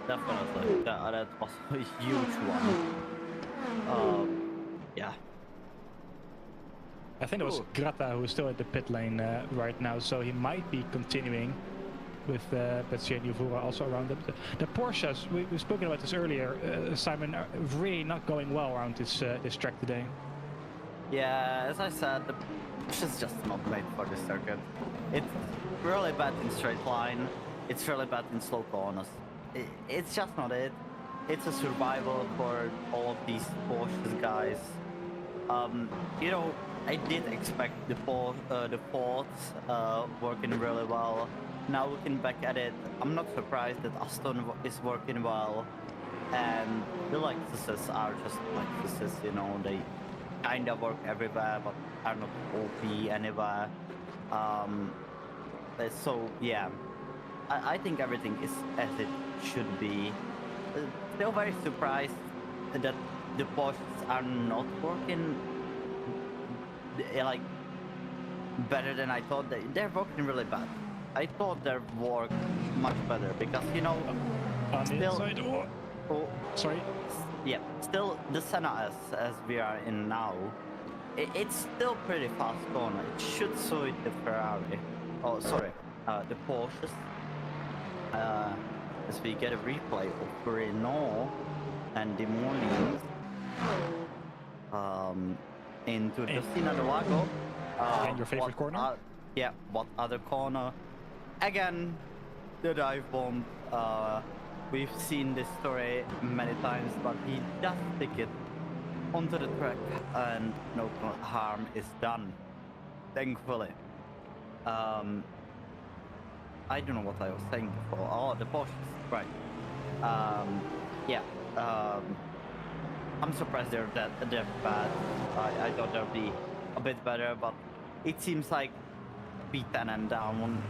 Definitely. That was a huge one. Yeah. I think it was Grata who is still at the pit lane right now, so he might be continuing with Petsi and Yuvura also around them. The Porsches, we've spoken about this earlier, Simon, are really not going well around this track today. Yeah, as I said, the Porsche just not made for this circuit. It's really bad in straight line. It's really bad in slow corners. It's just not it. It's a survival for all of these Porsche guys. You know, I did expect the Fords working really well. Now looking back at it, I'm not surprised that Aston is working well, and the Lexuses are just Lexuses, you know, they kind of work everywhere but are not OP anywhere. So yeah, I think everything is as it should be. Still very surprised that the Porsches are not working like better than I thought. They're working really bad. I thought their work much better because, you know, still, sorry. Yeah, still the Senna as we are in now, it's still pretty fast corner. It should suit the Ferrari. Oh, sorry, the Porsches. As we get a replay of Renault and the Molins into the Interlagos. And your favorite corner? Yeah, what other corner? Again, the dive bomb. We've seen this story many times, but he does stick it onto the track and no harm is done, thankfully. I don't know what I was saying before. Oh, the Porsches, right. Yeah, I'm surprised they're bad. I thought they'd be a bit better, but it seems like P10 and down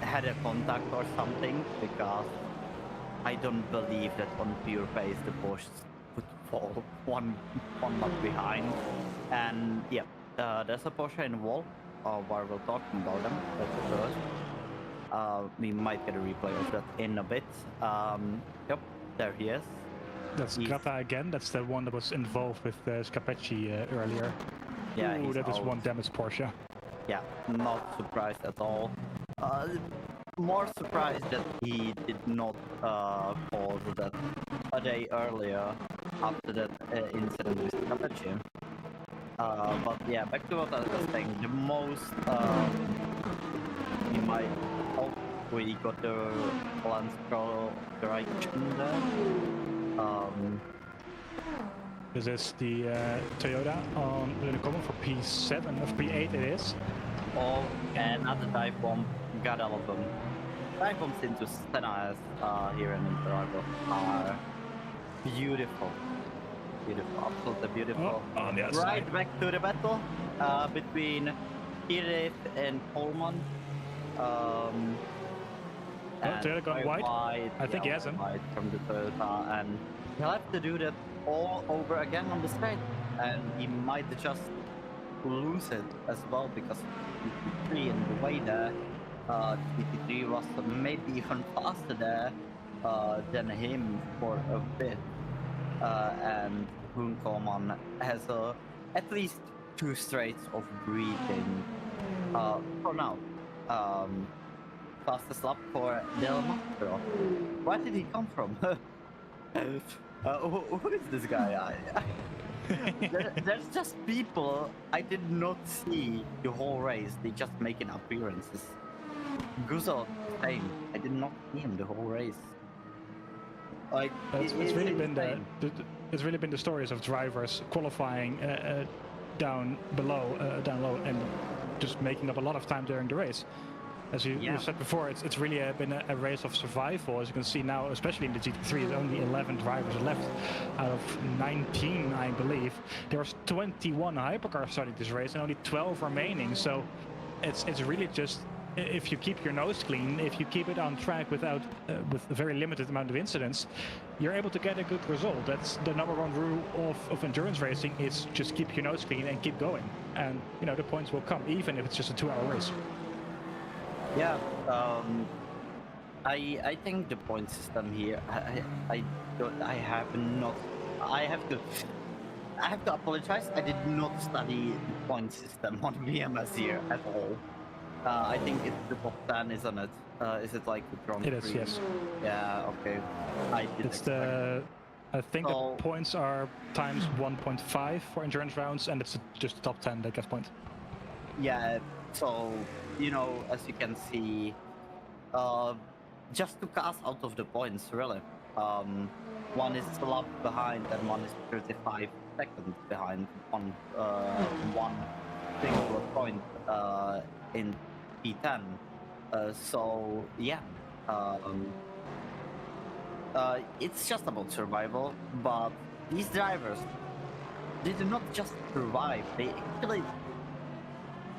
had a contact or something, because I don't believe that on pure pace the Porsche would fall one lap behind. And yeah, there's a Porsche in the wall while we're talking about them. That's first. We might get a replay of that in a bit. Yep, there he is. That's Grata again. That's the one that was involved with Scapecci earlier. Yeah, Ooh, he's that is out. one damaged Porsche. Yeah, not surprised at all. More surprised that he did not cause that a day earlier after that incident with Scapecci. But yeah, back to what I was saying. The most he might. Oh, we got the Lance correction there. This is the Toyota on the Kolman for P7 of P8 it is. Oh, and another dive bomb. Got all of them. Dive bombs into Senna's here in Interlagos are beautiful. Beautiful, absolutely beautiful. Oh, on the Right outside. back to the battle between Krylov and Kolman. Toyota got wide. I think he has him. Wide from the Toyota, and he'll have to do that all over again on the straight, and he might just lose it as well because GT3 in the way there. GT3 was maybe even faster there than him for a bit, and Kolman has at least 2 straights of breathing for now. Fastest lap for Del Mastro. Where did he come from? Who is this guy? There's just people I did not see the whole race. They just making appearances. Guzo, same. I did not see him the whole race. Like It's really been it's really been the stories of drivers qualifying down low, and just making up a lot of time during the race. As you said before, it's really been a race of survival. As you can see now, especially in the GT3, there's only 11 drivers left out of 19, I believe. There was 21 hypercars starting this race and only 12 remaining. So it's really just, if you keep your nose clean, if you keep it on track with a very limited amount of incidents, you're able to get a good result. That's the #1 rule of endurance racing, is just keep your nose clean and keep going. And the points will come, even if it's just a 2-hour race. Yeah, I think the point system here, I have to apologize. I did not study the point system on VMS here at all. I think it's the top 10, isn't it? Is it like the Grand Prix? It is, yes. Yeah, okay. I think the points are times 1.5 for endurance rounds, and it's just the top 10 that gets points. Yeah, so, as you can see, just to cast out of the points, really. One is a lap behind and one is 35 seconds behind on one single point in P10. So, yeah. It's just about survival, but these drivers, they do not just survive, they actually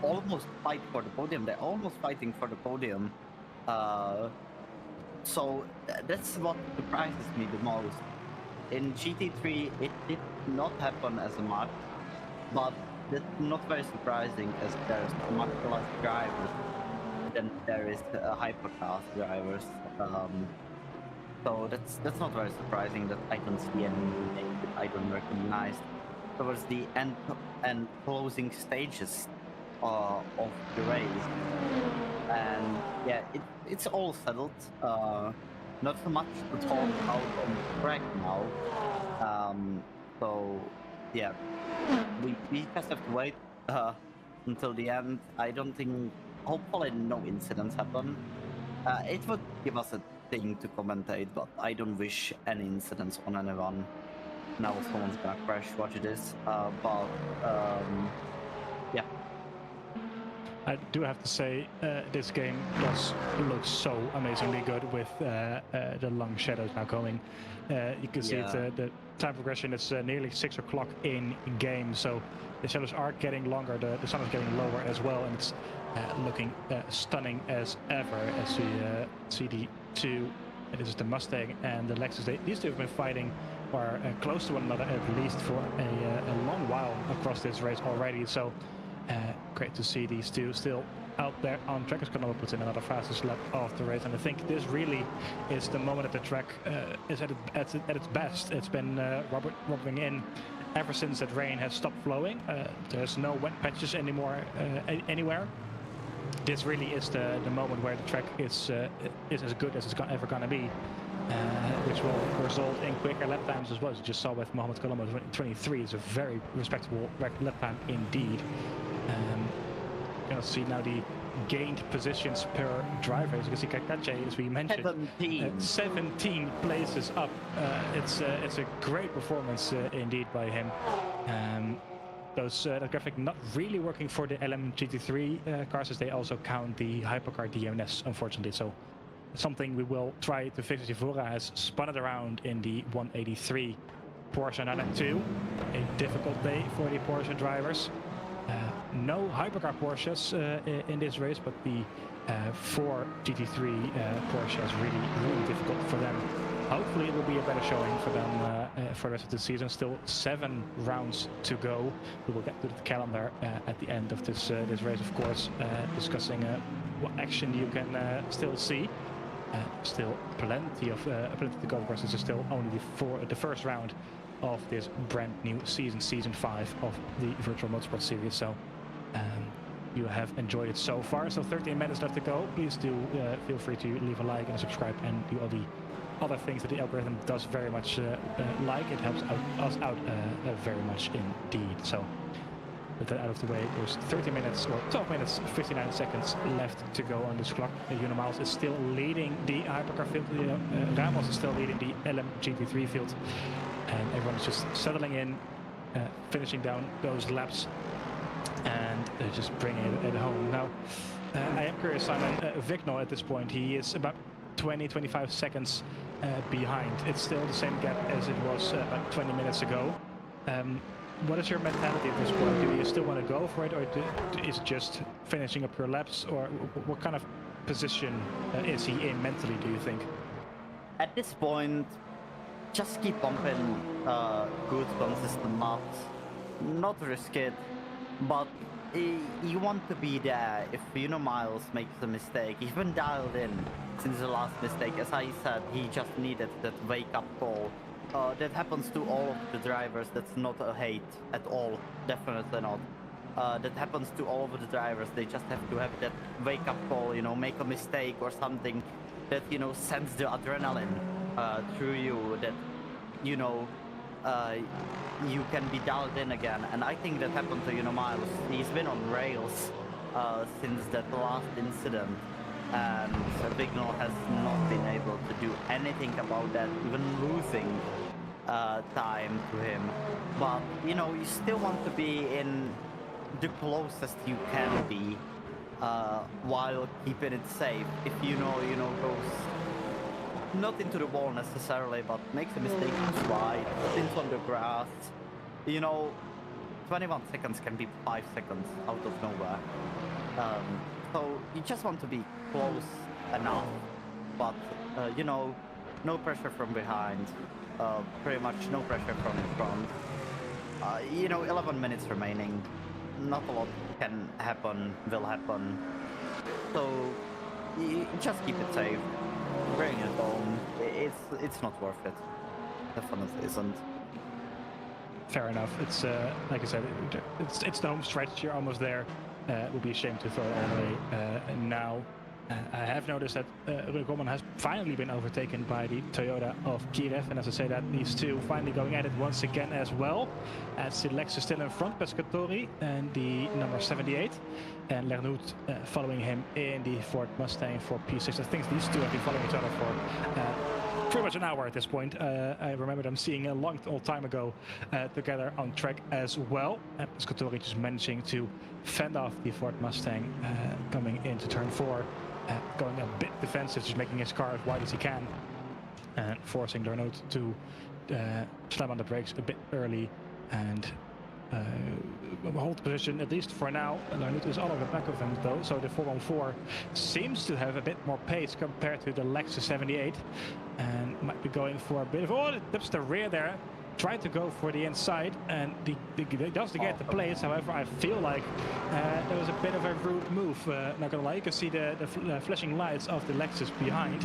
almost fight for the podium. They're almost fighting for the podium. So that's what surprises me the most. In GT3, it did not happen as much, but that's not very surprising, as there's much less drivers than there is hypercars drivers. So that's not very surprising that I don't see any names that I don't recognize towards the end and closing stages of the race. And yeah, it's all settled. Not so much to talk out on track now. So yeah, we just have to wait until the end. I don't think, hopefully no incidents happen. It would give us a thing to commentate, but I don't wish any incidents on anyone. Now someone's gonna crash, watch this. Yeah. I do have to say, this game does look so amazingly good with the long shadows now going. You can see the time progression is nearly 6 o'clock in game, so the shadows are getting longer, the sun is getting lower as well, and it's looking stunning as ever. As we see the two, this is the Mustang and the Lexus, these two have been fighting are close to one another, at least for a long while across this race already. So great to see these two still out there on track. As Kolman puts in another fastest lap of the race, and I think this really is the moment that the track is at its best. It's been rubbing in ever since that rain has stopped flowing. There's no wet patches anymore anywhere. This really is the moment where the track is as good as it's ever going to be, which will result in quicker lap times as well. As you just saw with Mohamed Kolman, 23 is a very respectable lap time indeed. You can see now the gained positions per driver. As you can see, Kakache, as we mentioned, 17 places up. It's a great performance indeed by him. That graphic not really working for the LMGT3 cars, as they also count the hypercar DMS, unfortunately. So something we will try to fix. Vora has spun it around in the 183 Porsche 992. A difficult day for the Porsche drivers. No hypercar Porsches in this race, but the 4 GT3 Porsche is really difficult for them. Hopefully it will be a better showing for them for the rest of the season. Still 7 rounds to go. We will get to the calendar at the end of this race, of course, discussing what action you can still see. Still plenty to go. Of course, this is still only the first round of this brand new season 5 of the Virtual Motorsport Series. So you have enjoyed it so far. So 13 minutes left to go. Please do feel free to leave a like and a subscribe and do all the other things that the algorithm does very much like. It helps us out very much indeed. So with that out of the way, there's 30 minutes or 12 minutes 59 seconds left to go on this clock. Unimiles is still leading the hypercar field. Ramos is still leading the LMGT3 field, and everyone is just settling in, finishing down those laps and just bringing it home. Now I am curious, Simon, Vignal at this point, he is about 20-25 seconds behind. It's still the same gap as it was about 20 minutes ago. What is your mentality at this point? Do you still want to go for it, or is it just finishing up your laps, or what kind of position is he in mentally, do you think? At this point, just keep pumping good, consistent laps. Not risk it, but you want to be there if Miles makes a mistake. He's been dialed in since the last mistake. As I said, he just needed that wake-up call. That happens to all of the drivers. That's not a hate at all. Definitely not. That happens to all of the drivers. They just have to have that wake-up call, make a mistake or something that, sends the adrenaline through you, that, you can be dialed in again. And I think that happened to Miles. He's been on rails since that last incident, and Vignal has not been able to do anything about that, even losing time to him. But you still want to be in the closest you can be while keeping it safe. If goes not into the wall necessarily, but makes a mistake, slide, spins on the grass. 21 seconds can be 5 seconds out of nowhere. So you just want to be close enough, but no pressure from behind. Pretty much no pressure from in front. 11 minutes remaining. Not a lot can happen, will happen. So you just keep it safe. Bring it home. It's not worth it. Definitely isn't. Fair enough. It's like I said, it's the home stretch. You're almost there. It would be a shame to throw it all away now. I have noticed that Kolman has finally been overtaken by the Toyota of Kiev, and as I say that, these two finally going at it once again as well. As the Lexi still in front, Pescatori and the number 78, and Lernout following him in the Ford Mustang for P6. I think these two have been following each other for pretty much an hour at this point. I remember them seeing a long old time ago together on track as well. And Pescatori just managing to fend off the Ford Mustang coming into turn 4. Going a bit defensive, just making his car as wide as he can, and forcing Lernout to slam on the brakes a bit early and hold position, at least for now. Lanut is all over the back of him though, so the 414 seems to have a bit more pace compared to the Lexus 78, and might be going for a bit of, oh, it dips the rear there. Tried to go for the inside, and he does get the place. However, I feel like there was a bit of a rude move. Not gonna lie, you can see the flashing lights of the Lexus behind.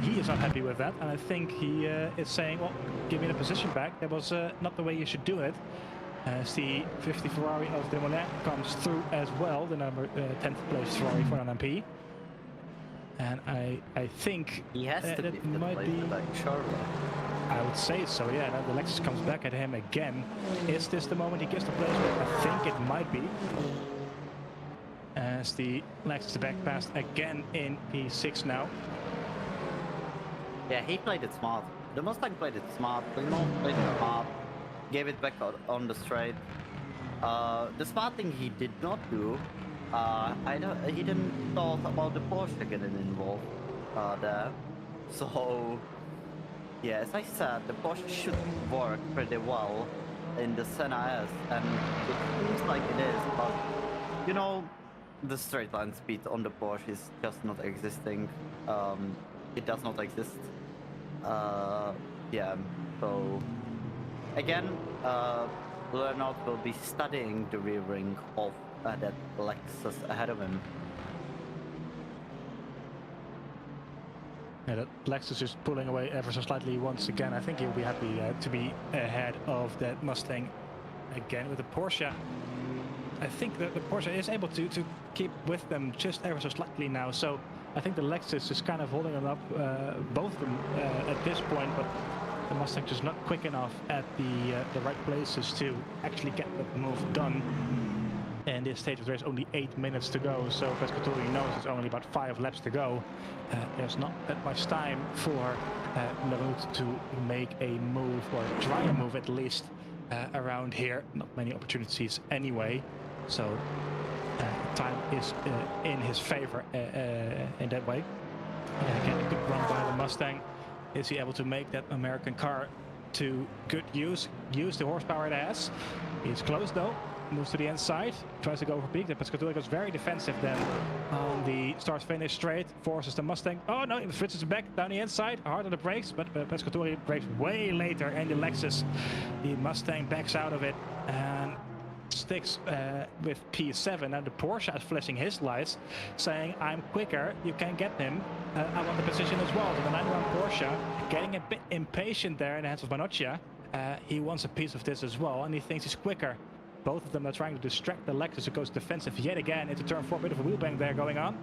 He is not happy with that, and I think he is saying, well, give me the position back. That was not the way you should do it. As the 50 Ferrari of Dumoulin comes through as well, the number 10th place Ferrari for an MP. And I think he has to that might be like Charlotte. I would say so, yeah. Now the Lexus comes back at him again. Is this the moment he gets the place? I think it might be. As the Lexus back passed again in P6 now. Yeah, he played it smart. The Mustang played it smart. Kolman played it smart. Gave it back on the straight. The smart thing he did not do, he didn't thought about the Porsche getting involved there. So. Yeah, as I said, the Porsche should work pretty well in the Senna S, and it seems like it is, but you know, the straight line speed on the Porsche is just not existing. It does not exist. Yeah, so again, Leonard will be studying the rear ring of that Lexus ahead of him. Yeah, that Lexus is pulling away ever so slightly once again. I think he'll be happy to be ahead of that Mustang again with the Porsche. I think that the Porsche is able to keep with them just ever so slightly now. So I think the Lexus is kind of holding them up, both of them at this point, but the Mustang just not quick enough at the right places to actually get the move done. In this stage of the race, only 8 minutes to go, so Pescatore knows it's only about 5 laps to go. There's not that much time for Lanut to make a move, or try a move at least, around here. Not many opportunities anyway, so time is in his favor in that way. And again, a good run by the Mustang. Is he able to make that American car to good use the horsepower it has? He's close though. Moves to the inside, tries to go for peak. The Pescatore goes very defensive then on the start-finish straight, forces the Mustang. Oh no, he switches back down the inside, hard on the brakes, but Pescatore brakes way later, and the Lexus, the Mustang backs out of it and sticks with P7. And the Porsche is flashing his lights, saying, I'm quicker, you can get him, I want the position as well. The 91 Porsche getting a bit impatient there in the hands of Manocchia. He wants a piece of this as well, and he thinks he's quicker. Both of them are trying to distract the Lexus, who goes defensive yet again into turn 4. A bit of a wheel bang there going on.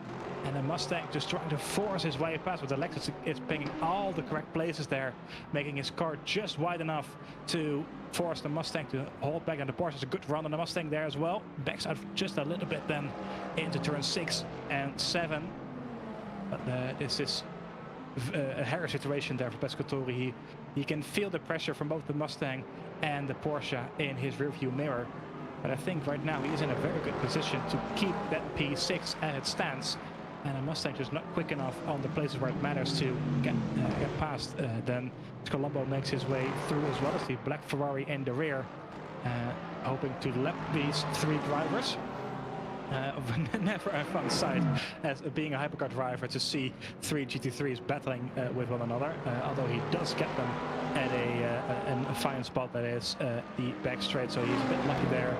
And the Mustang just trying to force his way past, but the Lexus is picking all the correct places there, making his car just wide enough to force the Mustang to hold back. And the Porsche has a good run on the Mustang there as well. Backs out just a little bit then into turn 6 and 7. But this is a hairy situation there for Pescatore. He can feel the pressure from both the Mustang and the Porsche in his rearview mirror. But I think right now he is in a very good position to keep that P6 as it stands. And the Mustang just not quick enough on the places where it matters to get past. Then Colombo makes his way through as well as the black Ferrari in the rear, hoping to lap these 3 drivers. Never a fun sight as being a hypercar driver to see 3 GT3s battling with one another, although he does get them at a fine spot, that is the back straight, so he's a bit lucky there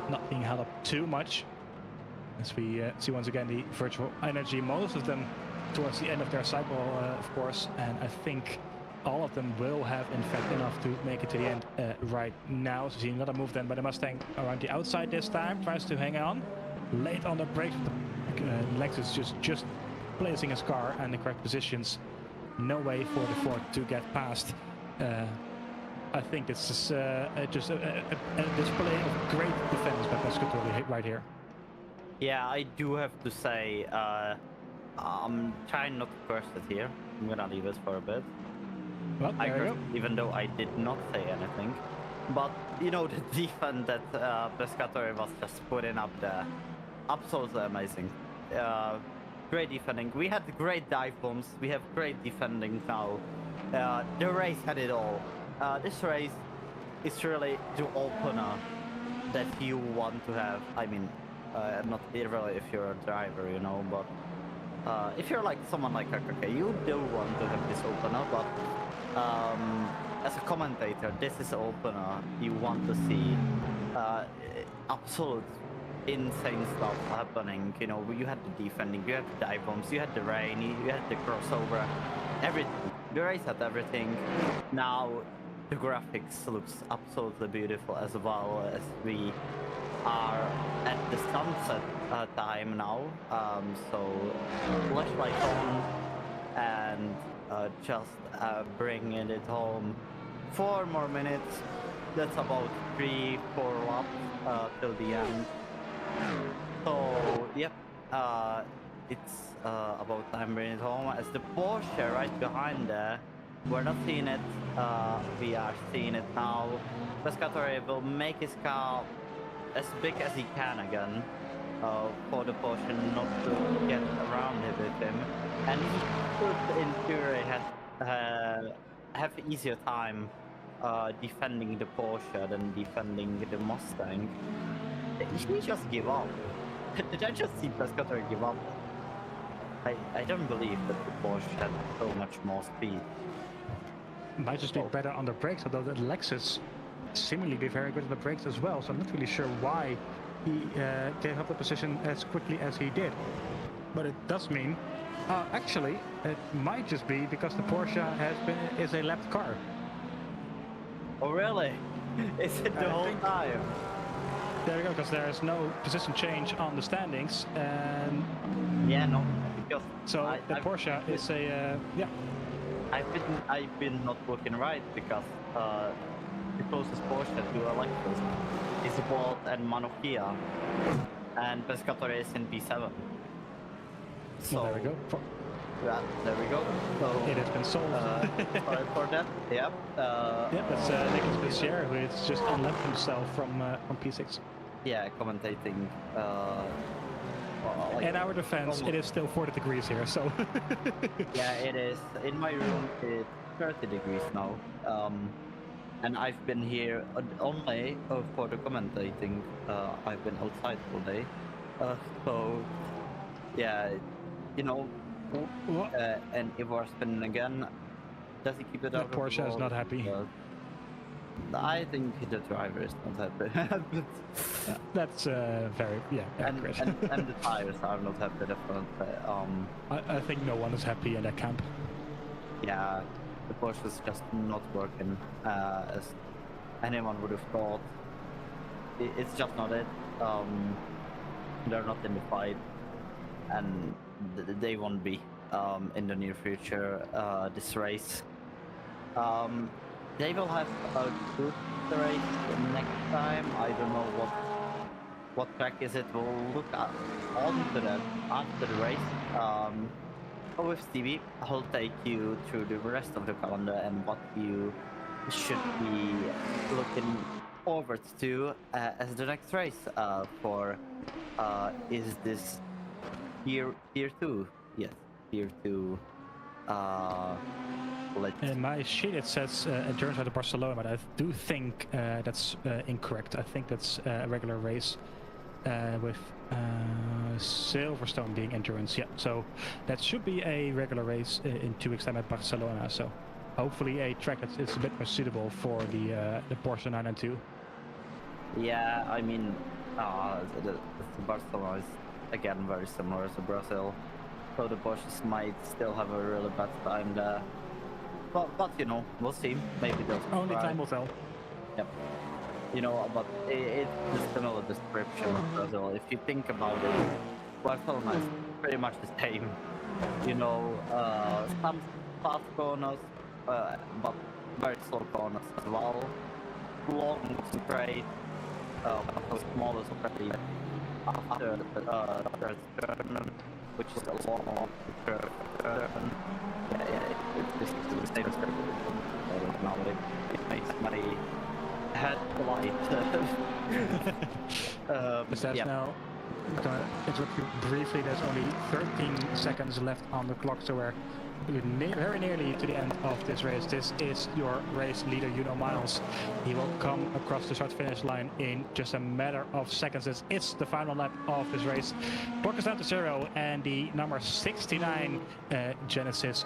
not being held up too much. As we see once again the virtual energy, most of them towards the end of their cycle, of course, and I think all of them will have in fact enough to make it to the end right now. So see another move then by the Mustang around the outside this time, tries to hang on. Late on the brakes, Lexus just placing his car in the correct positions. No way for the Ford to get past. I think this is just a display of great defense by Pescatore right here. Yeah, I do have to say, I'm trying not to curse it here. I'm gonna leave it for a bit. Well, I cursed, even though I did not say anything. But, you know, the defense that Pescatore was just putting up there, absolutely amazing. Great defending. We had great dive bombs. We have great defending now. The race had it all. This race is really the opener that you want to have. I mean, not really if you're a driver, you know, but if you're like someone like okay, you do want to have this opener, but as a commentator, this is an opener you want to see absolute insane stuff happening. You know, you had the defending, you had the dive bombs, you had the rain, you had the crossover, everything. The race had everything. Now the graphics looks absolutely beautiful as well, as we are at the sunset time now. So flashlight on and just bringing it home. 4 more minutes. That's about 3-4 laps till the end. So yep, it's about time bringing it home. As the Porsche right behind there, we're not seeing it. We are seeing it now. Pescatore will make his car as big as he can again for the Porsche not to get around with him, and he could in theory have easier time defending the Porsche than defending the Mustang. He just give up. Did I just see Pescatore give up? I don't believe that the Porsche had so much more speed. Might just be better on the brakes, although the Lexus seemingly be very good on the brakes as well, so I'm not really sure why he gave up the position as quickly as he did. But it does mean, actually, it might just be because the Porsche is a lapped car. Oh really? Is it the whole time? There we go, because there is no position change on the standings, and yeah, no, because so the Porsche is a yeah. I've been not looking right because the closest Porsche to Lexus is Volt and Manokia, and Pescatore is in P7. So well, there we go. Yeah, there we go. So it has been solved. Sorry for that. Yep. Yeah, that's Nicolas Bessier, who has just unlapped himself from P6. Yeah, commentating. Like in our defense, almost. It is still 40 degrees here, so... Yeah, it is. In my room, it's 30 degrees now. And I've been here only for the commentating. I've been outside all day. So, yeah, you know... and Ivor spinning again. Does he keep it out? The Porsche is not happy. I think the driver is not happy. That's very accurate. and the tires are not happy. Definitely. I think no one is happy in that camp. Yeah, the Porsche is just not working as anyone would have thought. It's just not it. They're not in the fight, and they won't be in the near future. This race. They will have a good race next time. I don't know what track is it. We'll look onto that after the race. With Stevie, he'll take you through the rest of the calendar and what you should be looking forward to as the next race for is this tier 2? Yes, tier 2. In my sheet it says endurance at Barcelona, but I do think that's incorrect. I think that's a regular race with Silverstone being endurance. Yeah, so that should be a regular race in 2 weeks time at Barcelona. So hopefully a track that's a bit more suitable for the Porsche 992. Yeah, I mean, the Barcelona is again very similar to Brazil, so the Porsches might still have a really bad time there. But you know, we'll see. Maybe they'll only time will tell. Yep. You know, but it's a similar description of Brazil. If you think about it, Barcelona is pretty much the same. You know, some fast corners, but very slow corners as well. Long straight, smaller straight after the third turn, which is a long turn. This is the same as now. It makes my head light. Now, I'm gonna interrupt you briefly. There's only 13 seconds left on the clock, so we're very nearly to the end of this race. This is your race leader, Miles. He will come across the start-finish line in just a matter of seconds. It's the final lap of this race. Clock is down to 0, and the number 69 Genesis,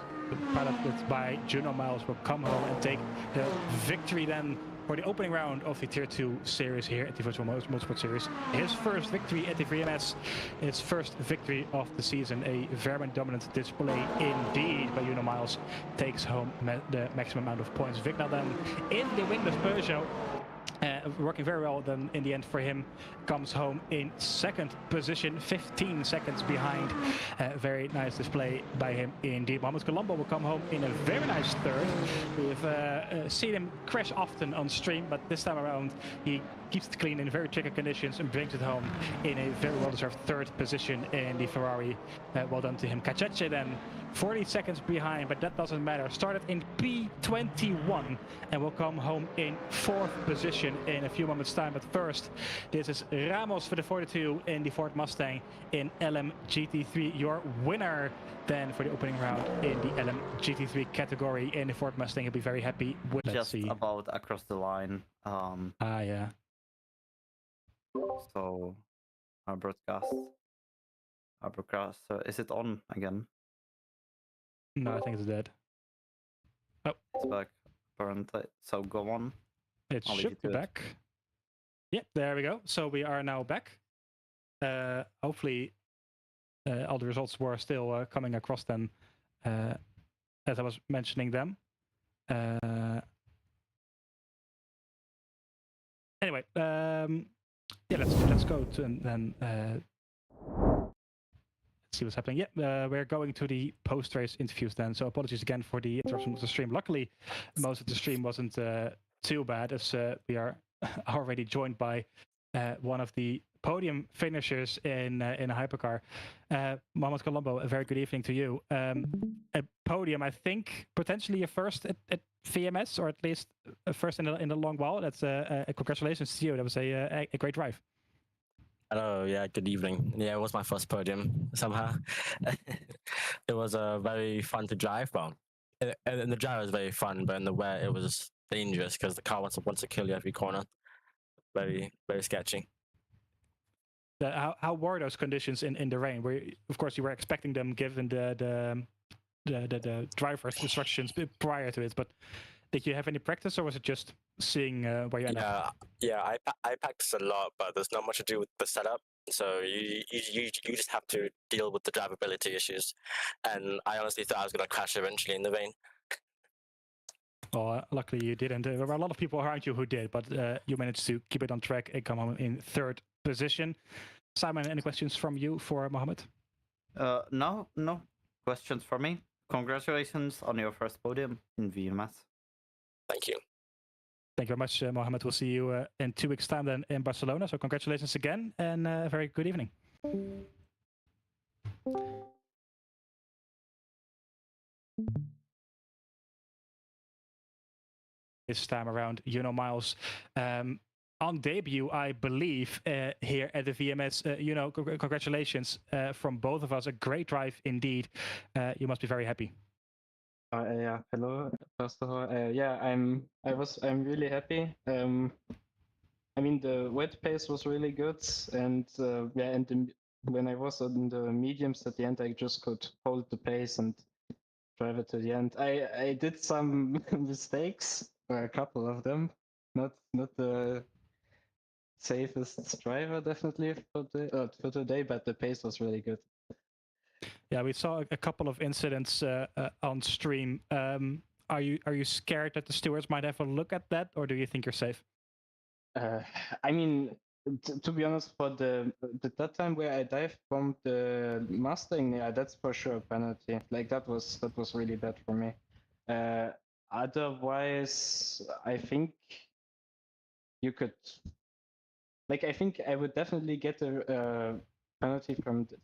piloted by Miles, will come home and take the victory then for the opening round of the Tier 2 series here at the Virtual Motorsport Series. His first victory at the VMS, his first victory of the season. A very dominant display indeed by Miles. Takes home the maximum amount of points. Vignal then in the wingless Peugeot, working very well then in the end for him, comes home in second position, 15 seconds behind. Very nice display by him indeed. Mohamed Colombo will come home in a very nice third. We've seen him crash often on stream, but this time around he keeps it clean in very tricky conditions and brings it home in a very well-deserved third position in the Ferrari. Well done to him. Kacheche then 40 seconds behind, but that doesn't matter. Started in P21 and will come home in fourth position in a few moments time. But first, this is Ramos for the 42 in the Ford Mustang in LMGT3. Your winner then for the opening round in the LMGT3 category in the Ford Mustang. He'll be very happy with. Just about across the line. Yeah. So our broadcast, is it on again? No, I think it's dead. Oh, it's back apparently. So go on. It should be back. Yep, there we go. So we are now back. Hopefully, all the results were still coming across then, as I was mentioning them. Anyway, yeah, let's go to and then see what's happening. Yeah, we're going to the post-race interviews then. So apologies again for the interruption of the stream. Luckily, most of the stream wasn't too bad, as we are already joined by one of the podium finishers in a hypercar. Mohamed Colombo, a very good evening to you. A podium, I think, potentially a first at VMS, or at least a first in a long while. That's congratulations to you. That was a great drive. Hello, yeah, good evening. Yeah, it was my first podium somehow. It was very fun to drive. Well, and the drive was very fun, but in the wear it was dangerous because the car wants to kill you every corner. Very, very sketchy. How were those conditions in the rain? Of course, you were expecting them given the driver's instructions prior to it, but did you have any practice, or was it just seeing where you end up? Yeah, I practice a lot, but there's not much to do with the setup. So you just have to deal with the drivability issues. And I honestly thought I was going to crash eventually in the rain. Well, luckily you didn't. There were a lot of people around you who did, but you managed to keep it on track and come home in third position. Simon, any questions from you for Mohamed? No questions for me. Congratulations on your first podium in VMS. Thank you. Thank you very much, Mohamed. We'll see you in 2 weeks' time then in Barcelona. So congratulations again, and a very good evening. This time around, Miles, on debut, I believe, here at the VMS. Congratulations from both of us. A great drive indeed. You must be very happy. Yeah, hello. First of all, yeah, I'm really happy. I mean, the wet pace was really good, and yeah, and when I was on the mediums at the end, I just could hold the pace and drive it to the end. I did some mistakes, a couple of them. Not the safest driver, definitely for today, but the pace was really good. Yeah, we saw a couple of incidents on stream. Are you scared that the stewards might have a look at that, or do you think you're safe? I mean, to be honest, for that time where I dived from the Mustang, yeah, that's for sure a penalty. Like that was really bad for me. Otherwise, I think you could. Like, I think I would definitely get a penalty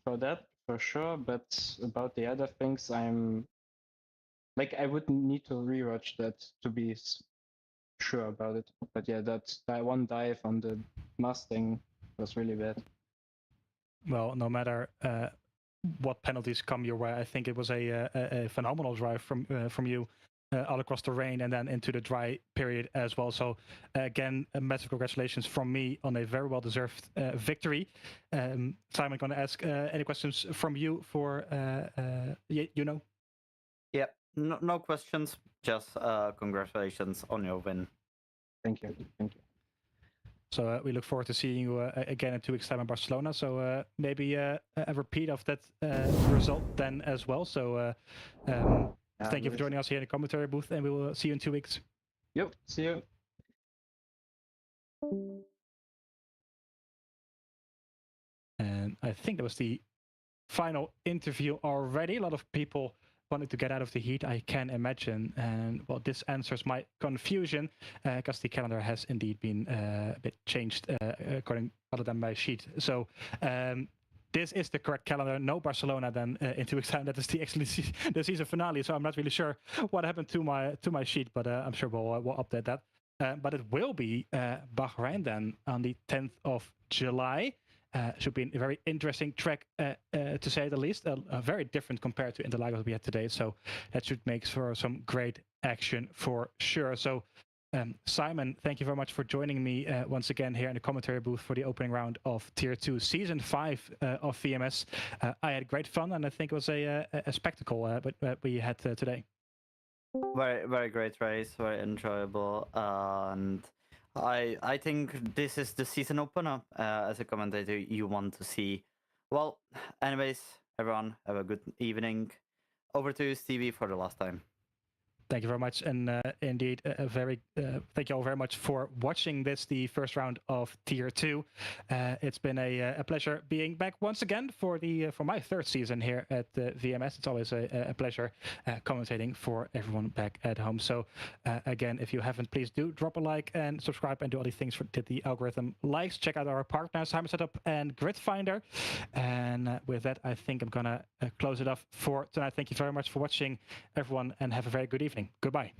for that for sure. But about the other things, I would need to rewatch that to be sure about it. But yeah, that one dive on the Mustang was really bad. Well, no matter what penalties come your way. I think it was a phenomenal drive from you all across the rain and then into the dry period as well. So again, a massive congratulations from me on a very well-deserved victory. Simon, going to ask any questions from you for Yep, no questions. Just congratulations on your win. Thank you. So we look forward to seeing you again in 2 weeks' time in Barcelona. So maybe a repeat of that result then as well. So thank you for joining us here in the commentary booth, and we will see you in 2 weeks. Yep, see you. And I think that was the final interview already. A lot of people wanted to get out of the heat, I can imagine. And well, this answers my confusion because the calendar has indeed been a bit changed according other than my sheet. So this is the correct calendar. No Barcelona then in 2 weeks' time. That is the season finale. So I'm not really sure what happened to my sheet, but I'm sure we'll update that. But it will be Bahrain then on the 10th of July. Should be a very interesting track, to say the least. Very different compared to Interlagos we had today. So that should make for some great action for sure. So Simon, thank you very much for joining me once again here in the commentary booth for the opening round of Tier 2 Season 5 of VMS. I had great fun, and I think it was a spectacle but we had today. Very, very great race, very enjoyable, and I think this is the season opener as a commentator you want to see. Well, anyways, everyone, have a good evening. Over to you, Stevie, for the last time. Thank you very much, and indeed, thank you all very much for watching this, the first round of Tier 2. It's been a pleasure being back once again for my third season here at VMS. It's always a pleasure commentating for everyone back at home. So again, if you haven't, please do drop a like and subscribe and do all the things that the algorithm likes. Check out our partners, Heimer Setup and Grid Finder. And with that, I think I'm gonna close it off for tonight. Thank you very much for watching, everyone, and have a very good evening. Goodbye.